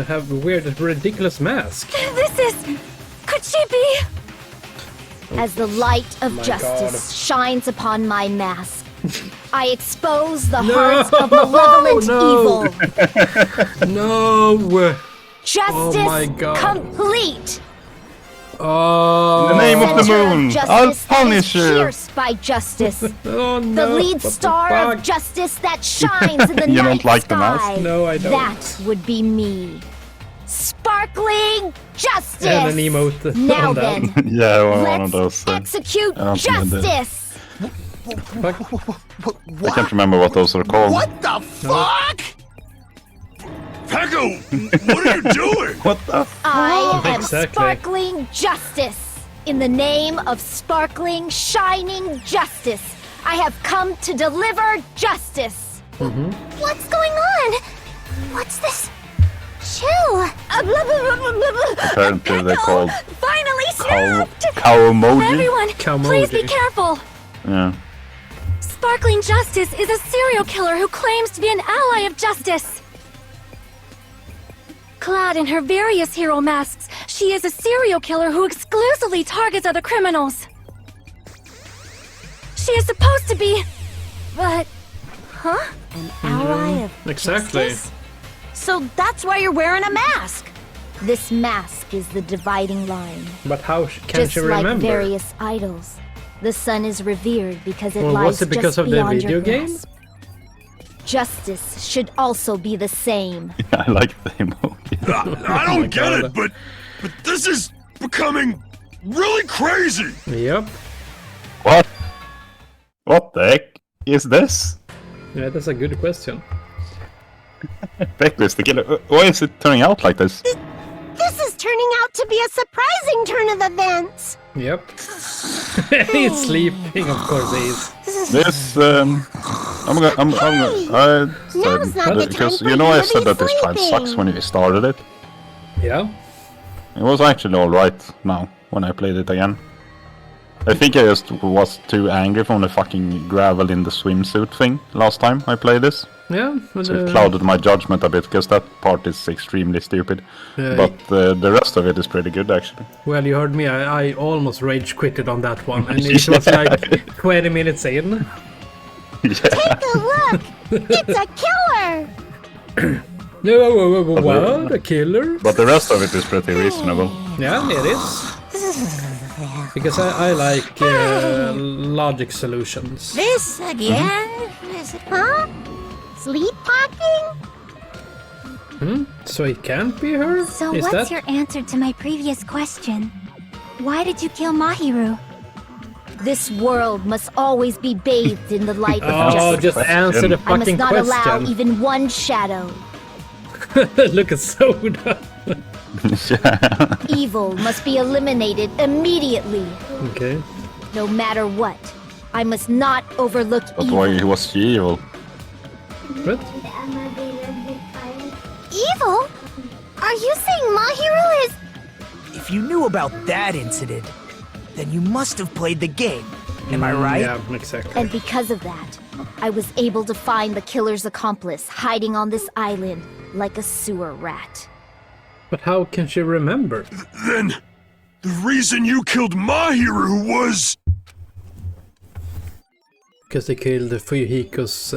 have a weird, ridiculous mask? This is... Could she be... As the light of my justice God. shines upon my mask, I expose the hearts of malevolent evil. No! Justice Oh my God. complete. Oh! In the name of the Center moon, justice I'll that is punish you! pierced by justice. Oh no! The lead What the star fuck? of justice that shines in the You night don't like the sky. mask? No, I don't. That would be me. Sparkling justice. And an emote Now on that. then, Yeah, one of let's those. execute I don't think I did. justice. I can't remember what those are called. What the fuck? Pecco, what are you doing? What the? I am Exactly. sparkling justice. In the name of sparkling, shining justice, I have come to deliver justice. What's going on? What's this? Chill. Apparently they're called Finally snapped! cow emoji. Everyone, please be Cowmoji. careful! Yeah. Sparkling Justice is a serial killer who claims to be an ally of justice. Clad in her various hero masks, she is a serial killer who exclusively targets other criminals. She is supposed to be... but... Huh? An ally of Exactly. justice? So that's why you're wearing a mask! This mask is the dividing line. But how can Just she like remember? various idols, the sun is revered because it Well, lies was it because just of the beyond video your game? grasp. Justice should also be the same. I like the emoji. I don't get God. it, but this is becoming really crazy. Yep. What? What the heck is this? Yeah, that's a good question. Pecco is the killer. Why is it turning out like this? This is turning out to be a surprising turn of events. Yep. He's sleeping, of course he is. This, I Now's said, not the because time you for know you I to said be that this fight sleeping. sucks when you started it. Yeah. It was actually alright now, when I played it again. I think I just was too angry from the fucking gravel in the swimsuit thing last time I played this. Yeah. But, So it clouded my judgment a bit, because that part is extremely stupid. Yeah. But the rest of it is pretty good, actually. Well, you heard me. I almost rage quitted on that one, and it was like 20 minutes in. Take a look. It's a killer. No, what? A killer? But the rest of it is pretty reasonable. Yeah, it is. Because I like logic solutions. This again? Huh? Sleepwalking? So it can't be her? So Is what's that... your answer to my previous question? Why did you kill Mahiru? This world must always be bathed in the light of Oh, justice. just answer the I must fucking not allow question. even one shadow. Look at Soda. Evil must be eliminated immediately. Okay. No matter what. I must not overlook But evil. why was he evil? What? Evil? Are you saying Mahiru is... If you knew about that incident, then you must have played the game. Am I right? Yeah, exactly. And because of that, I was able to find the killer's accomplice hiding on this island like a sewer rat. But how can she remember? Then, the reason you killed Mahiru was... Because they killed Fuyuhiko's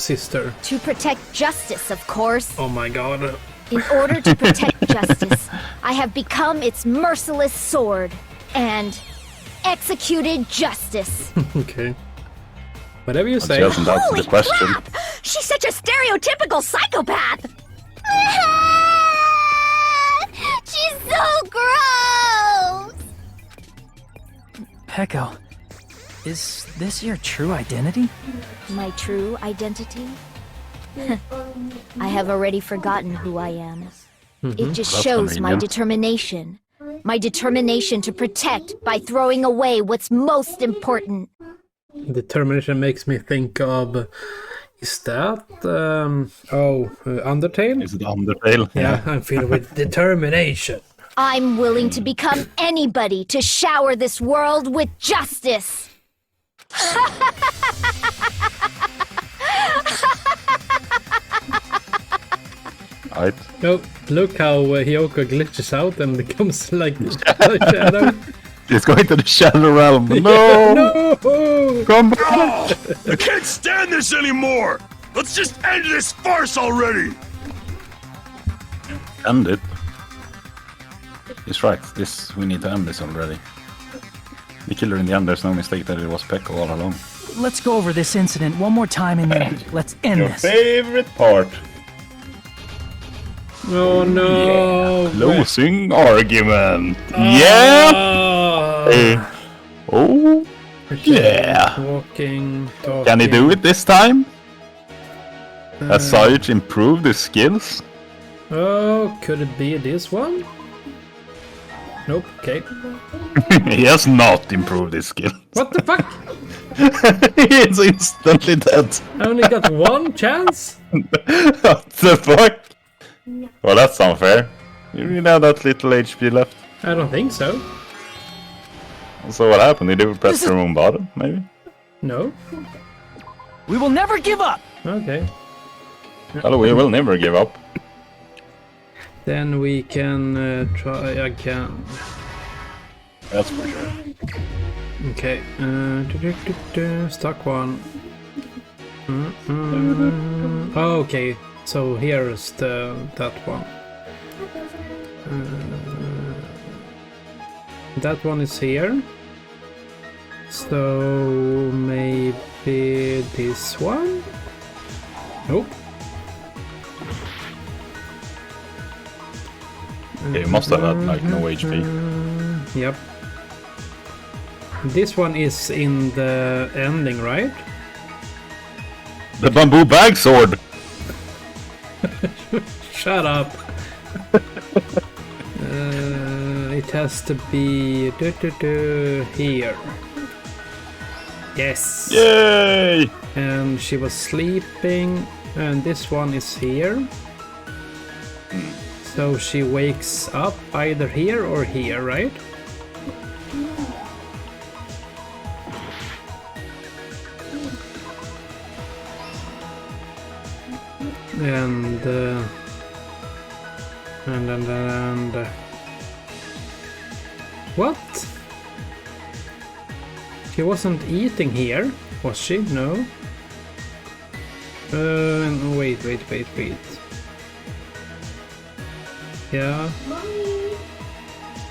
sister. To protect justice, of course. Oh my god. In order to protect justice, I have become its merciless sword and executed justice. Okay. Whatever you She say. hasn't answered Holy the question. crap! She's such a stereotypical psychopath! She's so gross! Peko, is this your true identity? My true identity? I have already forgotten who I am. It just That's shows my convenient. determination. My determination to protect by throwing away what's most important. Determination makes me think of... Is that... Undertale? Is it Undertale? Yeah, I'm filled with determination. I'm willing to become anybody to shower this world with justice. Right. Oh, look how Hiyoko glitches out and becomes like a shadow. It's going to the shadow realm. No! No! Come back! I can't stand this anymore! Let's just end this farce already! End it. He's right. We need to end this already. The killer in the end, there's no mistake that it was Peko all along. Let's go over this incident one more time and then let's end Your this. favorite part. Oh no! Closing argument. Yeah! Oh, yeah. Walking, talking. Can he do it this time? Has Sayuch improved his skills? Oh, could it be this one? Nope, okay. He has not improved his skills. What the fuck? He's instantly dead. I only got one chance? What the fuck? Well, that's unfair. You have that little HP left. I don't think so. So what happened? Did you press the wrong button, maybe? No? We will never give up! Okay. Well, we will never give up. Then we can try again. That's for sure. Okay. Stuck one. Oh, okay. So here's that one. That one is here. So maybe this one? Nope. Okay, you must have had like no HP. Yep. This one is in the ending, right? The bamboo bag sword! Shut up. It has to be here. Yes. Yay! And she was sleeping, and this one is here. So she wakes up either here or here, right? And what? She wasn't eating here, was she? No. Wait. Yeah.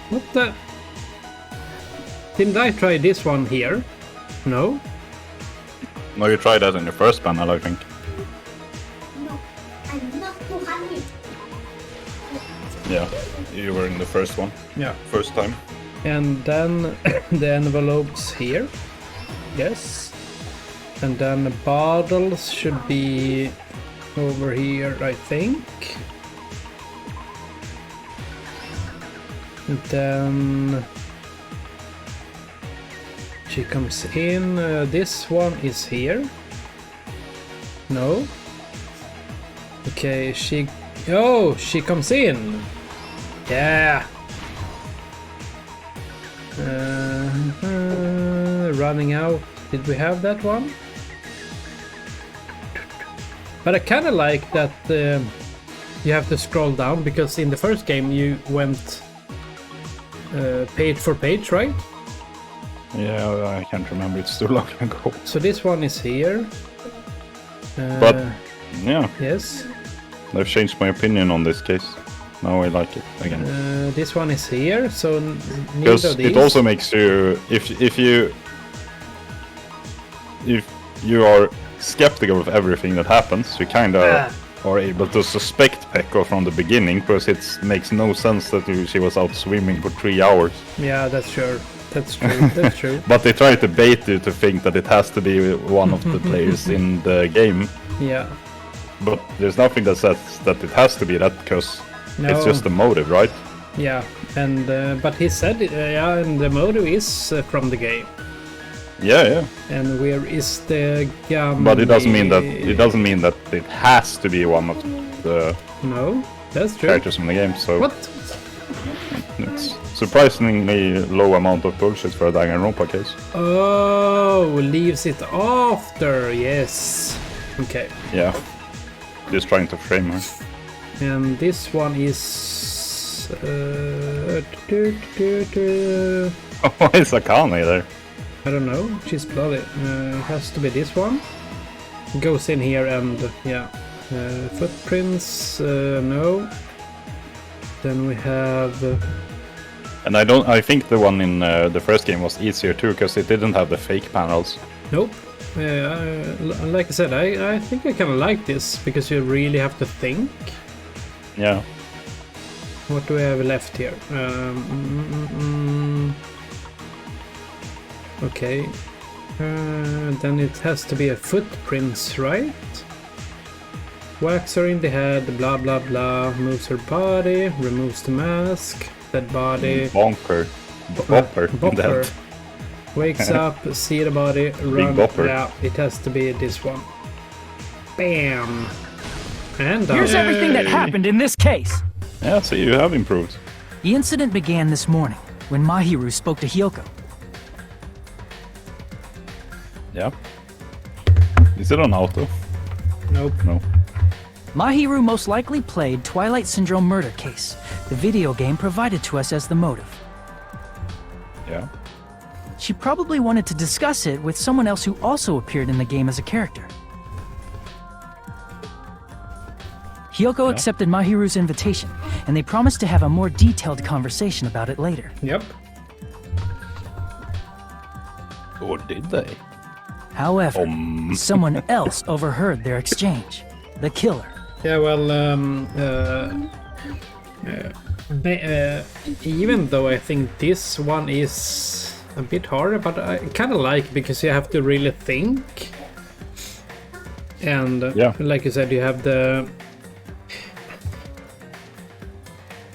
What the? Didn't I try this one here? No? No, you tried that in the first panel, I think. Yeah, you were in the first one. Yeah. First time. And then the envelopes here. Yes. And then the bottles should be over here, I think. And then she comes in. This one is here. No. Okay, she... Oh, she comes in. Yeah. Running out. Did we have that one? But I kind of like that you have to scroll down, because in the first game you went page for page, right? Yeah, I can't remember. It's too long ago. So this one is here. But yeah. Yes. I've changed my opinion on this case. Now I like it again. This one is here, so because neither of these. It also makes you, if you are skeptical of everything that happens, you kind of are able to suspect Pekko from the beginning, because it makes no sense that she was out swimming for 3 hours. Yeah, that's sure. That's true. That's true. But they try to bait you to think that it has to be one of the players in the game. Yeah. But there's nothing that says that it has to be that, because it's just the motive, right? Yeah, and but he said, yeah, and the motive is from the game. Yeah. And where is the gun? But it doesn't mean that it has to be one of the that's true. characters from the game. So what? It's surprisingly low amount of bullshit for a Danganronpa case. Oh, leaves it after. Yes. Okay. Yeah. Just trying to frame her. And this one is. Why is Akane there? I don't know. She's bloody. It has to be this one. Goes in here and yeah. Footprints. No. Then we have. And I think the one in the first game was easier too, because it didn't have the fake panels. Nope. Like I said, I think I kind of like this, because you really have to think. Yeah. What do we have left here? Okay. Then it has to be a footprints, right? Whacks her in the head, blah blah blah. Moves her body, removes the mask. Dead body. Bonker. Bopper. Bopper. Wakes up, see the body, run. Bopper. Yeah, it has to be this one. Bam. And here's everything that happened in this case. Yeah, so you have improved. The incident began this morning when Mahiru spoke to Hyoko. Yeah. Is it on auto? Nope. No. Mahiru most likely played Twilight Syndrome murder case, the video game provided to us as the motive. Yeah. She probably wanted to discuss it with someone else who also appeared in the game as a character. Hyoko accepted Mahiru's invitation, and they promised to have a more detailed conversation about it later. Yep. Or did they? However, someone else overheard their exchange. The killer. Yeah, well, even though I think this one is a bit harder, but I kind of like, because you have to really think. And like you said, you have the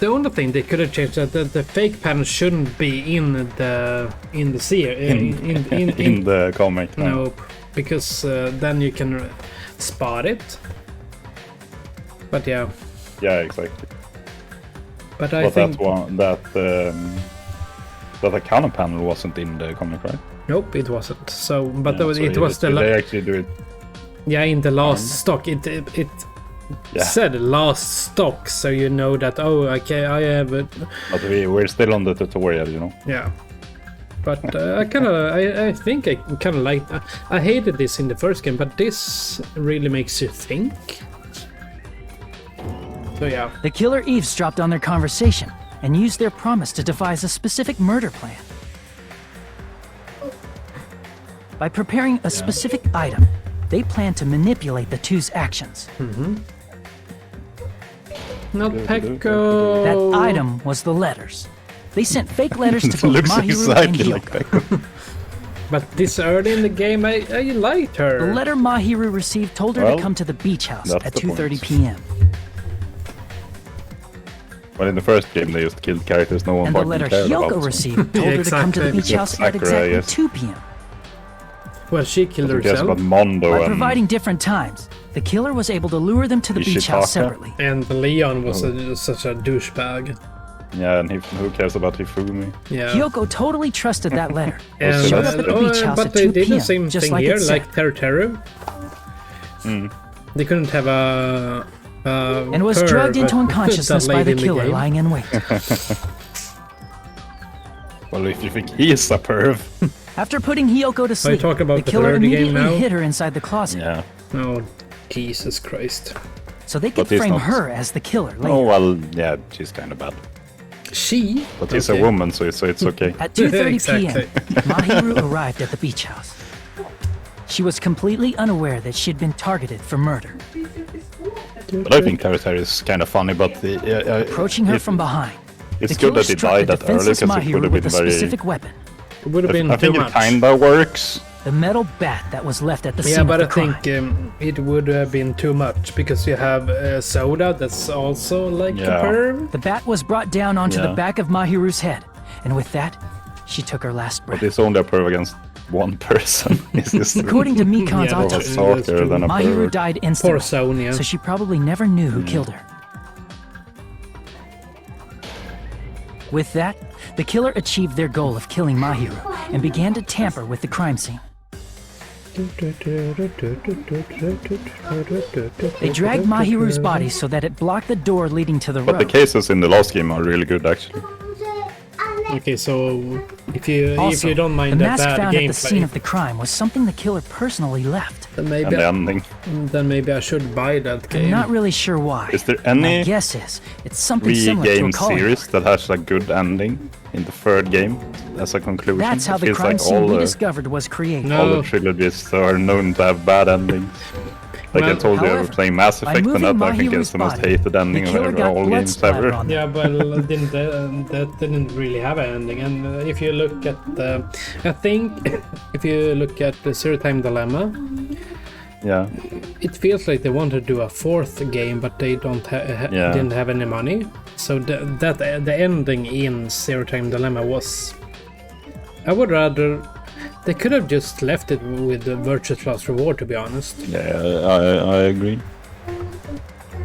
only thing they could have changed that the fake panel shouldn't be in the series in the comic. No, because then you can spot it. But yeah. Yeah, exactly. But I think that Akane panel wasn't in the comic, right? Nope, it wasn't. So, but so it was the. They actually do it. Yeah, in the last stock, it said last stock, so you know that. Oh, okay, I have it. But we're still on the tutorial, you know. Yeah. But I think I kind of liked. I hated this in the first game, but this really makes you think. So yeah. The killer eavesdropped on their conversation and used their promise to devise a specific murder plan. By preparing a specific item, they planned to manipulate the two's actions. Not Pekko. That item was the letters. They sent fake letters to both Looks Mahiru and exactly like Hyoko. Pekko. But this early in the game, I liked her. The letter Mahiru received told her Well, to come to the beach house that's at the 2:30 point. p.m. Well, in the first game, they just killed characters no one And the fucking letter cared about. Hyoko received told her to come to the exactly. beach house at Sakura, exactly yes. 2 p.m. Well, she killed Who cares herself. about Mondo By and providing different times, the killer was able to lure them to the beach house Ishitaka? separately. And Leon was such a douchebag. yeah, and who cares about Hifumi? Yeah. Hyoko totally trusted that letter. And, Showed up at the beach house but at they 2 did p.m. the same just thing like here, it said. like Teru. They couldn't have a. And was perv drugged into that unconsciousness by late the in killer game. lying in wait. Well, if you think he is a perv. After putting Hyoko to sleep, talk about the the killer third game immediately now? hid her inside the closet, Yeah. Oh, Jesus Christ. so they could But he's frame not- her as the killer later. Oh, well, yeah, she's kind of bad. She? But he's Okay. a woman, so it's okay. At 2:30 Exactly. p.m., Mahiru arrived at the beach house. She was completely unaware that she'd been targeted for murder. But I think Teru is kind of funny, but Approaching her from behind, it's the good killer that he struck died the that early defenseless because it Mahiru could have with been a very. specific weapon, It would have been I too think it much. kinda works. the metal bat that was left at the Yeah, scene but of I the crime. think it would have been too much because you have Soda that's also like Yeah. a perv. The bat was brought down onto the Yeah. back of Mahiru's head, and with that, she took her last breath. But it's only a perv against one person. It's just According to Mikan's Yeah, more of a autopsy, stalker than a Mahiru perv. died Poor instantly, Sonia. so she probably never knew who killed her. With that, the killer achieved their goal of killing Mahiru and began to tamper with the crime scene. They dragged Mahiru's body so that it blocked the door leading to the But the road. cases in the last game are really good, actually. Okay, so if you Also, don't mind the that mask bad found at the scene gameplay, of the crime was something the killer personally left. then And the ending. maybe I should buy that game. I'm not really sure why. Is there My any guess is it's something similar to a game calling series that has a good ending in the third game as a conclusion? That's how It the feels crime like scene all we the, discovered was created. No. all the trilogies are known to have bad endings. Like I Well, told you, I was however, playing Mass by Effect, and moving that I think Mahiru's is the most body, hated ending the of killer ever, got all blood games splatter ever. on them. Yeah, well, that didn't really have an ending. And if you look at I think if you look at the Zero Time Dilemma, Yeah, it feels like they wanted to do a fourth game, but they didn't have any money. So the ending in Zero Time Dilemma was. I would rather. They could have just left it with the Virtuous Last Reward, to be honest. yeah, I agree.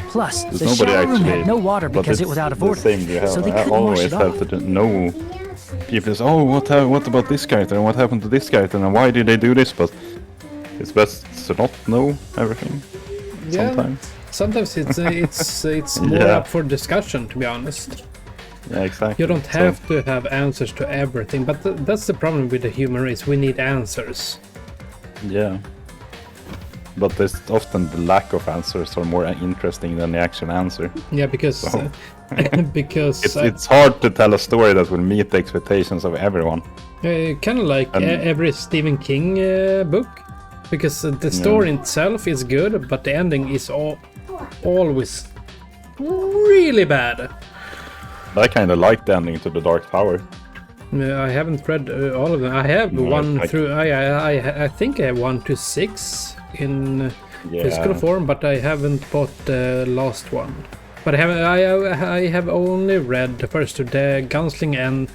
Plus, There's the nobody shower room actually. had no water but because it it's was out of the order, Same you have. so they I couldn't wash always it have off. to know. People say, "Oh, what about this character? And what happened to this character? And why did they do this?" But it's best to not know everything. Yeah. Sometimes. Sometimes it's more Yeah. up for discussion, to be honest. Yeah, exactly. You don't So- have to have answers to everything, but that's the problem with the human race. We need answers. Yeah. But there's often the lack of answers are more interesting than the actual answer. Yeah, because So- because It's hard to tell a story that will meet the expectations of everyone. kind of like every Stephen King book, because the story itself is good, but the ending is always really bad. But I kind of like the ending to the Dark Tower. I haven't read all of them. I have No, one like- through. I think I have 1 to 6 in physical Yeah. form, but I haven't bought the last one. But I have only read the first two, the Gunsling and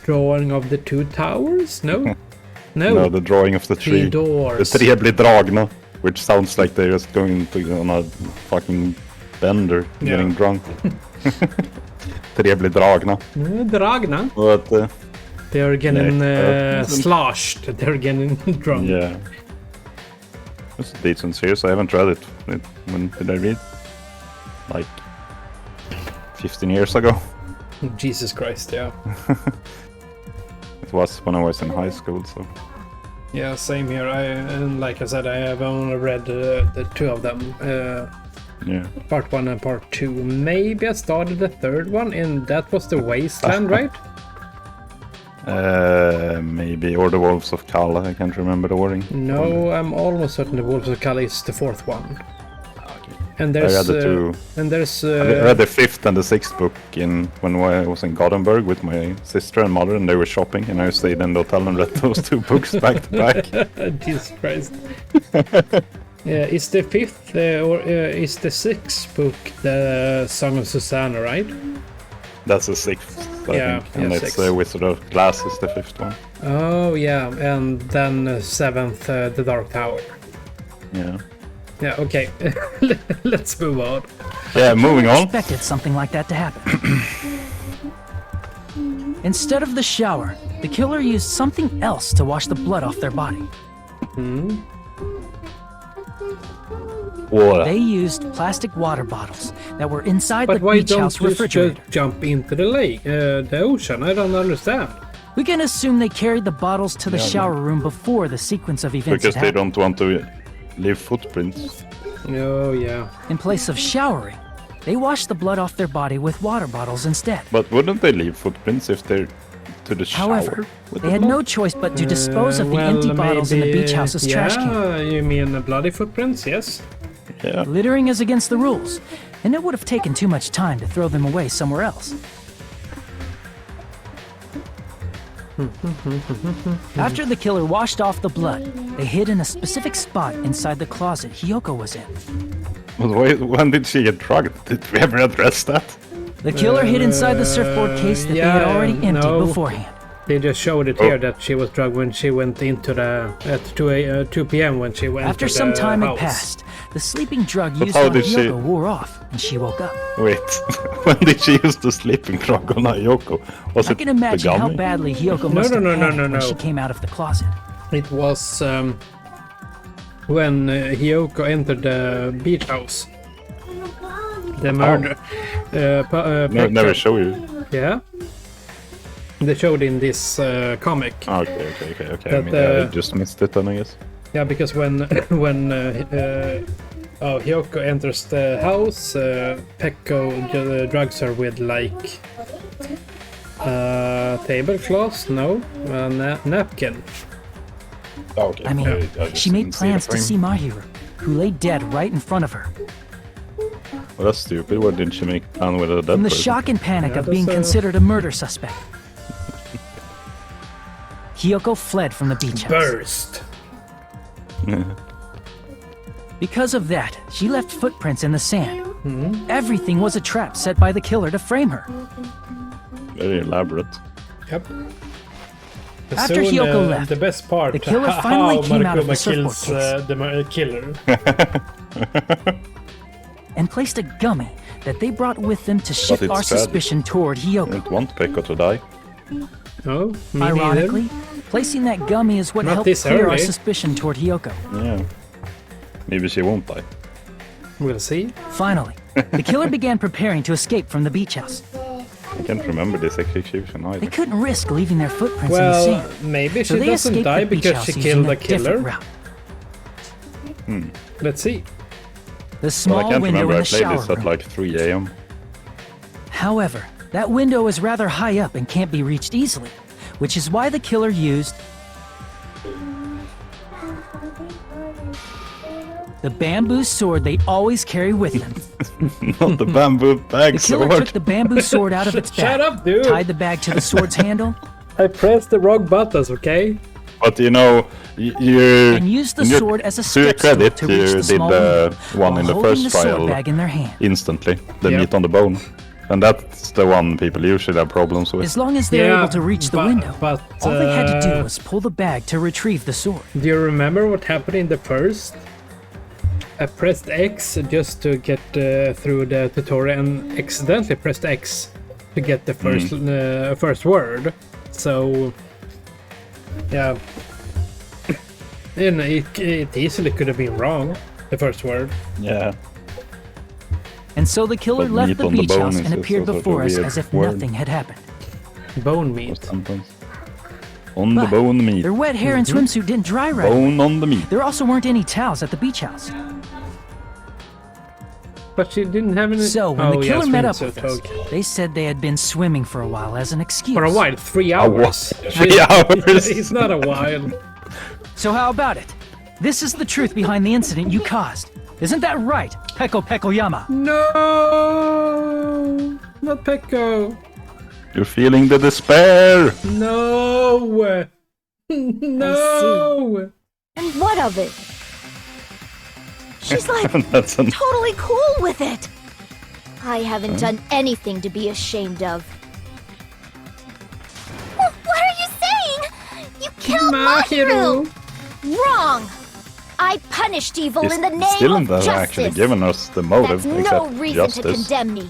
Drawing of the Two Towers. No, No, the drawing of the Three tree. doors. The tre blir dragna, which sounds like they're just going to, on a fucking bender, getting drunk. Tre blir dragna. Dragna. But They're getting Yeah. sloshed. They're getting drunk. yeah, it's a decent series. I haven't read it. When did I read? Like 15 years ago. Jesus Christ, yeah. It was when I was in high school, so Yeah, same here. And like I said, I have only read the two of them. yeah. Part 1 and part 2. Maybe I started the third one, and that was the Wasteland, right? Maybe, or the Wolves of Kala. I can't remember the wording. No, I'm almost certain the Wolves of Kala is the fourth one. Okay. And there's I read the two. And there's I read the fifth and the sixth book when I was in Gothenburg with my sister and mother, and they were shopping, and I stayed in the hotel and read those two books back to back. Jesus Christ. Is the fifth or is the sixth book the Song of Susanna, right? That's the sixth, I think. And it's Wizard of Glass is the fifth one. Oh, yeah. And then seventh, The Dark Tower. Yeah. Yeah, okay. Let's move on. Yeah, moving on. I expected something like that to happen. Instead of the shower, the killer used something else to wash the blood off their body. Water. They used plastic water bottles that were inside But the why beach don't house you refrigerator. just jump into the lake, the ocean? I don't understand. We can assume they carried the bottles to the shower room before the sequence of events Because had they happened. don't want to leave footprints. Oh, yeah. In place of showering, they washed the blood off their body with water bottles instead. But wouldn't they leave footprints if they're to the shower? However, they had no choice but to dispose of the empty bottles in the beach house's trash can. Yeah, you mean the bloody footprints? Yes. Yeah. Littering is against the rules, and it would have taken too much time to throw them away somewhere else. After the killer washed off the blood, they hid in a specific spot inside the closet Hiyoko was in. But when did she get drugged? Did we ever address that? The killer hid inside the surfboard case that they had already emptied beforehand. They just showed it here that she was drugged when she went into the at 2 p.m. when she went. After some time had passed, the sleeping drug used how on did she- Hiyoko wore off, and she woke up. Wait, when did she use the sleeping drug on Ayoko? Was I it can imagine the how gummy? badly Hiyoko must have panicked when no. she came out of the closet. It was when Hiyoko entered the beach house. The murder. Never show you. Yeah. They showed in this comic. Okay. That, I mean, I just missed it then, I guess. Yeah, because when Hiyoko enters the house, Pekko drugs her with like tablecloth, no, napkin. Okay. I mean, she made plans to see Mahiru, who lay dead right in front of her. Well, that's stupid. Why didn't she make a plan with a dead From the person? shock and panic Yeah, of being that's, considered a murder suspect, Hiyoko fled from the beach house. Burst. Because of that, she left footprints in the sand. Everything was a trap set by the killer to frame her. Very elaborate. Yep. After Hiyoko left, the best part, the killer finally came out of the Marukuma surfboard kills case. the killer. and placed a gummy that they brought with them to shift it's our tragic. suspicion toward I Hiyoko. don't want Pekko to die. No, me Ironically, neither. placing that gummy is what Not helped this clear our early. suspicion toward Hiyoko. Yeah. Maybe she won't die. We'll see. Finally, the killer began preparing to escape from the beach house. I can't remember this execution They either. couldn't risk leaving their footprints in the Well, sand. maybe So she they doesn't escaped die the beach because house she using killed a the different killer. route. Let's see. The Well, small I can't window remember. in I the played shower this at room. like 3 a.m. However, that window is rather high up and can't be reached easily, which is why the killer used the bamboo sword they always carry with them. Not the bamboo bag The killer sword. took the bamboo sword out of its bag, Shut up, dude. tied the bag to the sword's handle, I pressed the wrong buttons, okay? But you know, you and used the in your- sword as a to your step stool credit, to reach you the did small the window, one while in the holding first the sword trial bag in their hand. instantly. The Yep. meat on the bone. And that's the one people usually have problems with. As long as they're Yeah, able to reach the window, but, all they had to do was pull the bag to retrieve the sword. Do you remember what happened in the first? I pressed X just to get through the tutorial and accidentally pressed X to get the first word. So, yeah. And it easily could have been wrong, the first word. Yeah. And so the killer But left meat the on the beach bone house is and just appeared a sort of before us weird as if word. nothing had happened. Bone meat. Sometimes. On the But bone meat. their wet hair and swimsuit didn't dry right. Bone on the meat. There also weren't any towels at the beach house. But she didn't have any... So, when the killer met up with us, okay. they said they had been swimming for a while as an excuse. For a while, 3 hours. 3 hours? It's not a while. So how about it? This is the truth behind the incident you caused. Isn't that right, Peko Pekoyama? No! Not Peko. You're feeling the despair! No! No! And what of it? She's like That's an... totally cool with it. I haven't done anything to be ashamed of. What are you saying? You killed Mahiru! Wrong! I punished evil in the name Still of hasn't justice. actually given us the motive, That's except no reason justice. to condemn me.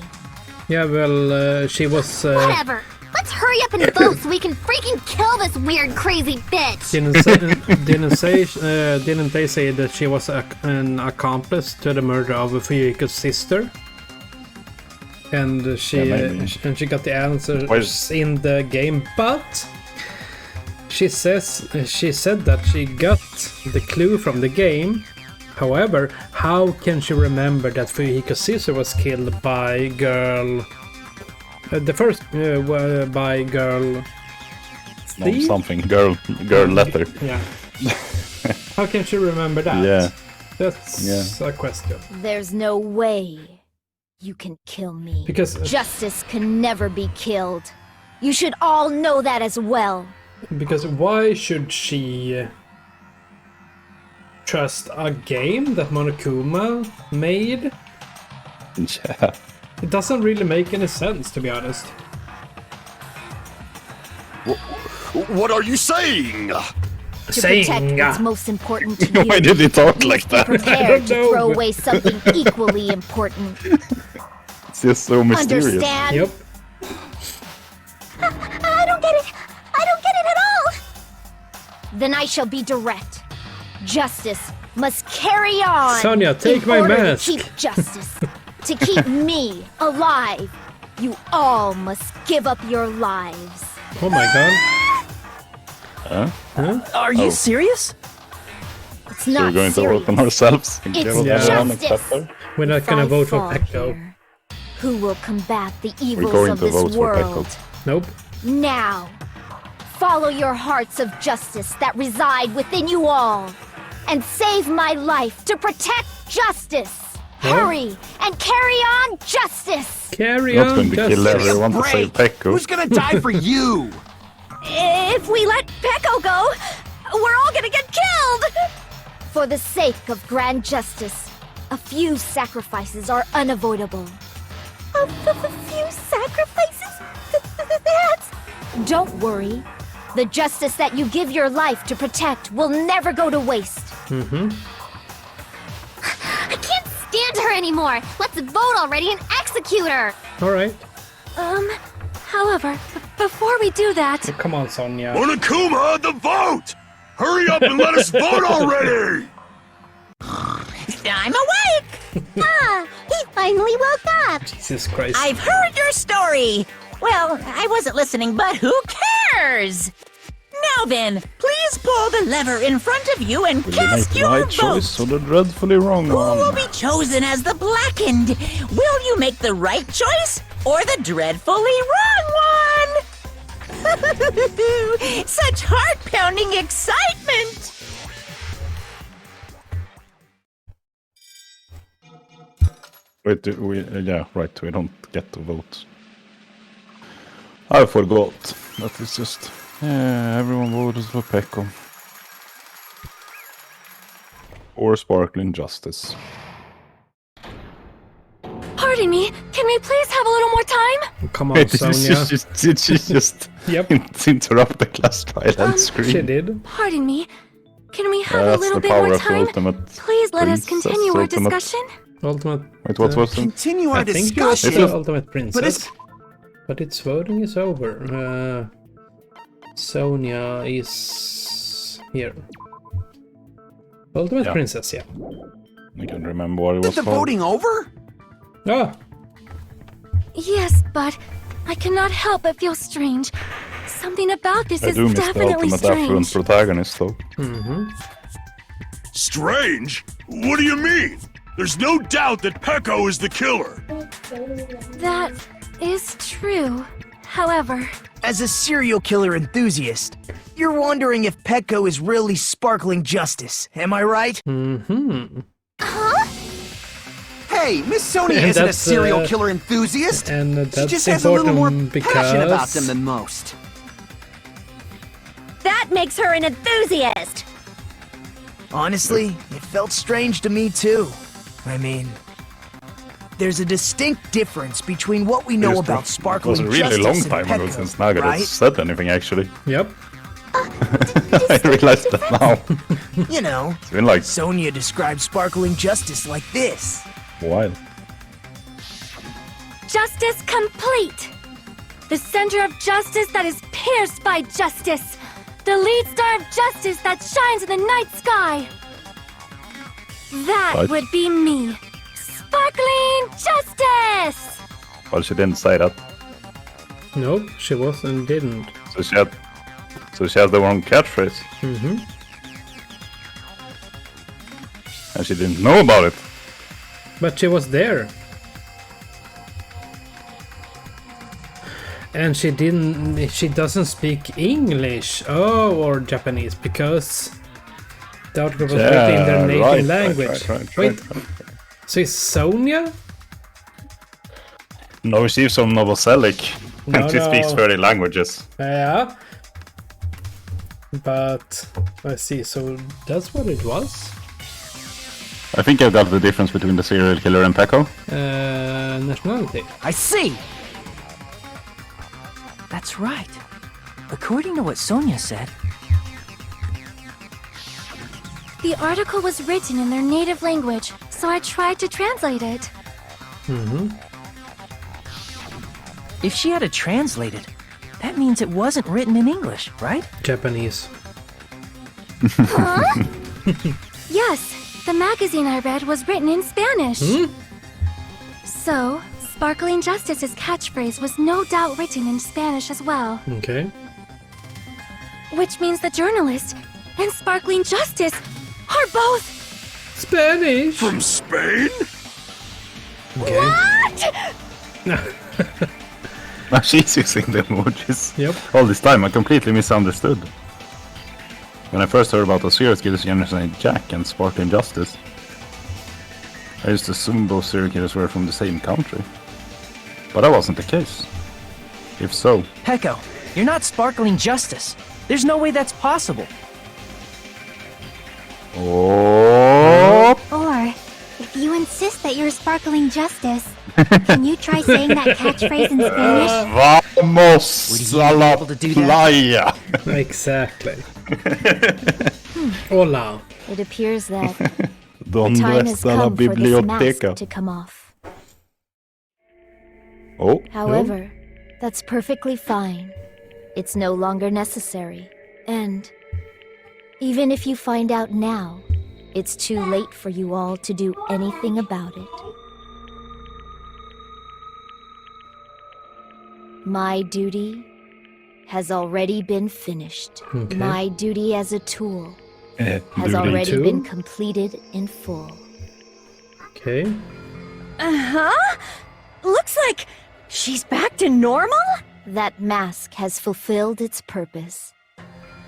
Yeah, well, she was... Whatever. Let's hurry up and vote so we can freaking kill this weird, crazy bitch. Didn't they say that she was an accomplice to the murder of Fuyuhiko's sister? And she got the answers in the game, but she said that she got the clue from the game. However, how can she remember that Fuyuhiko's sister was killed by girl? The first by girl. No, something girl letter. Yeah. How can she remember that? Yeah. That's a question. There's no way you can kill me. Because justice can never be killed. You should all know that as well. Because why should she trust a game that Monokuma made? Yeah. It doesn't really make any sense, to be honest. What are you saying? To protect what's most important to you. Why did he talk like that? Be prepared to throw away something equally important. It's just so mysterious. Understand? Yep. I don't get it. I don't get it at all. Then I shall be direct. Justice must carry on. Sonia, take in my order mask. To keep justice. To keep me alive, you all must give up your lives. Oh my god. Are you serious? It's So not we're going to serious. vote on ourselves and It's kill everyone justice. except her? We're not If gonna I vote for fall Pecco. here, who will combat the We're evils going of to this vote for Pecco. world? Nope. Now, follow your hearts of justice that reside within you all, and save my life to protect justice. Hurry and carry on justice. Carry Not on, going to kill justice. everyone to save Pecco. Who's gonna die for you? If we let Pecco go, we're all gonna get killed! For the sake of grand justice, a few sacrifices are unavoidable. A few sacrifices? That's... Don't worry. The justice that you give your life to protect will never go to waste. I can't stand her anymore. Let's vote already and execute her. Alright. However, before we do that... Come on, Sonia. Monokuma, the vote! Hurry up and let us vote already! I'm awake! He finally woke up. Jesus Christ. I've heard your story! Well, I wasn't listening, but who cares? Now then, please pull the lever in front of you and Will you make cast the your right vote. choice or the dreadfully wrong Who will one? be chosen as the blackened? Will you make the right choice or the dreadfully wrong one? Such heart-pounding excitement! Wait, yeah, right, we don't get to vote. I forgot. That is just... Yeah, everyone voted for Pecco. Or Sparkling Justice. Pardon me, can we please have a little more time? Come on, Sonia. Did she just Yep. interrupt the class trial and scream? She did. Pardon me, can we have a That's little the bit power more of the time? ultimate Please let us princess, continue our ultimate- discussion. Ultimate. Wait, what was it? Continue our I think it was discussion. the Ultimate Princess. But its voting is over. Sonia is here. Ultimate Yeah. Princess, yeah. I can remember what it was Is the called. voting over? Ah, Yes, but I cannot help but feel strange. Something about this I is do miss the definitely ultimate affluent strange. protagonist, though. Strange? What do you mean? There's no doubt that Pecco is the killer. That is true. However, As a serial killer enthusiast, you're wondering if Pecco is really sparkling justice, am I right? Mm-hmm. Huh? Hey, Miss Sonia And isn't a that's, serial killer enthusiast. And She that's just has a little more important passion about because... them than most. That makes her an enthusiast. Honestly, it felt strange to me too. I mean, there's a distinct difference between what we know about It sparkling was a really justice long and time ago Pecco, since Naga right? has said anything, actually. Yep. I realized that now. You know, It's been like Sonia describes sparkling justice like this. a while. justice complete. The center of justice that is pierced by justice. The lead star of justice that shines in the night sky. That What? would be me. Sparkling justice! Well, she didn't say that. No, she wasn't, didn't. So she had the wrong catchphrase. Mm-hmm. And she didn't know about it. But she was there. And she doesn't speak English, or Japanese, because the article was written in their native language. Wait, so is Sonia? No, she's from Novoselic. No, And she speaks no. 30 languages. Yeah. But, I see, so that's what it was? I think I got the difference between the serial killer and Pecco. Nationality. I see! That's right. According to what Sonia said, The article was written in their native language, so I tried to translate it. Mm-hmm. if she had it translated, that means it wasn't written in English, right? Japanese. Huh? Yes, the magazine I read was written in Spanish. So, Sparkling Justice's catchphrase was no doubt written in Spanish as well. Okay. Which means the journalist and Sparkling Justice are both Spanish! From Spain? Okay. What? Now she's using the emojis. Yep. All this time, I completely misunderstood. When I first heard about the serial killers named Jack and Sparkling Justice, I used to assume both serial killers were from the same country. But that wasn't the case. If so, Pecco, you're not Sparkling Justice. There's no way that's possible. oh, Or, if you insist that you're Sparkling Justice, can you try saying that catchphrase in Spanish? vamos a la playa. Exactly. Hola. It appears that the Donde time has está la come for this mask biblioteca? to come off. Oh, However, that's perfectly fine. It's no longer necessary. And even if you find out now, it's too late for you all to do anything about it. My duty has already been finished. Okay. My duty as a tool has duty already tool? been completed in full. Okay. Uh-huh? Looks like she's back to normal? That mask has fulfilled its purpose,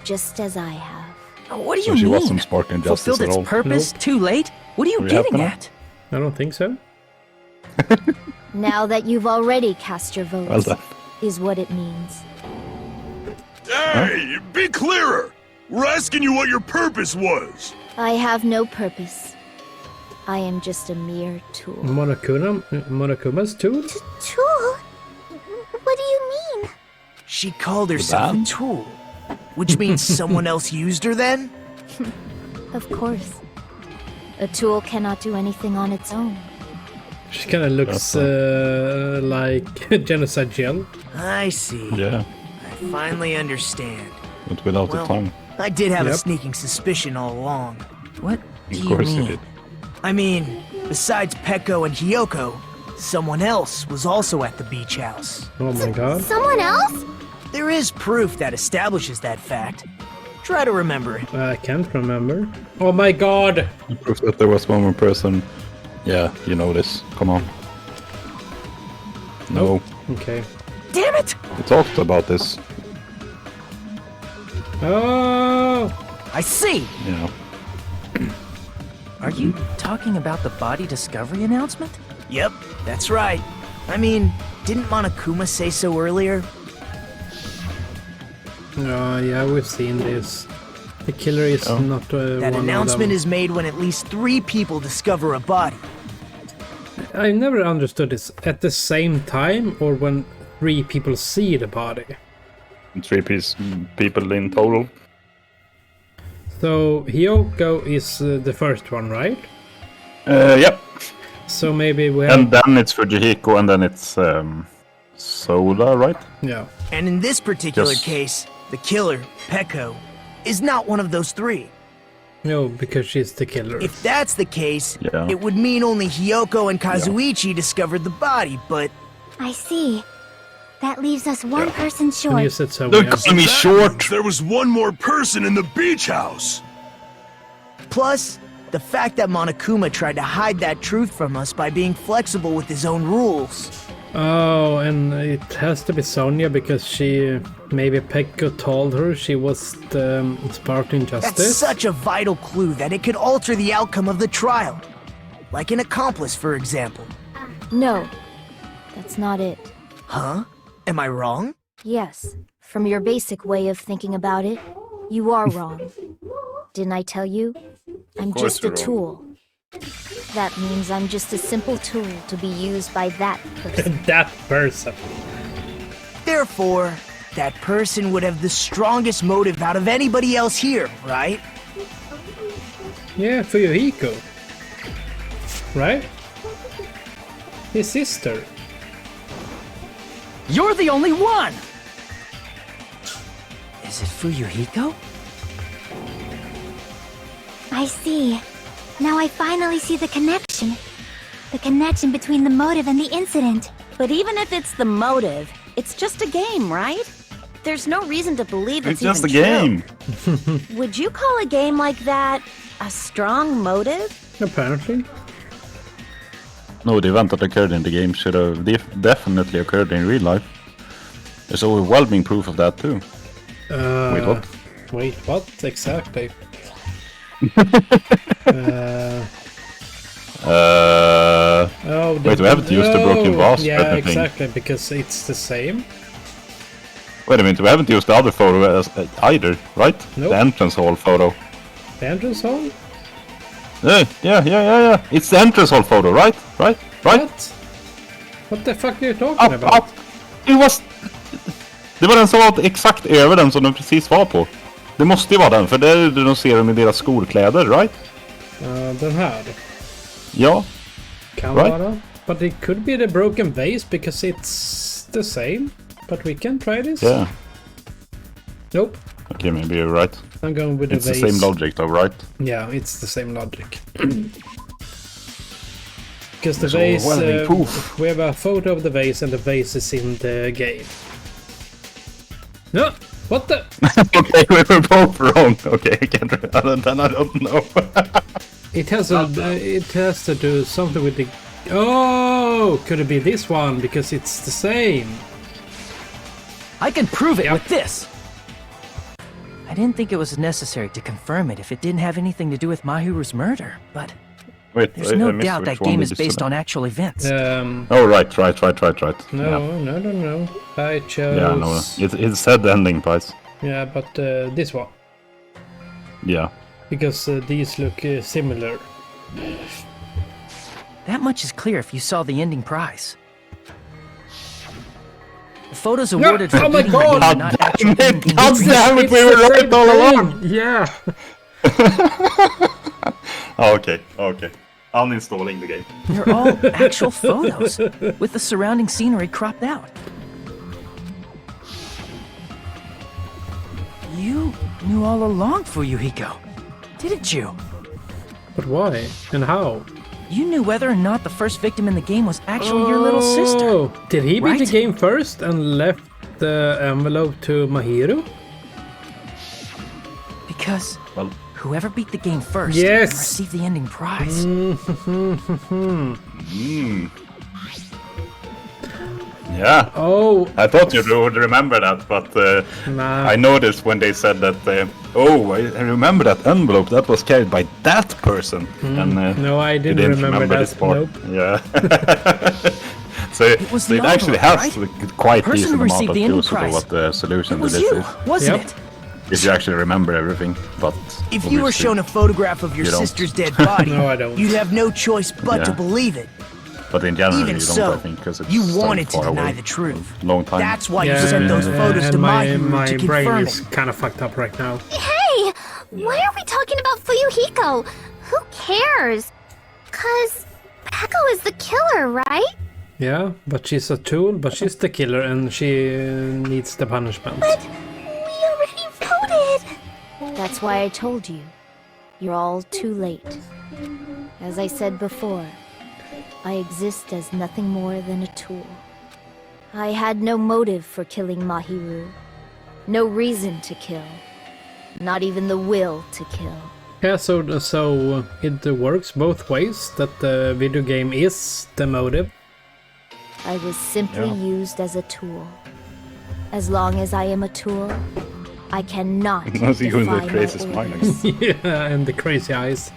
just as I have. What do so you she mean? wasn't Sparkling Justice Fulfilled at its all. purpose too late? What are you Are you getting happy now? at? I don't think so. Now that you've already cast your votes, Well done. is what it means. Hey, be clearer! We're asking you what your purpose was! I have no purpose. I am just a mere tool. Monokuma's tool? Tool? What do you mean? She called herself a band? tool, which means someone else used her then? Of course. A tool cannot do anything on its own. She kind of looks like Genocide Gel. I see. Yeah, I finally understand. but without the Well, tongue. I did have a Yep. sneaking suspicion all along. What do Of you course mean? you did. I mean, besides Pecco and Hiyoko, someone else was also at the beach house. Oh my god. Someone else? There is proof that establishes that fact. Try to remember it. I can't remember. Oh my god! Proof that there was one more person Yeah, you know this. Come on. No. Okay. Damn it! We talked about this. Oh! I see! Yeah. Are you talking about the body discovery announcement? Yep, that's right. I mean, didn't Monokuma say so earlier? Yeah, we've seen this. The killer is not That one announcement of them. is made when at least 3 people discover a body. I never understood this. At the same time, or when 3 people see the body. 3 people in total. So Hyoko is the first one, right? Yep. So maybe we have... And then it's Fujihiko, and then it's Soda, right? Yeah. And in this particular Yes. case, the killer, Peko, is not one of those 3. No, because she's the killer. If that's the case, Yeah. it would mean only Hyoko and Kazuichi discovered the body, but... I see. That leaves us one person And short. you said so. Don't Yeah. call me short! There was one more person in the beach house! Plus, the fact that Monokuma tried to hide that truth from us by being flexible with his own rules. Oh, and it has to be Sonia because she... Maybe Pekko told her she was the sparkling That's justice. such a vital clue that it could alter the outcome of the trial. Like an accomplice, for example. No, that's not it. Huh? Am I wrong? Yes, from your basic way of thinking about it, you are wrong. Didn't I tell you? I'm course just a you're wrong. tool. That means I'm just a simple tool to be used by that person. That person. Therefore, that person would have the strongest motive out of anybody else here, right? Yeah, Fuyuhiko. Right? His sister. You're the only one! Is it Fuyuhiko? I see. Now I finally see the connection. The connection between the motive and the incident. But even if it's the motive, it's just a game, right? There's no reason to believe It's it's just a even game! true. Would you call a game like that a strong motive? Apparently. No, the event that occurred in the game should have definitely occurred in real life. There's overwhelming proof of that too. Wait, what? Wait, what? Exactly. Oh, Wait, we haven't used the broken vase or Yeah, anything. exactly, because it's the same. Wait a minute, we haven't used the other photo either, right? Nope. The entrance hall photo. The entrance hall? Yeah. It's the entrance hall photo, right? Right? What? What the fuck are you talking about? Up! Det var den som var exakt över den som de precis var på. Det måste ju vara den, för det är det de ser dem i deras skolkläder, right? Den här? Ja. Kan Right. vara. But it could be the broken vase because it's the same. But we can try this. Yeah. Nope. Okay, maybe you're right. I'm going with the It's vase. the same logic though, right? Yeah, it's the same logic. Because the There's vase, overwhelming proof. we have a photo of the vase and the vase is in the game. No! What the? Okay, we were both wrong. Okay, I can't. Then I don't know. It has to do something with the... Oh! Could it be this one? Because it's the same. I can prove it Yep. with this! I didn't think it was necessary to confirm it if it didn't have anything to do with Mahiru's murder, but Wait, there's I no missed doubt which that one game did is you say based that? on actual events. Oh, right. No, Yeah. no. I chose... Yeah, no. It said the ending price. Yeah, but this one. Yeah. Because these look similar. That much is clear if you saw the ending prize. The photos awarded for oh my beating the God! game are not actual game God games. damn it, It's we were the right same all thing! along! Yeah! Okay. Uninstalling the game. They're all actual photos, with the surrounding scenery cropped out. You knew all along, Fuyuhiko, didn't you? But why? And how? You knew whether or not the first victim in the game was actually your little sister. Oh, did he beat the right? game first and left the envelope to Mahiru? Because Well, Whoever beat the game first Yes. can receive the ending prize. Yeah. Oh. I thought you would remember that, but Nah. I noticed when they said that. I remember that envelope that was carried by that person. And No, I you didn't remember that. this part. Nope. Yeah. So was the it actually envelope, has right? a quite Person decent who amount received of the ending clues about prize. what the solution It to was this you, is. wasn't Yep. it? If you actually remember everything, but If you were obviously shown a photograph of your you don't. sister's dead body, No, I don't. you'd have no choice but to Yeah. believe it. But in general, Even you don't. so, I think because it's you so wanted to far deny away. the truth. Long time. That's why you sent those photos and to my Mahiru to brain confirm is it. kind of fucked up right now. Hey, why are we talking about Fuyuhiko? Who cares? 'Cause Peko is the killer, right? Yeah, but she's a tool, but she's the killer and she needs the punishment. But we already voted. That's why I told you. You're all too late. As I said before, I exist as nothing more than a tool. I had no motive for killing Mahiru. No reason to kill. Not even the will to kill. Yeah, so it works both ways, that the video game is the motive. I was simply used as a tool. As long as I am a tool, I cannot Not even the defy crazy my smiling. orders. Yeah, and the crazy eyes.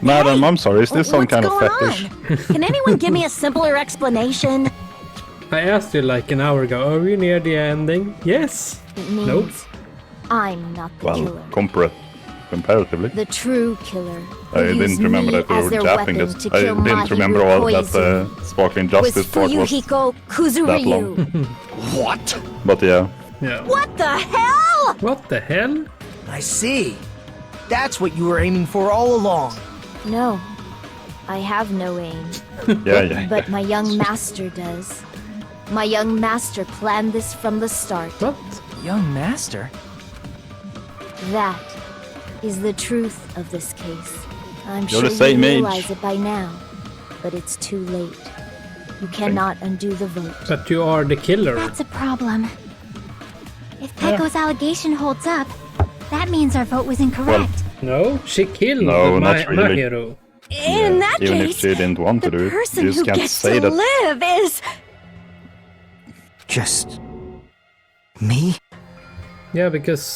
Madam, I'm sorry, is this some What's kind of going fetish? on? Can anyone give me a simpler explanation? I asked you like an hour ago, are we near the ending? Yes. It means Nope. I'm not the Well, killer. comparatively. The true killer. who I used didn't remember me that we as were their japping weapon this. to I kill didn't remember Mahiru all that Koizu. Sparkling Was Justice part was Fuyuhiko that Kuzuryu. long. What? But yeah. Yeah. What the hell? What the hell? I see. That's what you were aiming for all along. No, I have no aim. Yeah. But my young master does. My young master planned this from the start. What? Young master? That is the truth of this case. I'm You're sure the same you age. realize it by now, but it's too late. You cannot undo the vote. But you are the killer. That's a problem. If Peko's allegation holds up, that means our vote was incorrect. No, she killed No, not really. Mahiru. In that Even if case, she didn't want to the do it, person you just who can't gets say to that. live is... Just me? Yeah, because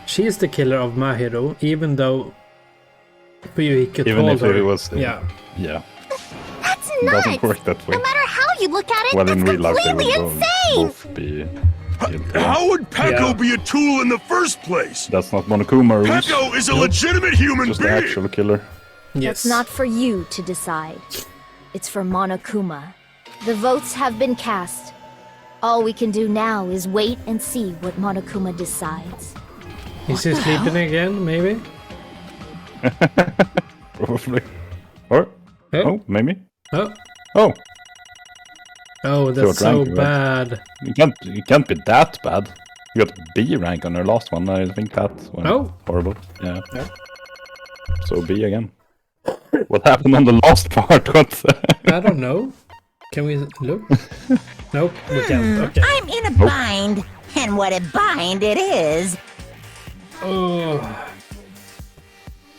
she's the killer of Mahiru, even though Fuyuhiko Even told if her. it was. Yeah. Yeah. That's It nuts. doesn't work that way. No matter how you look at it, Well, that's in real life, they completely would insane. both be guilty. How would Peko Yeah. be a tool in the first place? That's not Monokuma rules. Peko is a legitimate human Just the being. actual killer. Yes. It's not for you to decide. It's for Monokuma. The votes have been cast. All we can do now is wait and see what Monokuma decides. Is he sleeping again, maybe? Probably. Or? Oh, maybe. Oh. Oh, Oh, that's so rank, right? bad. you can't be that bad. You got B rank on your last one. I think that went Oh. horrible. Yeah. So B again. What happened on the last part? What? I don't know. Can we look? Nope, we can't. Okay. I'm in a bind, and what a bind it is. Oh.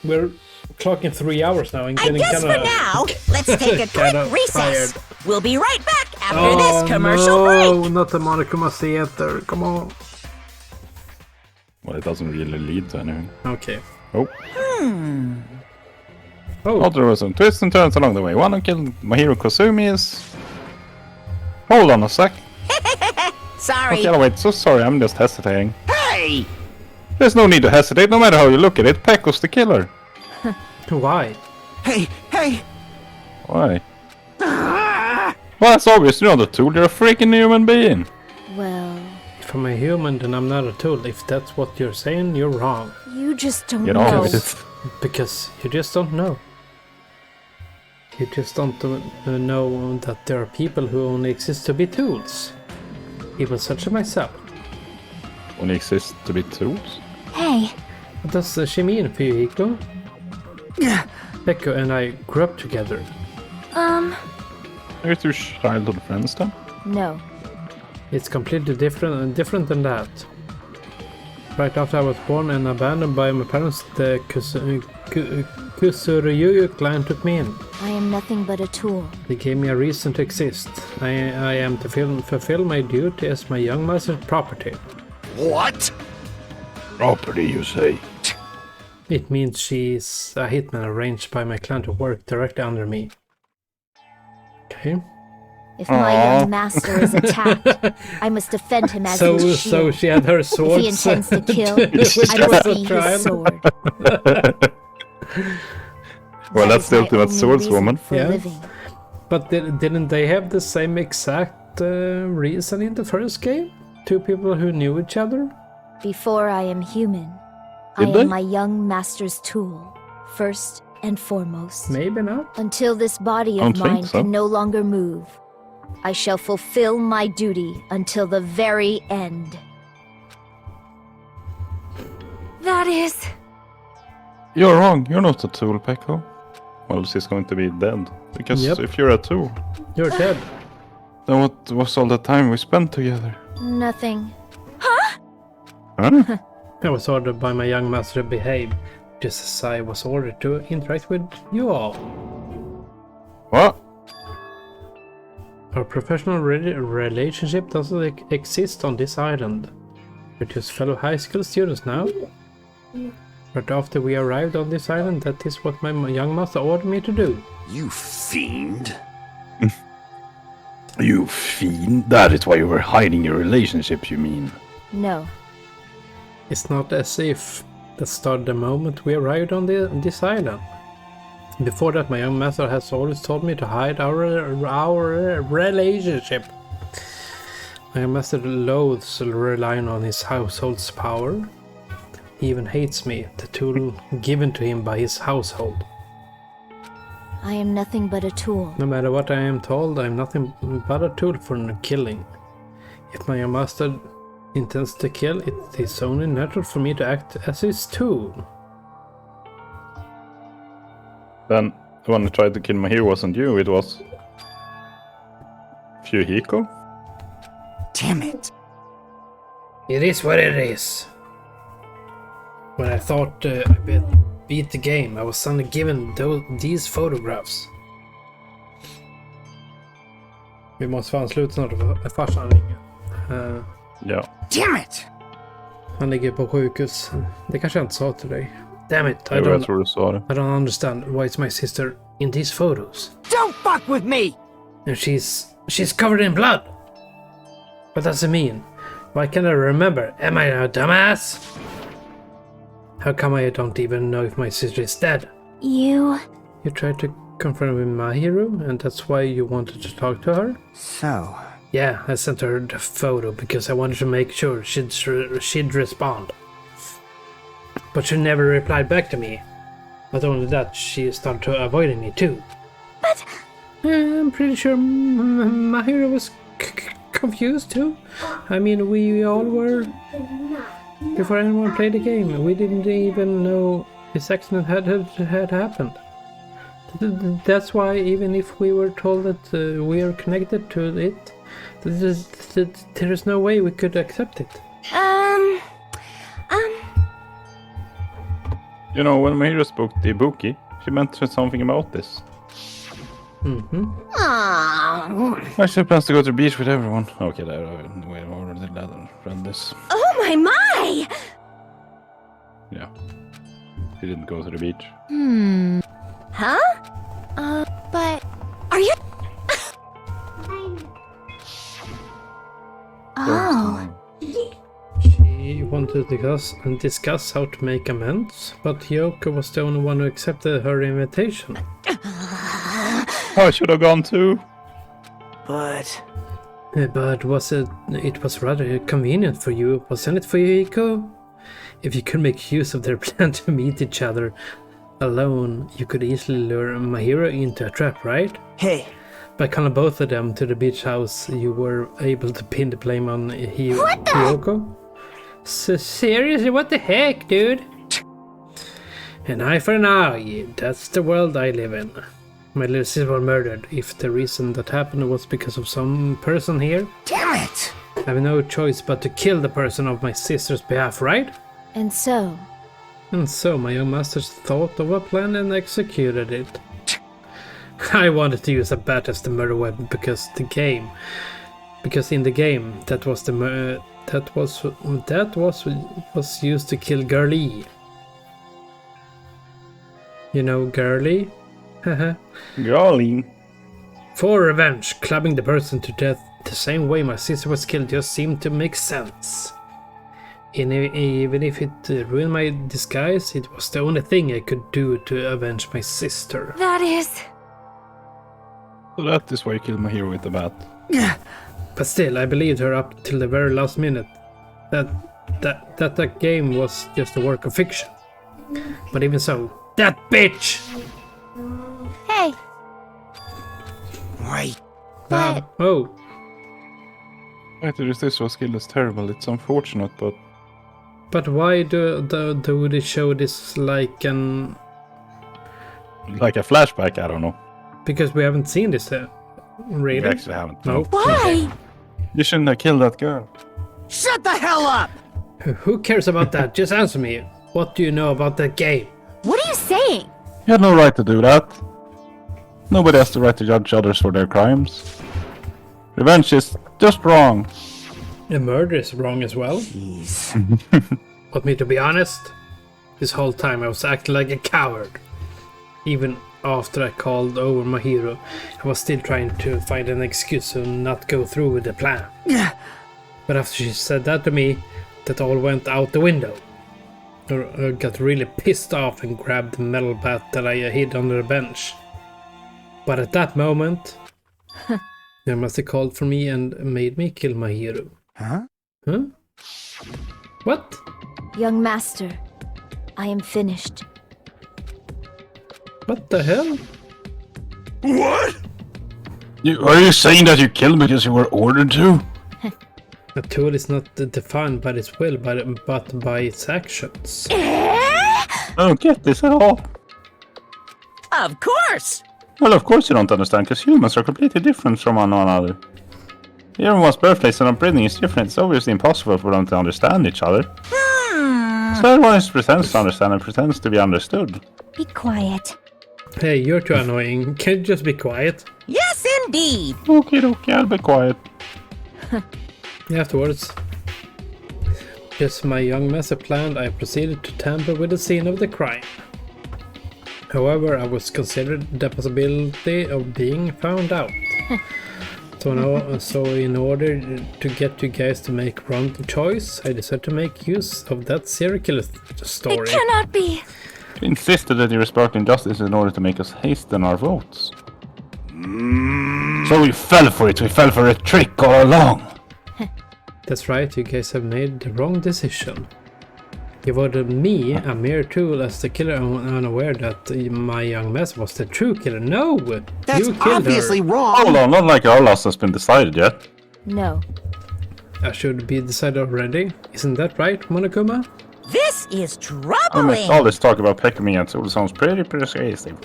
We're clocking 3 hours now and I getting guess kinda... for now, let's take a quick kinda recess. tired. We'll be right back after this commercial break. No, not the Monokuma Theater. Come on. Well, it doesn't really lead to anything. Okay. Oh. Oh. Oh, there were some twists and turns along the way. One who killed Mahiru Kozumi is... Hold on a sec. Sorry. Okay, wait, so sorry, I'm just hesitating. Hey! There's no need to hesitate, no matter how you look at it. Peko's the killer. Why? Hey! Why? Well, that's obvious. You're not a tool, you're a freaking human being. Well, If I'm a human, then I'm not a tool. If that's what you're saying, you're wrong. you just don't Get on know. with it. Because you just don't know. You just don't know that there are people who only exist to be tools. People such as myself. Only exist to be tools? Hey, What does she mean, Fuyuhiko? Peko and I grew up together. Are you two childhood friends then? No, It's completely different than that. Right after I was born and abandoned by my parents, the Kusuryu clan took me in. I am nothing but a tool. They gave me a reason to exist. I am to fulfill my duty as my young master's property. What? Property, you say? It means she's a hitman arranged by my clan to work directly under me. Okay. If my young master is attacked, I must defend him as his shield. So she had her sword. If he intends to kill, I must be his sword. Well, that's the ultimate swordswoman. Yeah. But didn't they have the same exact reason in the first game? Two people who knew each other? Before I am human, Did I they? am my young master's tool, first and foremost. Maybe not. Until this body of Don't think mine so. can no longer move, I shall fulfill my duty until the very end. That is... You're wrong. You're not a tool, Pekko. Well, she's going to be dead. Because Yep. if you're a tool, You're dead. then what was all the time we spent together? Nothing. Huh? I was ordered by my young master to behave, just as I was ordered to interact with you all. What? Our professional relationship doesn't exist on this island. We're just fellow high school students now. But after we arrived on this island, that is what my young master ordered me to do. You fiend. You fiend? That is why you were hiding your relationship, you mean? No. It's not as if that started the moment we arrived on this island. Before that, my young master has always told me to hide our relationship. My young master loathes relying on his household's power. He even hates me, the tool given to him by his household. I am nothing but a tool. No matter what I am told, I am nothing but a tool for killing. If my young master intends to kill, it is only natural for me to act as his tool. Then, the one who tried to kill my hero wasn't you, it was... Fuyuhiko? Damn it. It is what it is. When I thought I beat the game, I was suddenly given these photographs. Vi måste få ansluta snart för farsan ringer. Ja. Damn it! Han ligger på sjukhus. Det kanske jag inte sa till dig. Damn it, I Jag tror du sa det. I don't understand why is my sister in these photos. Don't fuck with me! And she's covered in blood. What does it mean? Why can't I remember? Am I a dumbass? How come I don't even know if my sister is dead? You tried to confront with Mahiru, and that's why you wanted to talk to her? So... Yeah, I sent her the photo because I wanted to make sure she'd respond. But she never replied back to me. Not only that, she started to avoiding me too. But... I'm pretty sure Mahiru was confused too. I mean, we all were... Before anyone played the game, we didn't even know this accident had happened. That's why, even if we were told that we are connected to it, there is no way we could accept it. You know, when Mahiro spoke to Ibuki, she mentioned something about this. Aww. She plans to go to the beach with everyone. Okay, we already read this. Oh my! Yeah. She didn't go to the beach. Huh? But... Are you... Oh. She wanted to discuss how to make amends, but Hyoko was the only one who accepted her invitation. I should have gone too. But... But it was rather convenient for you, wasn't it, for Hyoko? If you could make use of their plan to meet each other alone, you could easily lure Mahiro into a trap, right? Hey. By calling both of them to the beach house, you were able to pin the blame on Hyoko? So seriously, what the heck, dude? An eye for an eye, that's the world I live in. My little sister was murdered. If the reason that happened was because of some person here... Damn it! I have no choice but to kill the person on my sister's behalf, right? And so, And so my young masters thought of a plan and executed it. I wanted to use a bat as the murder weapon because in the game that was used to kill Girlie. You know Girlie? Haha. Girlie. For revenge, clubbing the person to death the same way my sister was killed just seemed to make sense. Even if it ruined my disguise, it was the only thing I could do to avenge my sister. That is... So that is why you killed my hero with the bat. But still, I believed her up till the very last minute that game was just a work of fiction. But even so, that bitch! Hey, Right. but... Oh, After this was killed is terrible. It's unfortunate, but but why do they show this like an... like a flashback, I don't know. Because we haven't seen this really? We actually haven't. No. Why? You shouldn't have killed that girl. Shut the hell up! Who cares about that? Just answer me. What do you know about that game? What are you saying? You had no right to do that. Nobody has the right to judge others for their crimes. Revenge is just wrong. The murder is wrong as well. Jeez. Want me to be honest? This whole time I was acting like a coward. Even after I called over my hero, I was still trying to find an excuse to not go through with the plan. But after she said that to me, that all went out the window. I got really pissed off and grabbed the metal bat that I hid under the bench. But at that moment, they must have called for me and made me kill my hero. Huh? Huh? What? young master, I am finished. What the hell? What? Are you saying that you killed because you were ordered to? A tool is not defined by its will, but by its actions. I don't get this at all. Of course! Well, of course you don't understand, because humans are completely different from one another. Everyone's birthplace and upbringing is different. It's obviously impossible for them to understand each other. So everyone just pretends to understand and pretends to be understood. Be quiet. Hey, you're too annoying. Can you just be quiet? Yes, indeed! Okay, I'll be quiet. Afterwards, just my young master planned, I proceeded to tamper with the scene of the crime. However, I was considered the possibility of being found out. So in order to get you guys to make wrong choice, I decided to make use of that serial killer story. It cannot be. You insisted that you were sparking justice in order to make us hasten our votes. So we fell for it. We fell for a trick all along. That's right, you guys have made the wrong decision. You voted me, a mere tool, as the killer, unaware that my young master was the true killer. No! That's you killed obviously her. wrong. Hold on, not like our loss has been decided yet. No. That should be decided already. Isn't that right, Monokuma? This is I troubling! mean, all this talk about Pekumi and Tool sounds pretty persuasive.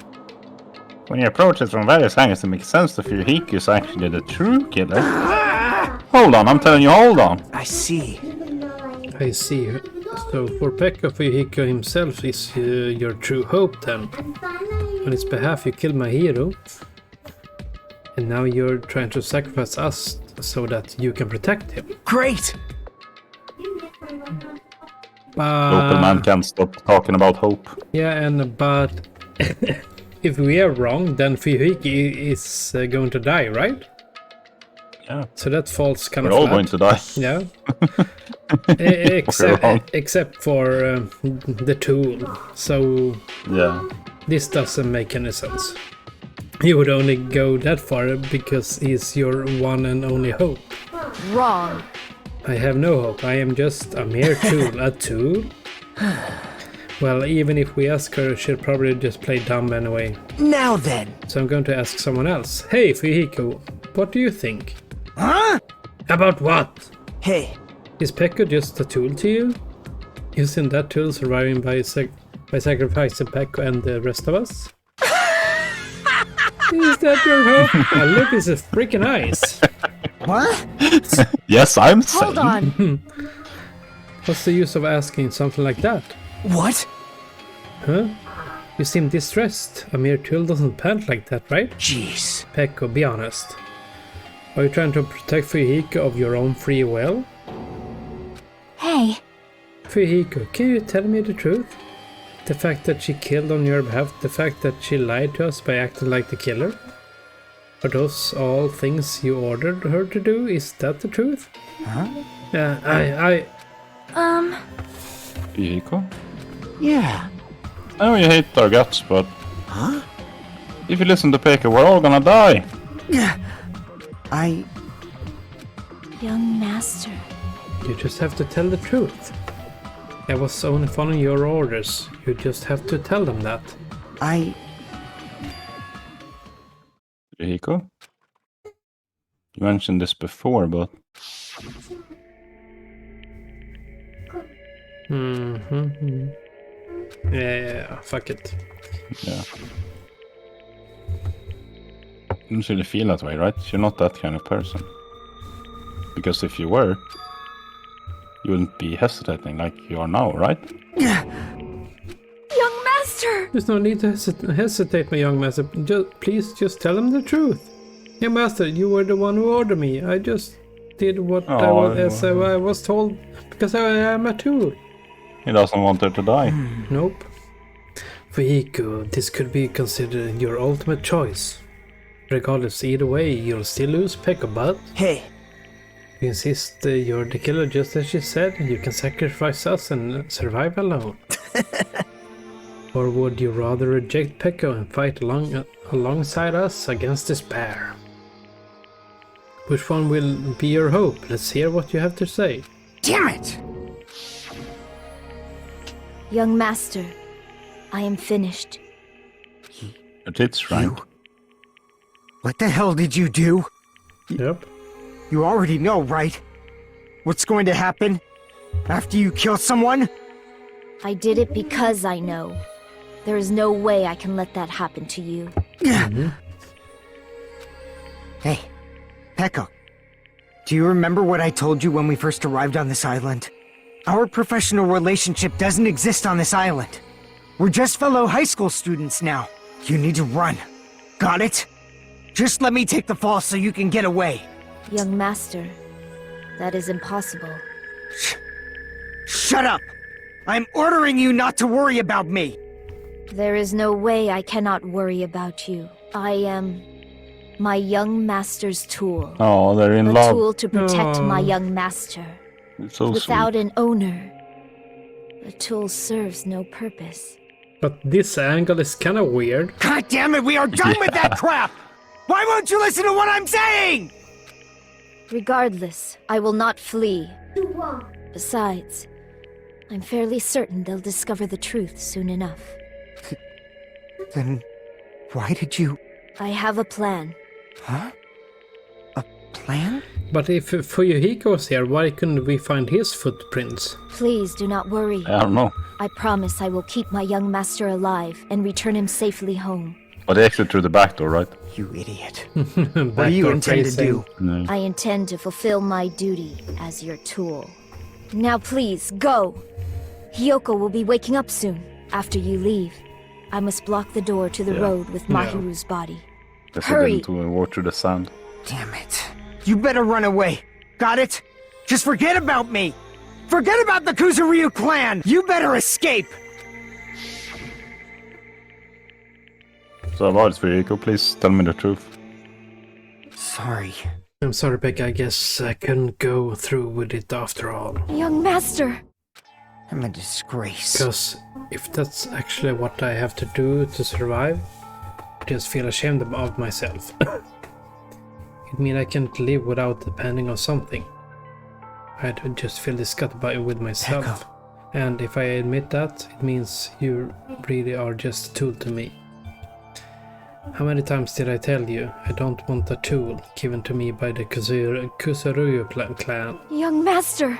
When you approach it from various angles, it makes sense that Fuyuhiko is actually the true killer. Hold on, I'm telling you, hold on. I see. I see. So for Pekka, Fuyuhiko himself is your true hope then. On his behalf you killed my hero. And now you're trying to sacrifice us so that you can protect him. Great! Local man can't stop talking about hope. Yeah, but if we are wrong, then Fuyuhiko is going to die, right? Yeah. So that falls kind We're of all flat. going to die. Yeah. wrong. Except for the tool. So Yeah. this doesn't make any sense. You would only go that far because he's your one and only hope. Wrong. I have no hope. I am just a mere tool. A tool? Well, even if we ask her, she'll probably just play dumb anyway. Now then. So I'm going to ask someone else. Hey, Fuyuhiko, what do you think? Huh? About what? Hey, Is Pekka just a tool to you? Isn't that tool surviving by sacrificing Pekka and the rest of us? Is that your hope? Oh, look, it's a freaking eyes. What? Yes, I'm Hold sane. on. What's the use of asking something like that? What? Huh? You seem distressed. A mere tool doesn't pant like that, right? Jeez. Pekko, be honest. Are you trying to protect Fuyuhiko of your own free will? Hey, Fuyuhiko, can you tell me the truth? The fact that she killed on your behalf, the fact that she lied to us by acting like the killer? Are those all things you ordered her to do? Is that the truth? Huh? Fuyuhiko? Yeah. I know you hate our guts, but... Huh? If you listen to Pekka, we're all gonna die. Yeah. young master. You just have to tell the truth. I was only following your orders. You just have to tell them that. Fuyuhiko? You mentioned this before, but... Yeah, fuck it. Yeah. You don't really feel that way, right? You're not that kind of person. Because if you were, you wouldn't be hesitating like you are now, right? Young master! There's no need to hesitate, my young master. Please just tell him the truth. Young master, you were the one who ordered me. I just did what I was told because I am a tool. He doesn't want her to die. Nope. Fuyuhiko, this could be considered your ultimate choice. Regardless, either way, you'll still lose Pekka, but... Hey. If you insist you're the killer just as she said, you can sacrifice us and survive alone. Or would you rather reject Pekka and fight alongside us against despair? Which one will be your hope? Let's hear what you have to say. Damn it! Young master, I am finished. Your tits, right? What the hell did you do? Yep. You already know, right? What's going to happen after you kill someone? I did it because I know. There is no way I can let that happen to you. Hey, Pekka. Do you remember what I told you when we first arrived on this island? Our professional relationship doesn't exist on this island. We're just fellow high school students now. You need to run. Got it? Just let me take the fall so you can get away. Young master, that is impossible. Shut up! I'm ordering you not to worry about me! There is no way I cannot worry about you. I am my young master's tool. Oh, they're in a love. A tool to protect my young master. It's so Without sweet. an owner, the tool serves no purpose. But this angle is kinda weird. God damn it, we are done with that crap! Why won't you listen to what I'm saying? Regardless, I will not flee. Besides, I'm fairly certain they'll discover the truth soon enough. Then, why did you... I have a plan. Huh? A plan? But if Fuyuhiko was here, why couldn't we find his footprints? Please do not worry. I don't know. I promise I will keep my young master alive and return him safely home. But they exit through the back door, right? You idiot. What do you intend to do? No. I intend to fulfill my duty as your tool. Now please, go! Hiyoko will be waking up soon, after you leave. I must block the door to the road with Mahiru's body. Hurry! To walk through the sand. Damn it. You better run away. Got it? Just forget about me! Forget about the Kuzuryu clan! You better escape! So about it, Fuyuhiko, please tell me the truth. Sorry. I'm sorry, Pekka. I guess I couldn't go through with it after all. Young master! I'm a disgrace. Because if that's actually what I have to do to survive, I just feel ashamed of myself. It means I can't live without depending on something. I just feel disgusted with myself. Echo. And if I admit that, it means you really are just a tool to me. How many times did I tell you I don't want a tool given to me by the Kuzuryu clan? Young master!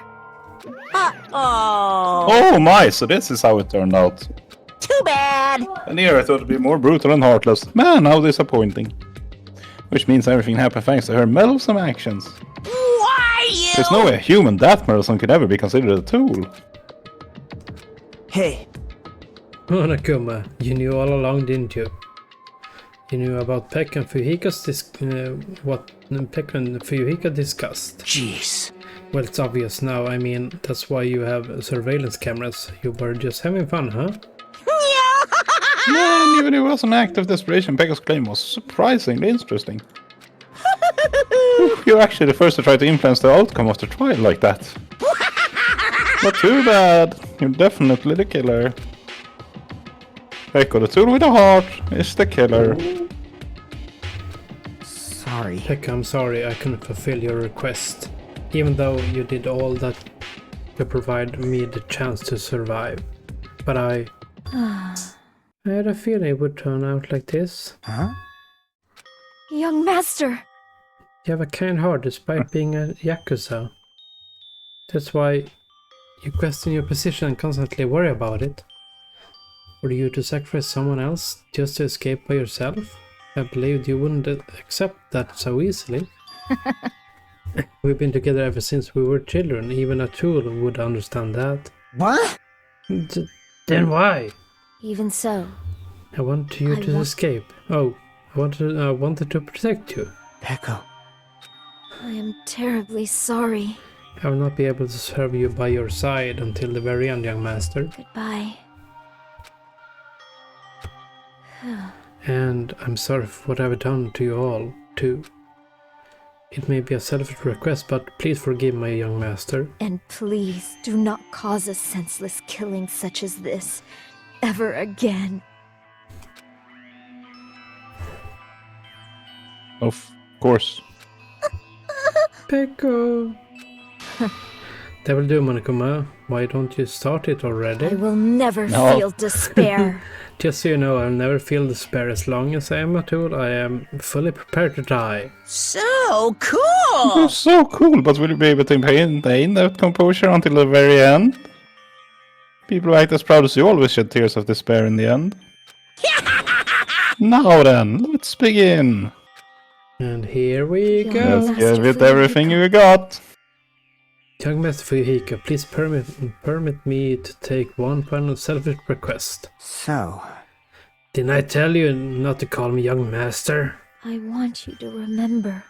Oh my, so this is how it turned out. Too bad. And here I thought it'd be more brutal and heartless. Man, how disappointing. Which means everything happened thanks to her meddlesome actions. There's no way a human that person could ever be considered a tool. Hey. Monokuma, you knew all along, didn't you? You knew about Pekka and Fuyuhika's what Pekka and Fuyuhika discussed. Jeez. Well, it's obvious now. I mean, that's why you have surveillance cameras. You were just having fun, huh? Yeah, and even if it was an act of desperation, Pekka's claim was surprisingly interesting. You're actually the first to try to influence the outcome of the trial like that. Not too bad. You're definitely the killer. Pekka, the tool with a heart, is the killer. Sorry. Pekka, I'm sorry I couldn't fulfill your request. Even though you did all that to provide me the chance to survive. But I had a feeling it would turn out like this. Huh? Young master. You have a kind heart despite being a Yakuza. That's why you question your position and constantly worry about it. Were you to sacrifice someone else just to escape by yourself? I believed you wouldn't accept that so easily. We've been together ever since we were children. Even a tool would understand that. What? Then why? Even so. I want you to escape. Oh, I wanted to protect you. Pekka. I am terribly sorry. I will not be able to serve you by your side until the very end, young master. Goodbye. And I'm sorry for what I've done to you all, too. It may be a selfish request, but please forgive my young master. And please do not cause a senseless killing such as this ever again. Of course. Pekka. That will do, Monokuma. Why don't you start it already? I will never feel despair. Just so you know, I'll never feel despair as long as I am a tool. I am fully prepared to die. So cool! You're so cool, but will you be able to maintain that composure until the very end? People who act as proud as you always shed tears of despair in the end. Now then, let's begin. And here we go. Let's give it everything you got. Young Master Fuyuhika, please permit me to take one final selfish request. So? Didn't I tell you not to call me Young Master? I want you to remember.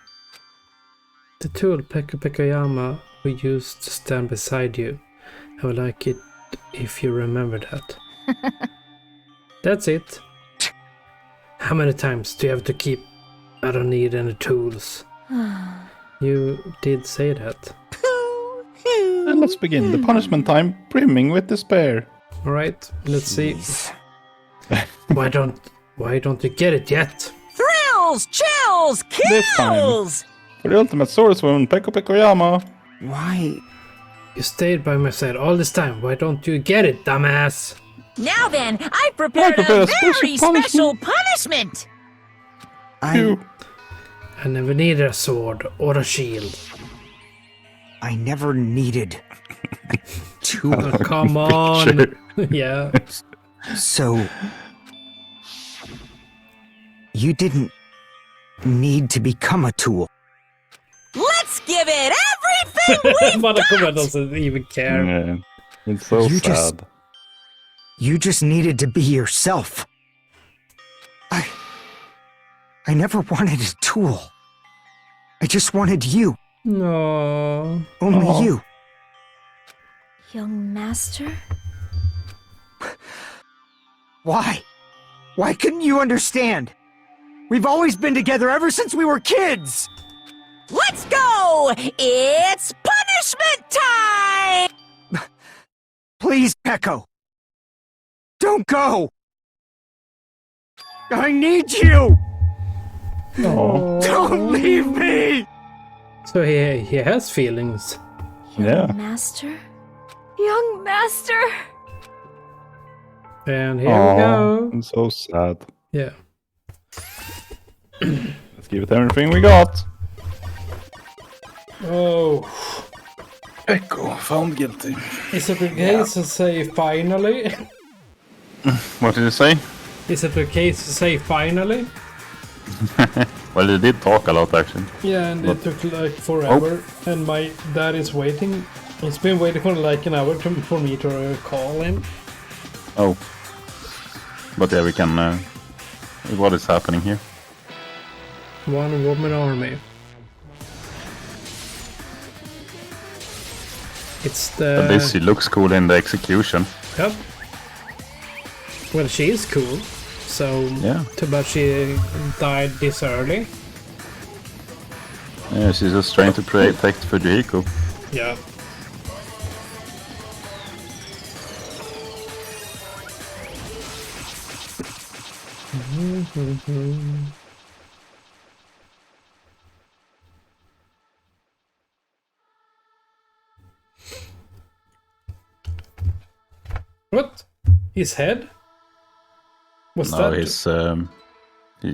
The tool Pekka Pekkayama we used to stand beside you. I would like it if you remember that. That's it. How many times do you have to keep? I don't need any tools. You did say that. And let's begin. The punishment time brimming with despair. Alright, let's see. Why don't you get it yet? Thrills, chills, This time. kills! For the ultimate source wound, Pekka Pekkayama. Why? You stayed by my side all this time. Why don't you get it, dumbass? Now then, I prepared a very special punishment! You. I never needed a sword or a shield. I never needed a tool. Oh, come on. Yeah. So, you didn't need to become a tool. Let's give it everything we've Monokuma got! doesn't even care. Yeah, it's so You sad. You just needed to be yourself. I never wanted a tool. I just wanted you. No. Only you. Young master? Why? Why couldn't you understand? We've always been together ever since we were kids! Let's go! It's punishment time! Please, Pekko. Don't go! I need you! Oh. Don't leave me! So he has feelings. Yeah. Young master? Young master! And here we go. I'm so sad. Yeah. Let's give it everything we got. Oh. Echo found guilty. Is it okay to say finally? What did you say? Is it okay to say finally? Well, they did talk a lot actually. Yeah, and it took like forever. And my dad is waiting. He's been waiting for like an hour for me to call him. Oh. But yeah, we can... what is happening here? One woman army. It's the... At least she looks cool in the execution. Yep. Well, she is cool. So, yeah. Too bad she died this early. Yeah, she's just trying to protect Fujihiko. Yeah. What? His head? What's no, that?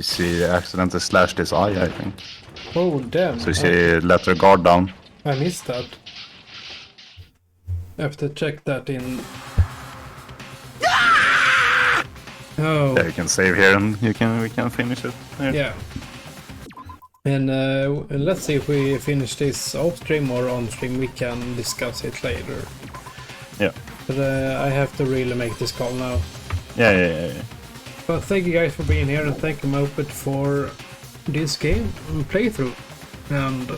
She accidentally slashed his eye, I think. Oh, damn. So she let her guard down. I missed that. I have to check that in... Oh. Yeah, you can save here and we can finish it. Here. Yeah. And let's see if we finish this off stream or on stream. We can discuss it later. Yeah. But I have to really make this call now. Yeah. But thank you guys for being here, and thank you Moped for this game playthrough. And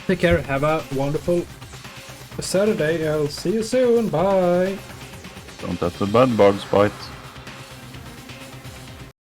take care, have a wonderful Saturday. I'll see you soon. Bye. Don't let the bad bugs bite.